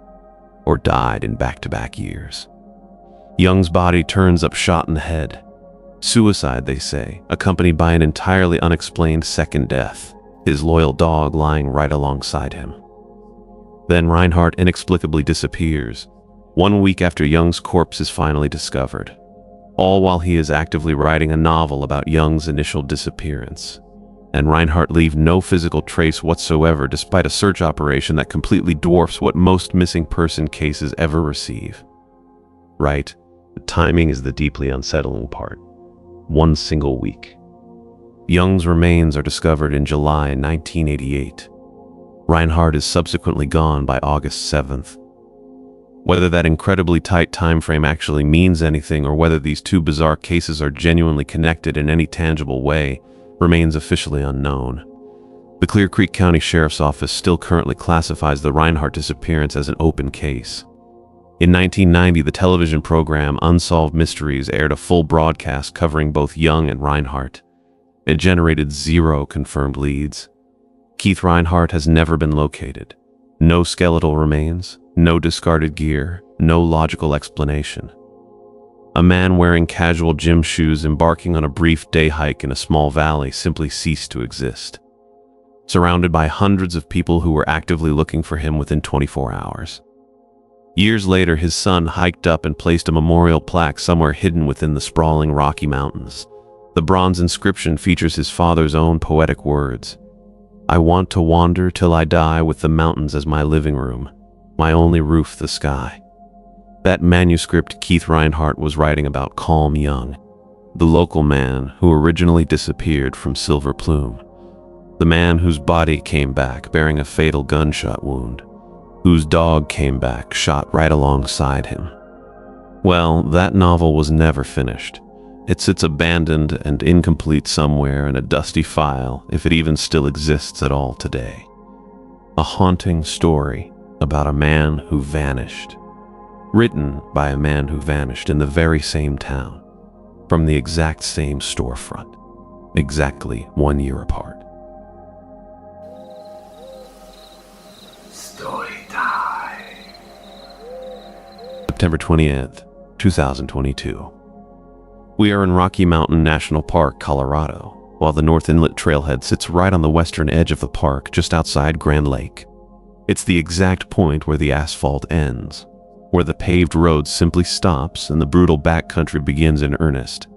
or died in back-to-back years. Young's body turns up shot in the head. Suicide, they say, accompanied by an entirely unexplained second death, his loyal dog lying right alongside him. Then Reinhardt inexplicably disappears, 1 week after Young's corpse is finally discovered, all while he is actively writing a novel about Young's initial disappearance. And Reinhardt leaves no physical trace whatsoever despite a search operation that completely dwarfs what most missing person cases ever receive. Right, the timing is the deeply unsettling part. 1 single week. Young's remains are discovered in July 1988. Reinhardt is subsequently gone by August 7th. Whether that incredibly tight time frame actually means anything or whether these two bizarre cases are genuinely connected in any tangible way remains officially unknown. The Clear Creek County Sheriff's Office still currently classifies the Reinhardt disappearance as an open case. In 1990, the television program Unsolved Mysteries aired a full broadcast covering both Young and Reinhardt. It generated 0 confirmed leads. Keith Reinhardt has never been located. No skeletal remains, no discarded gear, no logical explanation. A man wearing casual gym shoes embarking on a brief day hike in a small valley simply ceased to exist, surrounded by hundreds of people who were actively looking for him within 24 hours. Years later, his son hiked up and placed a memorial plaque somewhere hidden within the sprawling Rocky Mountains. The bronze inscription features his father's own poetic words. "I want to wander till I die with the mountains as my living room, my only roof the sky." That manuscript Keith Reinhardt was writing about calm Young, the local man who originally disappeared from Silver Plume, the man whose body came back bearing a fatal gunshot wound, whose dog came back shot right alongside him. Well, that novel was never finished. It sits abandoned and incomplete somewhere in a dusty file, if it even still exists at all today. A haunting story about a man who vanished, written by a man who vanished in the very same town, from the exact same storefront, exactly 1 year apart. Story time. September 20th, 2022. We are in Rocky Mountain National Park, Colorado, while the North Inlet Trailhead sits right on the western edge of the park just outside Grand Lake. It's the exact point where the asphalt ends, where the paved road simply stops and the brutal backcountry begins in earnest.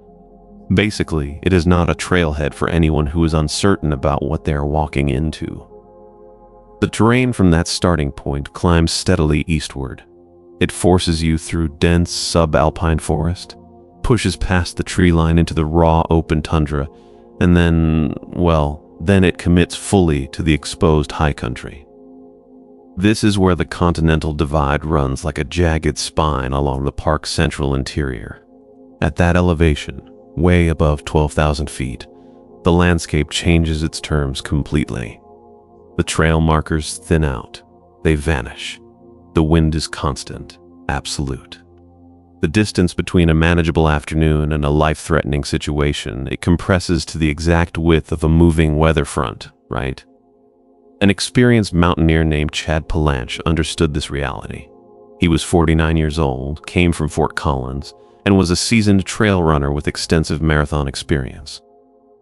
Basically, it is not a trailhead for anyone who is uncertain about what they are walking into. The terrain from that starting point climbs steadily eastward. It forces you through dense subalpine forest, pushes past the tree line into the raw open tundra, and then it commits fully to the exposed high country. This is where the Continental Divide runs like a jagged spine along the park's central interior. At that elevation, way above 12,000 feet, the landscape changes its terms completely. The trail markers thin out. They vanish. The wind is constant, absolute. The distance between a manageable afternoon and a life-threatening situation, it compresses to the exact width of a moving weather front, right? An experienced mountaineer named Chad Palanche understood this reality. He was 49 years old, came from Fort Collins, and was a seasoned trail runner with extensive marathon experience.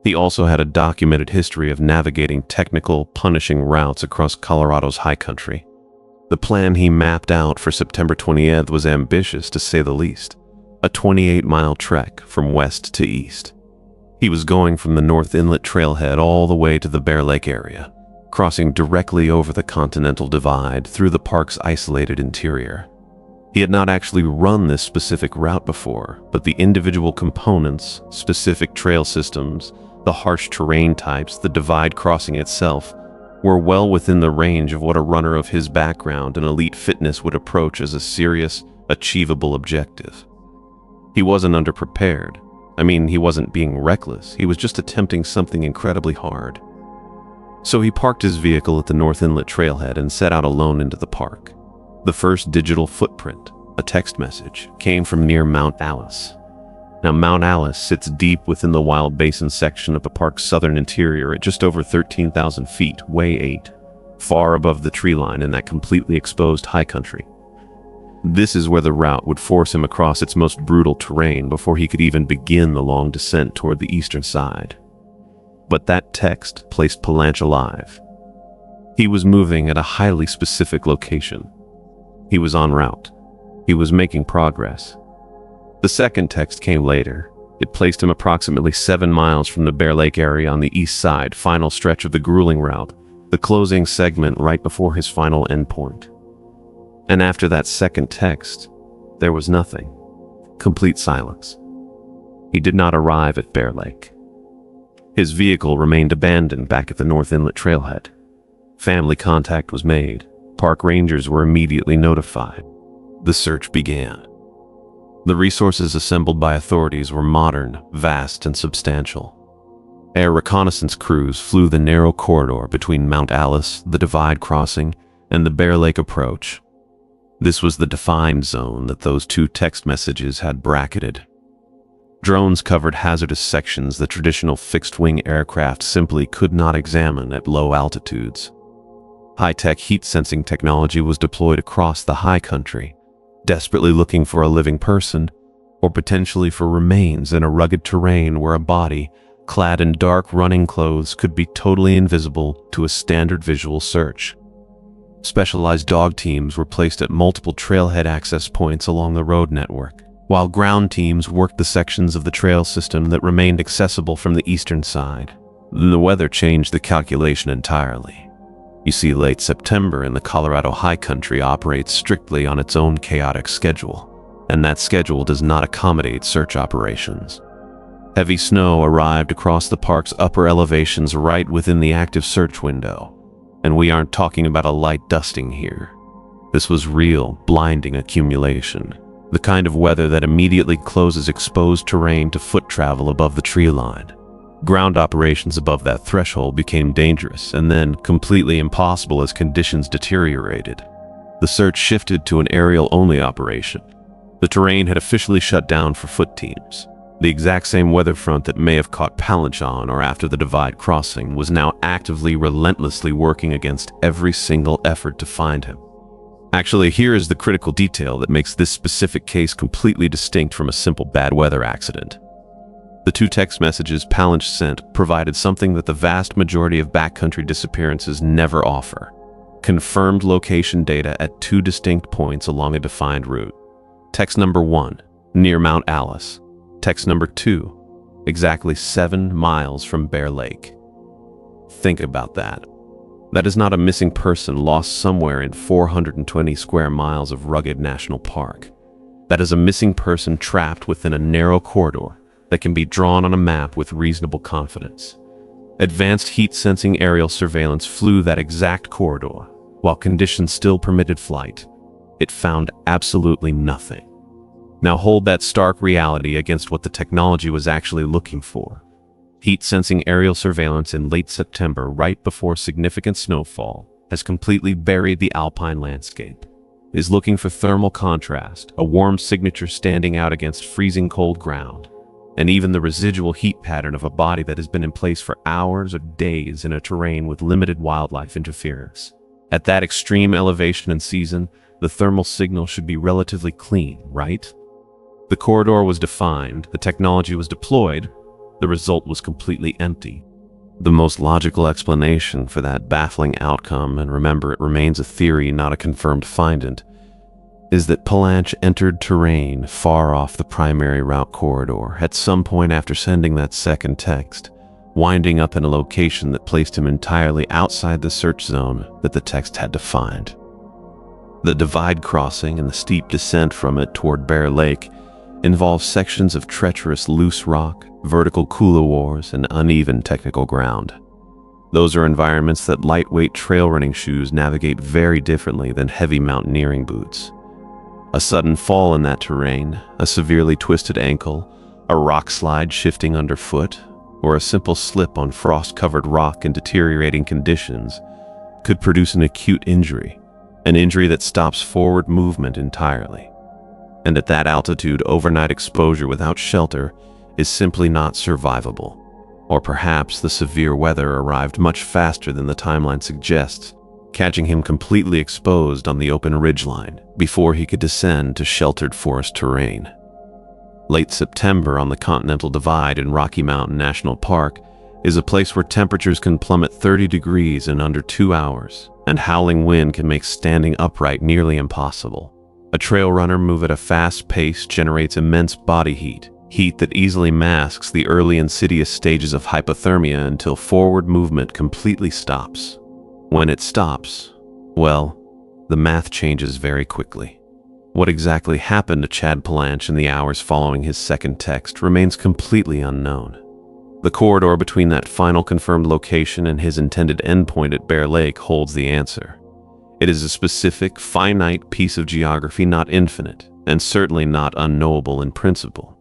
He also had a documented history of navigating technical, punishing routes across Colorado's high country. The plan he mapped out for September 20th was ambitious, to say the least. A 28-mile trek from west to east. He was going from the North Inlet Trailhead all the way to the Bear Lake area, crossing directly over the Continental Divide through the park's isolated interior. He had not actually run this specific route before, but the individual components, specific trail systems, the harsh terrain types, the divide crossing itself, were well within the range of what a runner of his background and elite fitness would approach as a serious, achievable objective. He wasn't underprepared. He wasn't being reckless. He was just attempting something incredibly hard. So he parked his vehicle at the North Inlet trailhead and set out alone into the park. The first digital footprint, a text message, came from near Mount Alice. Now, Mount Alice sits deep within the Wild Basin section of the park's southern interior at just over 13,000 feet, way 8, far above the tree line in that completely exposed high country. This is where the route would force him across its most brutal terrain before he could even begin the long descent toward the eastern side. But that text placed Palanche alive. He was moving at a highly specific location. He was en route. He was making progress. The second text came later. It placed him approximately 7 miles from the Bear Lake area on the east side, final stretch of the grueling route, the closing segment right before his final endpoint. And after that second text, there was nothing. Complete silence. He did not arrive at Bear Lake. His vehicle remained abandoned back at the North Inlet trailhead. Family contact was made. Park rangers were immediately notified. The search began. The resources assembled by authorities were modern, vast, and substantial. Air reconnaissance crews flew the narrow corridor between Mount Alice, the Divide Crossing, and the Bear Lake approach. This was the defined zone that those 2 text messages had bracketed. Drones covered hazardous sections that traditional fixed-wing aircraft simply could not examine at low altitudes. High-tech heat-sensing technology was deployed across the high country, desperately looking for a living person, or potentially for remains in a rugged terrain where a body, clad in dark running clothes, could be totally invisible to a standard visual search. Specialized dog teams were placed at multiple trailhead access points along the road network, while ground teams worked the sections of the trail system that remained accessible from the eastern side. The weather changed the calculation entirely. You see, late September in the Colorado high country operates strictly on its own chaotic schedule, and that schedule does not accommodate search operations. Heavy snow arrived across the park's upper elevations right within the active search window, and we aren't talking about a light dusting here. This was real, blinding accumulation, the kind of weather that immediately closes exposed terrain to foot travel above the tree line. Ground operations above that threshold became dangerous and then completely impossible as conditions deteriorated. The search shifted to an aerial-only operation. The terrain had officially shut down for foot teams. The exact same weather front that may have caught Palanche on or after the Divide Crossing was now actively, relentlessly working against every single effort to find him. Actually, here is the critical detail that makes this specific case completely distinct from a simple bad weather accident. The 2 text messages Palanche sent provided something that the vast majority of backcountry disappearances never offer: confirmed location data at 2 distinct points along a defined route. Text number 1, near Mount Alice. Text number 2, exactly 7 miles from Bear Lake. Think about that. That is not a missing person lost somewhere in 420 square miles of rugged national park. That is a missing person trapped within a narrow corridor that can be drawn on a map with reasonable confidence. Advanced heat-sensing aerial surveillance flew that exact corridor, while conditions still permitted flight. It found absolutely nothing. Now hold that stark reality against what the technology was actually looking for. Heat-sensing aerial surveillance in late September, right before significant snowfall, has completely buried the alpine landscape. It is looking for thermal contrast, a warm signature standing out against freezing cold ground, and even the residual heat pattern of a body that has been in place for hours or days in a terrain with limited wildlife interference. At that extreme elevation and season, the thermal signal should be relatively clean, right? The corridor was defined, the technology was deployed, the result was completely empty. The most logical explanation for that baffling outcome, and remember it remains a theory, not a confirmed finding, is that Palanche entered terrain far off the primary route corridor at some point after sending that second text, winding up in a location that placed him entirely outside the search zone that the text had defined. The Divide Crossing and the steep descent from it toward Bear Lake involves sections of treacherous loose rock, vertical couloirs, and uneven technical ground. Those are environments that lightweight trail running shoes navigate very differently than heavy mountaineering boots. A sudden fall in that terrain, a severely twisted ankle, a rock slide shifting underfoot, or a simple slip on frost-covered rock in deteriorating conditions could produce an acute injury, an injury that stops forward movement entirely. And at that altitude, overnight exposure without shelter is simply not survivable. Or perhaps the severe weather arrived much faster than the timeline suggests, catching him completely exposed on the open ridgeline before he could descend to sheltered forest terrain. Late September on the Continental Divide in Rocky Mountain National Park is a place where temperatures can plummet 30 degrees in under 2 hours, and howling wind can make standing upright nearly impossible. A trail runner move at a fast pace generates immense body heat, heat that easily masks the early insidious stages of hypothermia until forward movement completely stops. When it stops, well, the math changes very quickly. What exactly happened to Chad Palanche in the hours following his second text remains completely unknown. The corridor between that final confirmed location and his intended endpoint at Bear Lake holds the answer. It is a specific, finite piece of geography, not infinite, and certainly not unknowable in principle.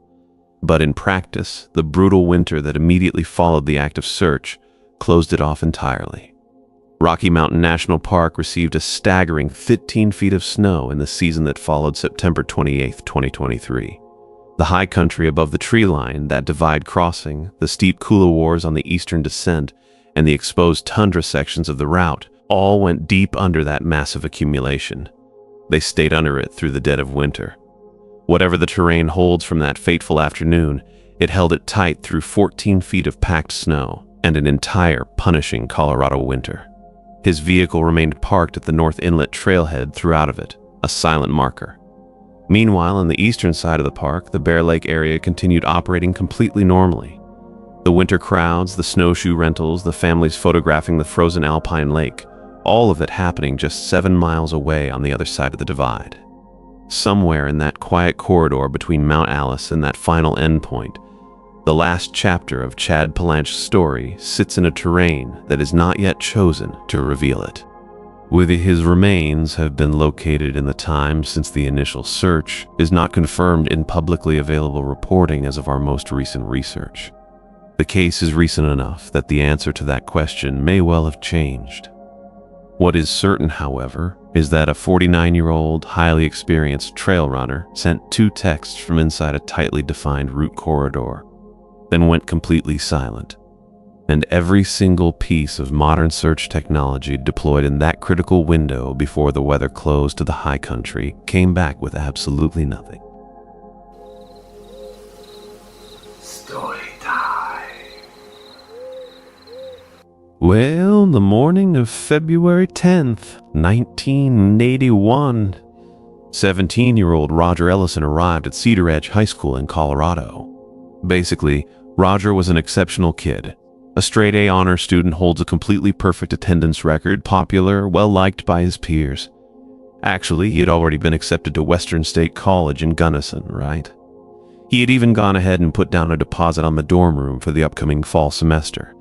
But in practice, the brutal winter that immediately followed the act of search closed it off entirely. Rocky Mountain National Park received a staggering 15 feet of snow in the season that followed September 28, 2023. The high country above the tree line, that divide crossing, the steep couloirs on the eastern descent, and the exposed tundra sections of the route all went deep under that massive accumulation. They stayed under it through the dead of winter. Whatever the terrain holds from that fateful afternoon, it held it tight through 14 feet of packed snow and an entire punishing Colorado winter. His vehicle remained parked at the North Inlet trailhead throughout of it, a silent marker. Meanwhile, on the eastern side of the park, the Bear Lake area continued operating completely normally. The winter crowds, the snowshoe rentals, the families photographing the frozen alpine lake, all of it happening just 7 miles away on the other side of the divide. Somewhere in that quiet corridor between Mount Alice and that final endpoint, the last chapter of Chad Palanche's story sits in a terrain that is not yet chosen to reveal it. Whether his remains have been located in the time since the initial search is not confirmed in publicly available reporting as of our most recent research. The case is recent enough that the answer to that question may well have changed. What is certain, however, is that a 49-year-old, highly experienced trail runner sent 2 texts from inside a tightly defined route corridor, then went completely silent. And every single piece of modern search technology deployed in that critical window before the weather closed to the high country came back with absolutely nothing. Story time. Well, the morning of February 10th, 1981, 17-year-old Roger Ellison arrived at Cedar Edge High School in Colorado. Basically, Roger was an exceptional kid. A straight-A honor student, holds a completely perfect attendance record, popular, well-liked by his peers. Actually, he had already been accepted to Western State College in Gunnison, right? He had even gone ahead and put down a deposit on the dorm room for the upcoming fall semester.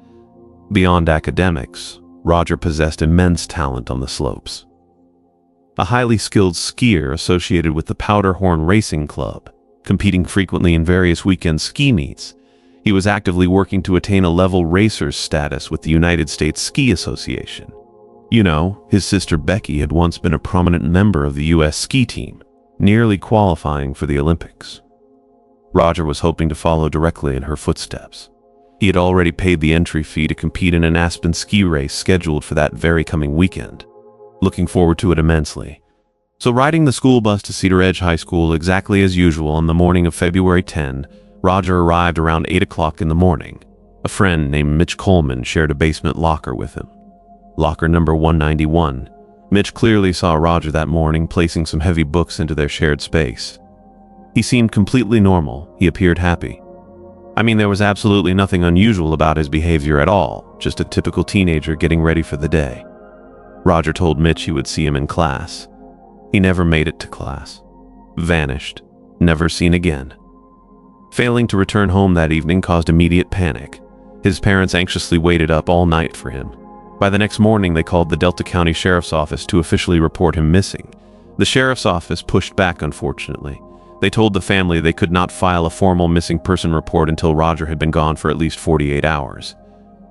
Beyond academics, Roger possessed immense talent on the slopes. A highly skilled skier associated with the Powderhorn Racing Club, competing frequently in various weekend ski meets, he was actively working to attain a level racer's status with the United States Ski Association. You know, his sister Becky had once been a prominent member of the U.S. ski team, nearly qualifying for the Olympics. Roger was hoping to follow directly in her footsteps. He had already paid the entry fee to compete in an Aspen ski race scheduled for that very coming weekend, looking forward to it immensely. So riding the school bus to Cedar Edge High School exactly as usual on the morning of February 10, Roger arrived around 8 o'clock in the morning. A friend named Mitch Coleman shared a basement locker with him. Locker number 191. Mitch clearly saw Roger that morning placing some heavy books into their shared space. He seemed completely normal. He appeared happy. I mean, there was absolutely nothing unusual about his behavior at all, just a typical teenager getting ready for the day. Roger told Mitch he would see him in class. He never made it to class. Vanished. Never seen again. Failing to return home that evening caused immediate panic. His parents anxiously waited up all night for him. By the next morning, they called the Delta County Sheriff's Office to officially report him missing. The sheriff's office pushed back, unfortunately. They told the family they could not file a formal missing person report until Roger had been gone for at least 48 hours.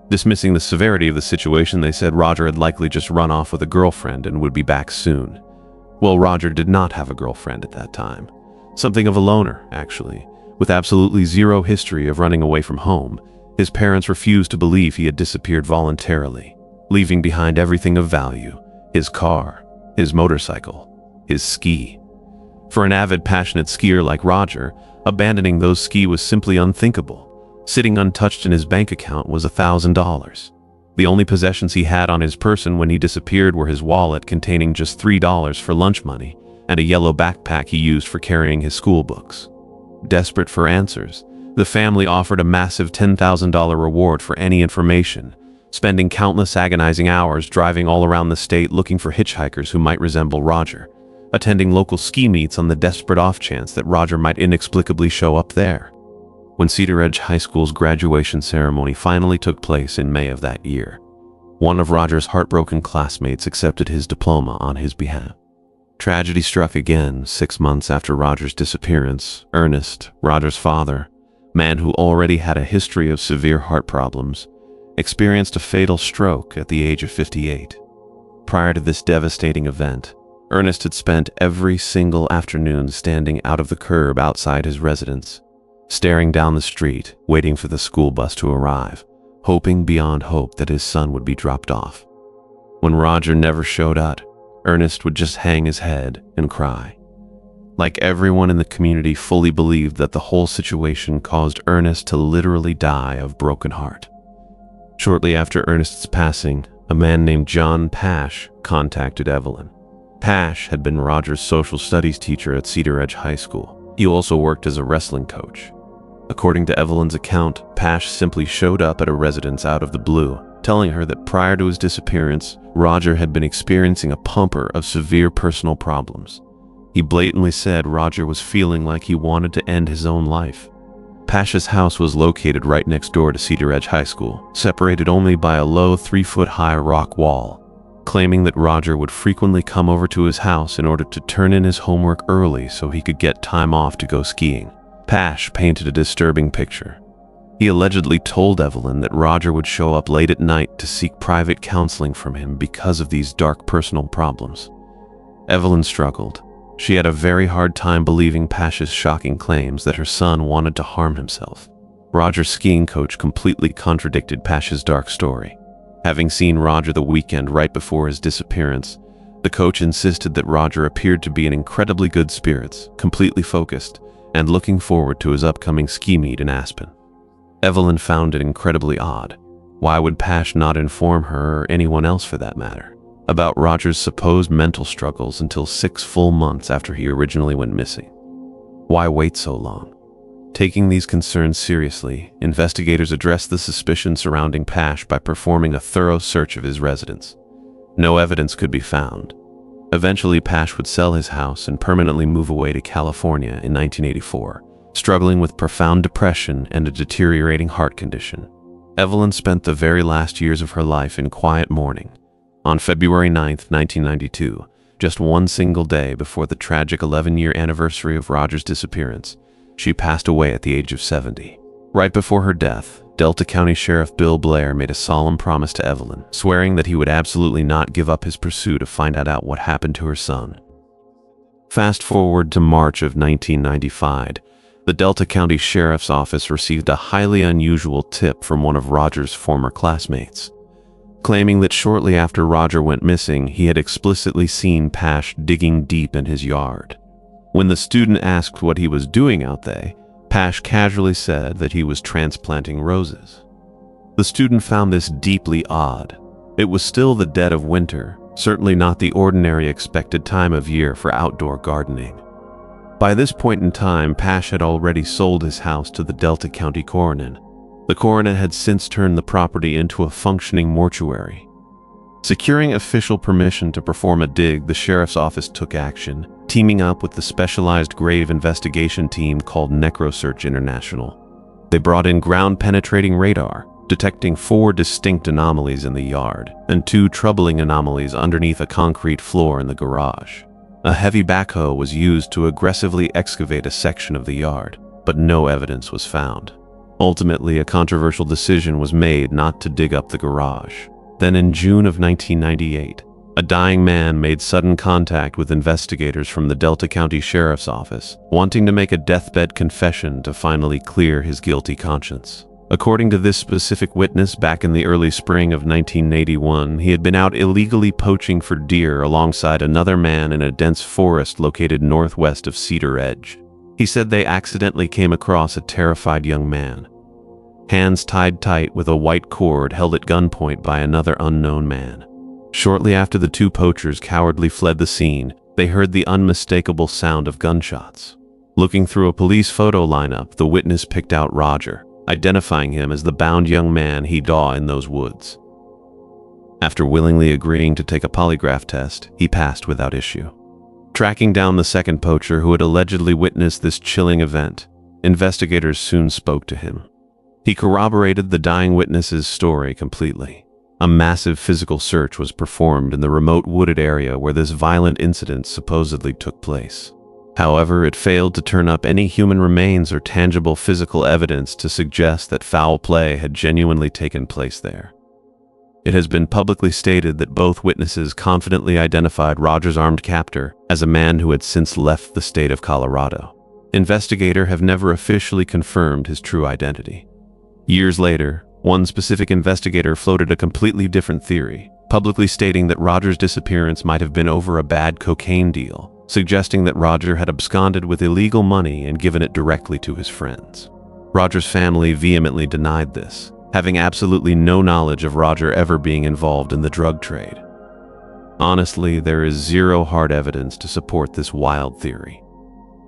Dismissing the severity of the situation, they said Roger had likely just run off with a girlfriend and would be back soon. Well, Roger did not have a girlfriend at that time. Something of a loner, actually. With absolutely zero history of running away from home, his parents refused to believe he had disappeared voluntarily, leaving behind everything of value: his car, his motorcycle, his ski. For an avid, passionate skier like Roger, abandoning those skis was simply unthinkable. Sitting untouched in his bank account was $1,000. The only possessions he had on his person when he disappeared were his wallet containing just $3 for lunch money and a yellow backpack he used for carrying his school books. Desperate for answers, the family offered a massive $10,000 reward for any information, spending countless agonizing hours driving all around the state looking for hitchhikers who might resemble Roger, attending local ski meets on the desperate off chance that Roger might inexplicably show up there. When Cedar Edge High School's graduation ceremony finally took place in May of that year, one of Roger's heartbroken classmates accepted his diploma on his behalf. Tragedy struck again 6 months after Roger's disappearance. Ernest, Roger's father, man who already had a history of severe heart problems, experienced a fatal stroke at the age of 58. Prior to this devastating event, Ernest had spent every single afternoon standing out of the curb outside his residence, staring down the street, waiting for the school bus to arrive, hoping beyond hope that his son would be dropped off. When Roger never showed up, Ernest would just hang his head and cry. Like everyone in the community fully believed that the whole situation caused Ernest to literally die of broken heart. Shortly after Ernest's passing, a man named John Pash contacted Evelyn. Pash had been Roger's social studies teacher at Cedar Edge High School. He also worked as a wrestling coach. According to Evelyn's account, Pash simply showed up at a residence out of the blue, telling her that prior to his disappearance, Roger had been experiencing a pumper of severe personal problems. He blatantly said Roger was feeling like he wanted to end his own life. Pash's house was located right next door to Cedar Edge High School, separated only by a low 3-foot-high rock wall. Claiming that Roger would frequently come over to his house in order to turn in his homework early so he could get time off to go skiing. Pash painted a disturbing picture. He allegedly told Evelyn that Roger would show up late at night to seek private counseling from him because of these dark personal problems. Evelyn struggled. She had a very hard time believing Pash's shocking claims that her son wanted to harm himself. Roger's skiing coach completely contradicted Pash's dark story. Having seen Roger the weekend right before his disappearance, the coach insisted that Roger appeared to be in incredibly good spirits, completely focused, and looking forward to his upcoming ski meet in Aspen. Evelyn found it incredibly odd. Why would Pash not inform her, or anyone else for that matter, about Roger's supposed mental struggles until 6 full months after he originally went missing? Why wait so long? Taking these concerns seriously, investigators addressed the suspicion surrounding Pash by performing a thorough search of his residence. No evidence could be found. Eventually, Pash would sell his house and permanently move away to California in 1984, struggling with profound depression and a deteriorating heart condition. Evelyn spent the very last years of her life in quiet mourning. On February 9, 1992, just one single day before the tragic 11-year anniversary of Roger's disappearance, she passed away at the age of 70. Right before her death, Delta County Sheriff Bill Blair made a solemn promise to Evelyn, swearing that he would absolutely not give up his pursuit to find out what happened to her son. Fast forward to March of 1995, the Delta County Sheriff's Office received a highly unusual tip from one of Roger's former classmates, claiming that shortly after Roger went missing, he had explicitly seen Pash digging deep in his yard. When the student asked what he was doing out there, Pash casually said that he was transplanting roses. The student found this deeply odd. It was still the dead of winter, certainly not the ordinary expected time of year for outdoor gardening. By this point in time, Pash had already sold his house to the Delta County Coroner. The coroner had since turned the property into a functioning mortuary. Securing official permission to perform a dig, the sheriff's office took action, teaming up with the specialized grave investigation team called NecroSearch International. They brought in ground-penetrating radar, detecting 4 distinct anomalies in the yard and 2 troubling anomalies underneath a concrete floor in the garage. A heavy backhoe was used to aggressively excavate a section of the yard, but no evidence was found. Ultimately, a controversial decision was made not to dig up the garage. Then in June of 1998, a dying man made sudden contact with investigators from the Delta County Sheriff's Office, wanting to make a deathbed confession to finally clear his guilty conscience. According to this specific witness, back in the early spring of 1981, he had been out illegally poaching for deer alongside another man in a dense forest located northwest of Cedar Edge. He said they accidentally came across a terrified young man, hands tied tight with a white cord held at gunpoint by another unknown man. Shortly after the two poachers cowardly fled the scene, they heard the unmistakable sound of gunshots. Looking through a police photo lineup, the witness picked out Roger, identifying him as the bound young man he saw in those woods. After willingly agreeing to take a polygraph test, he passed without issue. Tracking down the second poacher who had allegedly witnessed this chilling event, investigators soon spoke to him. He corroborated the dying witness's story completely. A massive physical search was performed in the remote wooded area where this violent incident supposedly took place. However, it failed to turn up any human remains or tangible physical evidence to suggest that foul play had genuinely taken place there. It has been publicly stated that both witnesses confidently identified Roger's armed captor as a man who had since left the state of Colorado. Investigators have never officially confirmed his true identity. Years later, one specific investigator floated a completely different theory, publicly stating that Roger's disappearance might have been over a bad cocaine deal, suggesting that Roger had absconded with illegal money and given it directly to his friends. Roger's family vehemently denied this, having absolutely no knowledge of Roger ever being involved in the drug trade. Honestly, there is zero hard evidence to support this wild theory.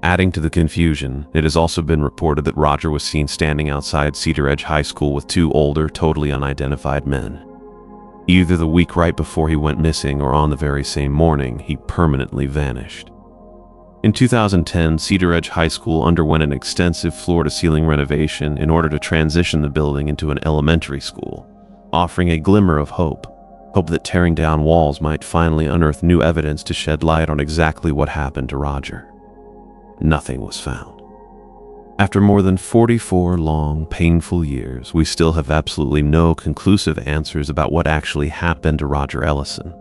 Adding to the confusion, it has also been reported that Roger was seen standing outside Cedar Edge High School with two older, totally unidentified men. Either the week right before he went missing or on the very same morning, he permanently vanished. In 2010, Cedar Edge High School underwent an extensive floor-to-ceiling renovation in order to transition the building into an elementary school, offering a glimmer of hope that tearing down walls might finally unearth new evidence to shed light on exactly what happened to Roger. Nothing was found. After more than 44 long, painful years, we still have absolutely no conclusive answers about what actually happened to Roger Ellison.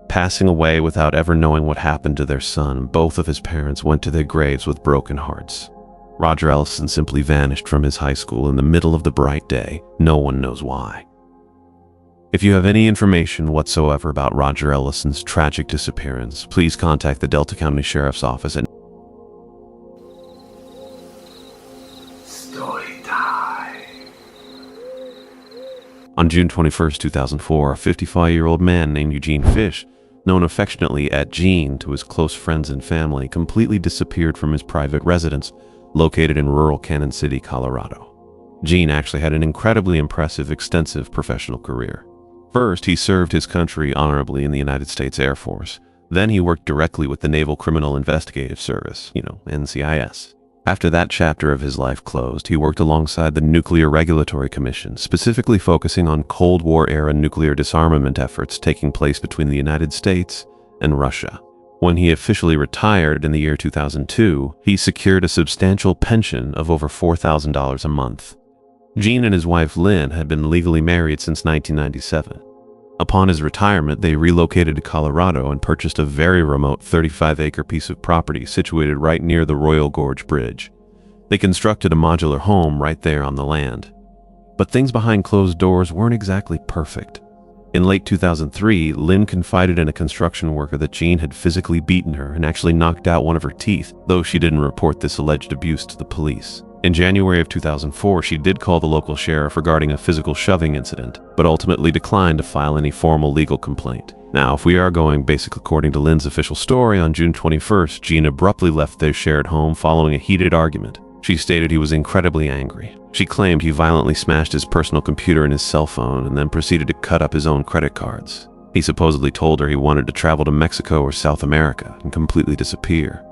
Passing away without ever knowing what happened to their son, both of his parents went to their graves with broken hearts. Roger Ellison simply vanished from his high school in the middle of the bright day. No one knows why. If you have any information whatsoever about Roger Ellison's tragic disappearance, please contact the Delta County Sheriff's Office at Story time. On June 21, 2004, a 55-year-old man named Eugene Fish, known affectionately as Gene to his close friends and family, completely disappeared from his private residence located in rural Cannon City, Colorado. Gene actually had an incredibly impressive, extensive professional career. First, he served his country honorably in the United States Air Force. Then he worked directly with the Naval Criminal Investigative Service, NCIS. After that chapter of his life closed, he worked alongside the Nuclear Regulatory Commission, specifically focusing on Cold War-era nuclear disarmament efforts taking place between the United States and Russia. When he officially retired in the year 2002, he secured a substantial pension of over $4,000 a month. Gene and his wife Lynn had been legally married since 1997. Upon his retirement, they relocated to Colorado and purchased a very remote 35-acre piece of property situated right near the Royal Gorge Bridge. They constructed a modular home right there on the land. But things behind closed doors weren't exactly perfect. In late 2003, Lynn confided in a construction worker that Gene had physically beaten her and actually knocked out one of her teeth, though she didn't report this alleged abuse to the police. In January of 2004, she did call the local sheriff regarding a physical shoving incident, but ultimately declined to file any formal legal complaint. Now, if we are going basic according to Lynn's official story, on June 21st, Gene abruptly left their shared home following a heated argument. She stated he was incredibly angry. She claimed he violently smashed his personal computer and his cell phone and then proceeded to cut up his own credit cards. He supposedly told her he wanted to travel to Mexico or South America and completely disappear.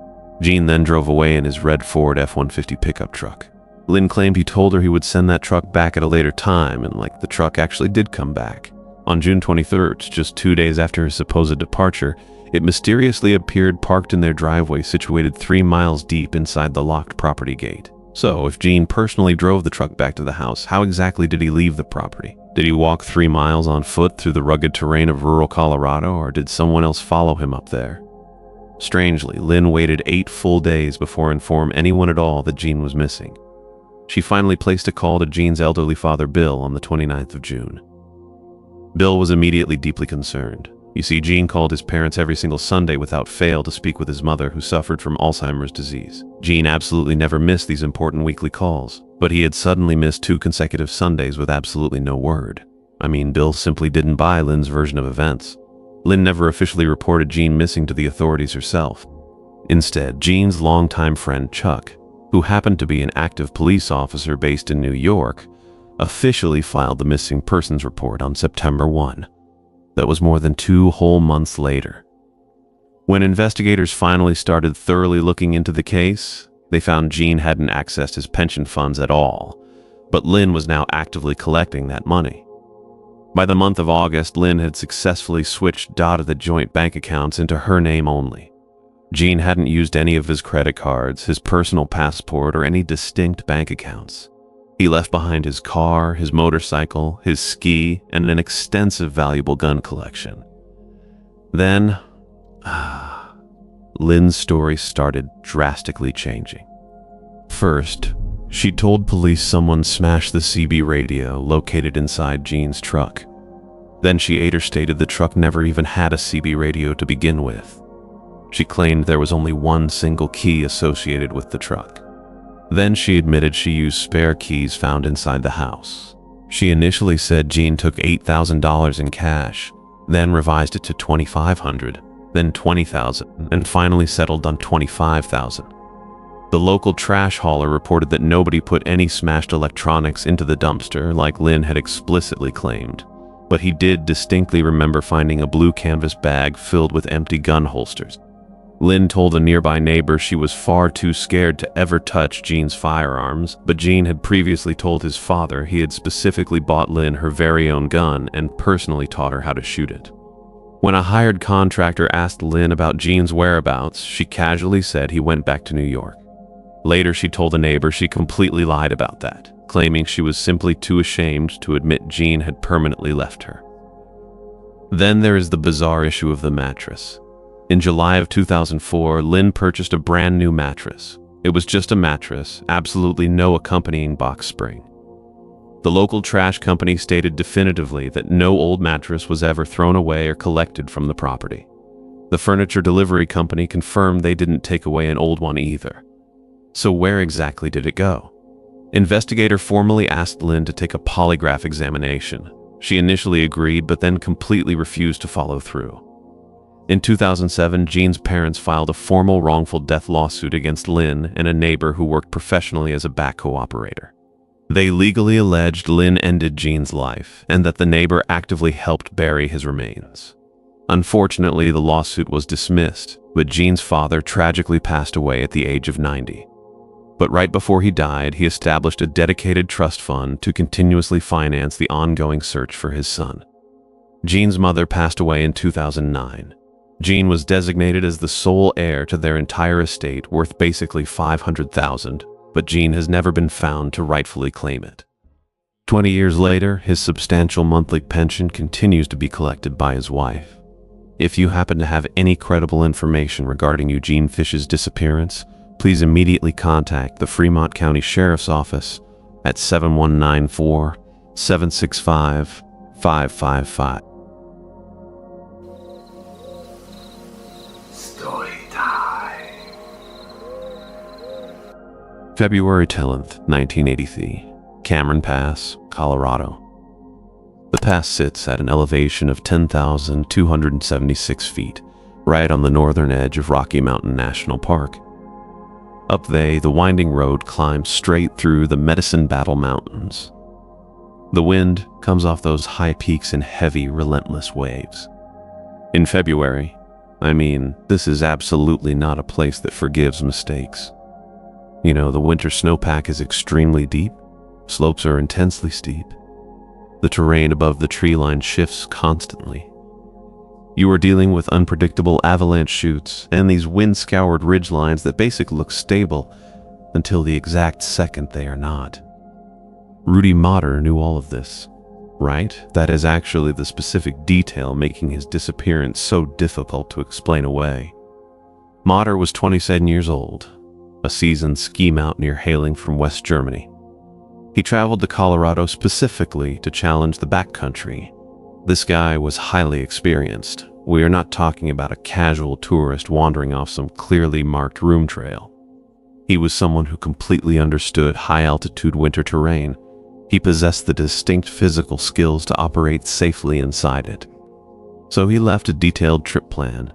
Gene then drove away in his red Ford F-150 pickup truck. Lynn claimed he told her he would send that truck back at a later time, and the truck actually did come back. On June 23rd, just 2 days after his supposed departure, It mysteriously appeared parked in their driveway situated 3 miles deep inside the locked property gate. So, if Gene personally drove the truck back to the house, how exactly did he leave the property? Did he walk 3 miles on foot through the rugged terrain of rural Colorado, or did someone else follow him up there? Strangely, Lynn waited 8 full days before informing anyone at all that Gene was missing. She finally placed a call to Gene's elderly father, Bill, on the 29th of June. Bill was immediately deeply concerned. You see, Gene called his parents every single Sunday without fail to speak with his mother, who suffered from Alzheimer's disease. Gene absolutely never missed these important weekly calls, but he had suddenly missed 2 consecutive Sundays with absolutely no word. I mean, Bill simply didn't buy Lynn's version of events. Lynn never officially reported Gene missing to the authorities herself. Instead, Gene's longtime friend Chuck, who happened to be an active police officer based in New York, officially filed the missing persons report on September 1. That was more than 2 whole months later. When investigators finally started thoroughly looking into the case, they found Gene hadn't accessed his pension funds at all, but Lynn was now actively collecting that money. By the month of August, Lynn had successfully switched dotted the joint bank accounts into her name only. Gene hadn't used any of his credit cards, his personal passport, or any distinct bank accounts. He left behind his car, his motorcycle, his ski, and an extensive valuable gun collection. Then, Lynn's story started drastically changing. First, she told police someone smashed the CB radio located inside Gene's truck. Then she stated the truck never even had a CB radio to begin with. She claimed there was only one single key associated with the truck. Then she admitted she used spare keys found inside the house. She initially said Gene took $8,000 in cash, then revised it to $2,500, then $20,000, and finally settled on $25,000. The local trash hauler reported that nobody put any smashed electronics into the dumpster like Lynn had explicitly claimed, but he did distinctly remember finding a blue canvas bag filled with empty gun holsters. Lynn told a nearby neighbor she was far too scared to ever touch Gene's firearms, but Gene had previously told his father he had specifically bought Lynn her very own gun and personally taught her how to shoot it. When a hired contractor asked Lynn about Gene's whereabouts, she casually said he went back to New York. Later, she told a neighbor she completely lied about that, claiming she was simply too ashamed to admit Gene had permanently left her. Then there is the bizarre issue of the mattress. In July of 2004, Lynn purchased a brand new mattress. It was just a mattress, absolutely no accompanying box spring. The local trash company stated definitively that no old mattress was ever thrown away or collected from the property. The furniture delivery company confirmed they didn't take away an old one either. So where exactly did it go? Investigator formally asked Lynn to take a polygraph examination. She initially agreed, but then completely refused to follow through. In 2007, Gene's parents filed a formal wrongful death lawsuit against Lynn and a neighbor who worked professionally as a backhoe operator. They legally alleged Lynn ended Gene's life and that the neighbor actively helped bury his remains. Unfortunately, the lawsuit was dismissed, but Gene's father tragically passed away at the age of 90. But right before he died, he established a dedicated trust fund to continuously finance the ongoing search for his son. Gene's mother passed away in 2009. Gene was designated as the sole heir to their entire estate, worth basically $500,000, but Gene has never been found to rightfully claim it. 20 years later, his substantial monthly pension continues to be collected by his wife. If you happen to have any credible information regarding Eugene Fish's disappearance, please immediately contact the Fremont County Sheriff's Office at 7194-765-555. February 10th, 1983, Cameron Pass, Colorado. The pass sits at an elevation of 10,276 feet, right on the northern edge of Rocky Mountain National Park. Up there, the winding road climbs straight through the Medicine Battle Mountains. The wind comes off those high peaks in heavy, relentless waves. In February, this is absolutely not a place that forgives mistakes. You know, the winter snowpack is extremely deep, slopes are intensely steep. The terrain above the tree line shifts constantly. You are dealing with unpredictable avalanche chutes and these wind-scoured ridgelines that basically look stable until the exact second they are not. Rudy Motter knew all of this, right? That is actually the specific detail making his disappearance so difficult to explain away. Motter was 27 years old, a seasoned ski mountaineer hailing from West Germany. He traveled to Colorado specifically to challenge the backcountry. This guy was highly experienced. We are not talking about a casual tourist wandering off some clearly marked room trail. He was someone who completely understood high-altitude winter terrain. He possessed the distinct physical skills to operate safely inside it. So he left a detailed trip plan.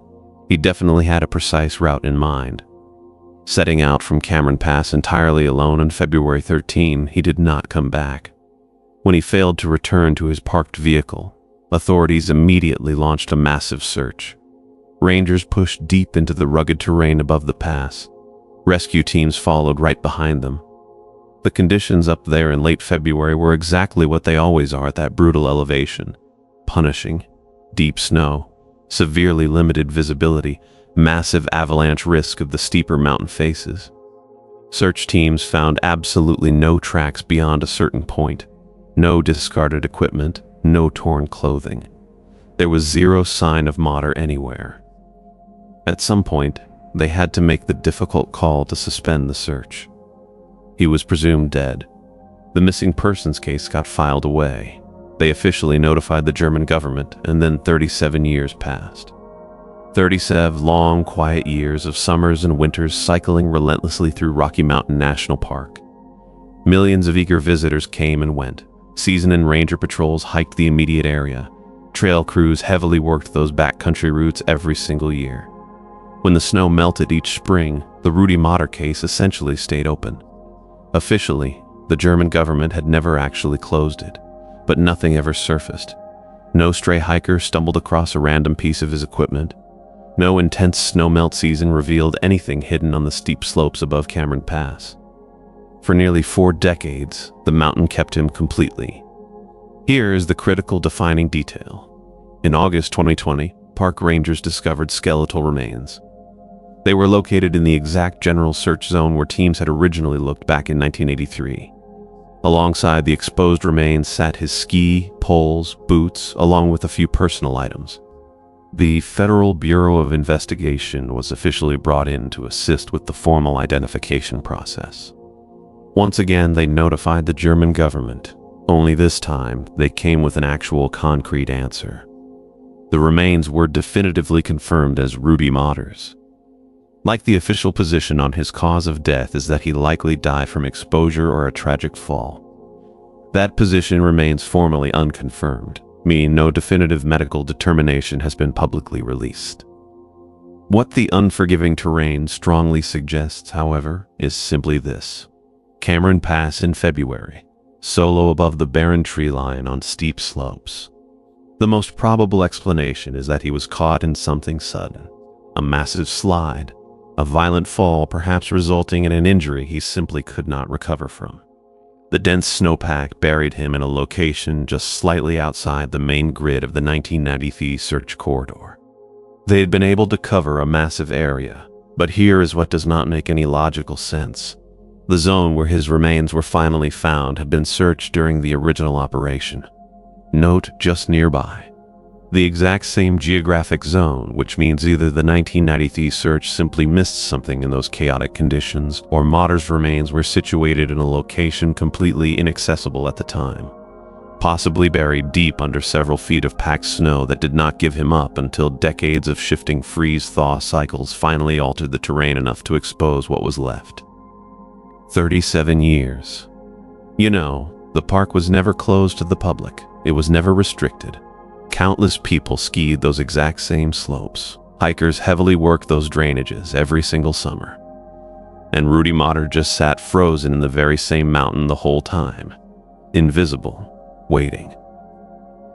He definitely had a precise route in mind. Setting out from Cameron Pass entirely alone on February 13, he did not come back. When he failed to return to his parked vehicle, authorities immediately launched a massive search. Rangers pushed deep into the rugged terrain above the pass. Rescue teams followed right behind them. The conditions up there in late February were exactly what they always are at that brutal elevation. Punishing, deep snow, severely limited visibility, massive avalanche risk of the steeper mountain faces. Search teams found absolutely no tracks beyond a certain point. No discarded equipment, no torn clothing. There was zero sign of Motter anywhere. At some point, they had to make the difficult call to suspend the search. He was presumed dead. The missing persons case got filed away. They officially notified the German government, and then 37 years passed. 37 long, quiet years of summers and winters cycling relentlessly through Rocky Mountain National Park. Millions of eager visitors came and went. Season and ranger patrols hiked the immediate area. Trail crews heavily worked those backcountry routes every single year. When the snow melted each spring, the Rudy Motter case essentially stayed open. Officially, the German government had never actually closed it, but nothing ever surfaced. No stray hiker stumbled across a random piece of his equipment. No intense snowmelt season revealed anything hidden on the steep slopes above Cameron Pass. For nearly 4 decades, the mountain kept him completely. Here is the critical defining detail. In August 2020, park rangers discovered skeletal remains. They were located in the exact general search zone where teams had originally looked back in 1983. Alongside the exposed remains sat his ski, poles, boots, along with a few personal items. The Federal Bureau of Investigation was officially brought in to assist with the formal identification process. Once again, they notified the German government, only this time they came with an actual concrete answer. The remains were definitively confirmed as Rudy Motter's. Like the official position on his cause of death is that he likely died from exposure or a tragic fall. That position remains formally unconfirmed, meaning no definitive medical determination has been publicly released. What the unforgiving terrain strongly suggests, however, is simply this. Cameron Pass in February, solo above the barren tree line on steep slopes. The most probable explanation is that he was caught in something sudden, a massive slide, a violent fall perhaps resulting in an injury he simply could not recover from. The dense snowpack buried him in a location just slightly outside the main grid of the 1993 search corridor. They had been able to cover a massive area, but here is what does not make any logical sense. The zone where his remains were finally found had been searched during the original operation. Note just nearby. The exact same geographic zone, which means either the 1993 search simply missed something in those chaotic conditions, or Motter's remains were situated in a location completely inaccessible at the time. Possibly buried deep under several feet of packed snow that did not give him up until decades of shifting freeze-thaw cycles finally altered the terrain enough to expose what was left. 37 years. You know, the park was never closed to the public. It was never restricted. Countless people skied those exact same slopes. Hikers heavily worked those drainages every single summer. And Rudy Motter just sat frozen in the very same mountain the whole time. Invisible, waiting.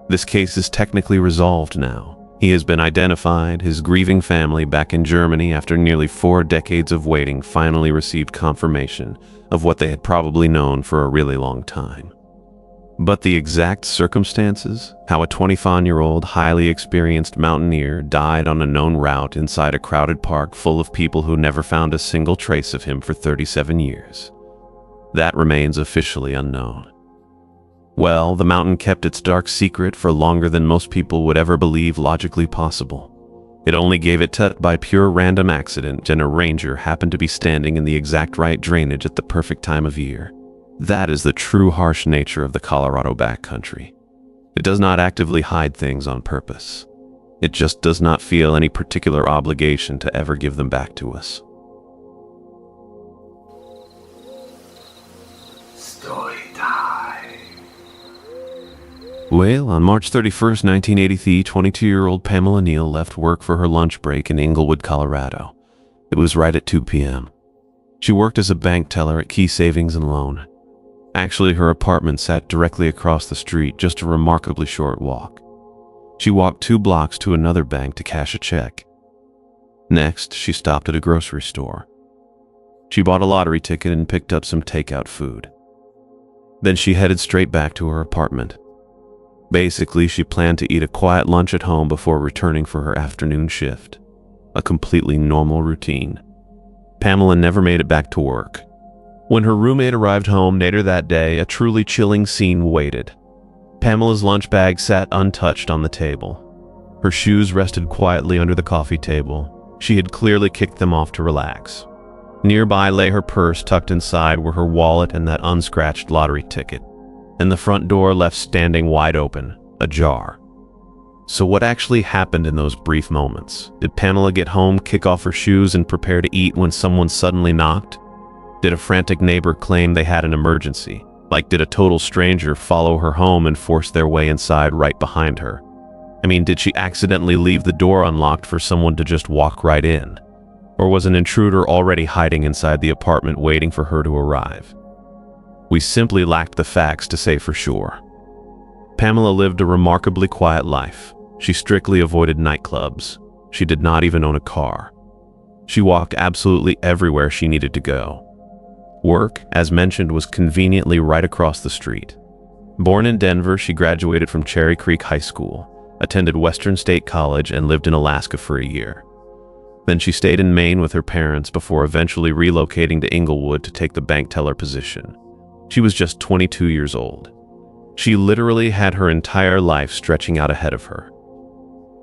This case is technically resolved now. He has been identified. His grieving family back in Germany after nearly 4 decades of waiting finally received confirmation of what they had probably known for a really long time. But the exact circumstances, how a 25-year-old highly experienced mountaineer died on a known route inside a crowded park full of people who never found a single trace of him for 37 years, that remains officially unknown. Well, the mountain kept its dark secret for longer than most people would ever believe logically possible. It only gave it to by pure random accident, and a ranger happened to be standing in the exact right drainage at the perfect time of year. That is the true harsh nature of the Colorado backcountry. It does not actively hide things on purpose. It just does not feel any particular obligation to ever give them back to us. Story time. Well, on March 31st, 1983, 22-year-old Pamela Neal left work for her lunch break in Englewood, Colorado. It was right at 2 p.m. She worked as a bank teller at Key Savings and Loan. Actually, her apartment sat directly across the street, just a remarkably short walk. She walked 2 blocks to another bank to cash a check. Next, she stopped at a grocery store. She bought a lottery ticket and picked up some takeout food. Then she headed straight back to her apartment. Basically, she planned to eat a quiet lunch at home before returning for her afternoon shift. A completely normal routine. Pamela never made it back to work. When her roommate arrived home later that day, a truly chilling scene waited. Pamela's lunch bag sat untouched on the table. Her shoes rested quietly under the coffee table. She had clearly kicked them off to relax. Nearby lay her purse, tucked inside were her wallet and that unscratched lottery ticket. And the front door left standing wide open, ajar. So what actually happened in those brief moments? Did Pamela get home, kick off her shoes, and prepare to eat when someone suddenly knocked? Did a frantic neighbor claim they had an emergency? Like, did a total stranger follow her home and force their way inside right behind her? I mean, did she accidentally leave the door unlocked for someone to just walk right in? Or was an intruder already hiding inside the apartment waiting for her to arrive? We simply lacked the facts to say for sure. Pamela lived a remarkably quiet life. She strictly avoided nightclubs. She did not even own a car. She walked absolutely everywhere she needed to go. Work, as mentioned, was conveniently right across the street. Born in Denver, she graduated from Cherry Creek High School, attended Western State College, and lived in Alaska for a year. Then she stayed in Maine with her parents before eventually relocating to Englewood to take the bank teller position. She was just 22 years old. She literally had her entire life stretching out ahead of her.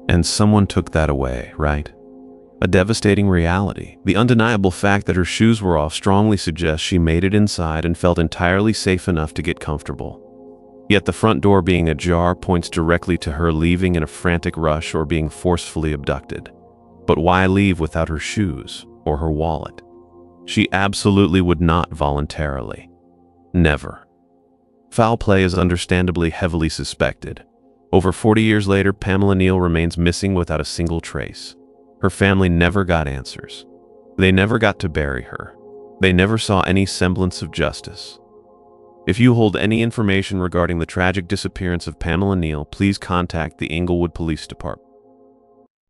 And someone took that away, right? A devastating reality. The undeniable fact that her shoes were off strongly suggests she made it inside and felt entirely safe enough to get comfortable. Yet the front door being ajar points directly to her leaving in a frantic rush or being forcefully abducted. But why leave without her shoes or her wallet? She absolutely would not voluntarily. Never. Foul play is understandably heavily suspected. Over 40 years later, Pamela Neal remains missing without a single trace. Her family never got answers. They never got to bury her. They never saw any semblance of justice. If you hold any information regarding the tragic disappearance of Pamela Neal, please contact the Englewood Police Department.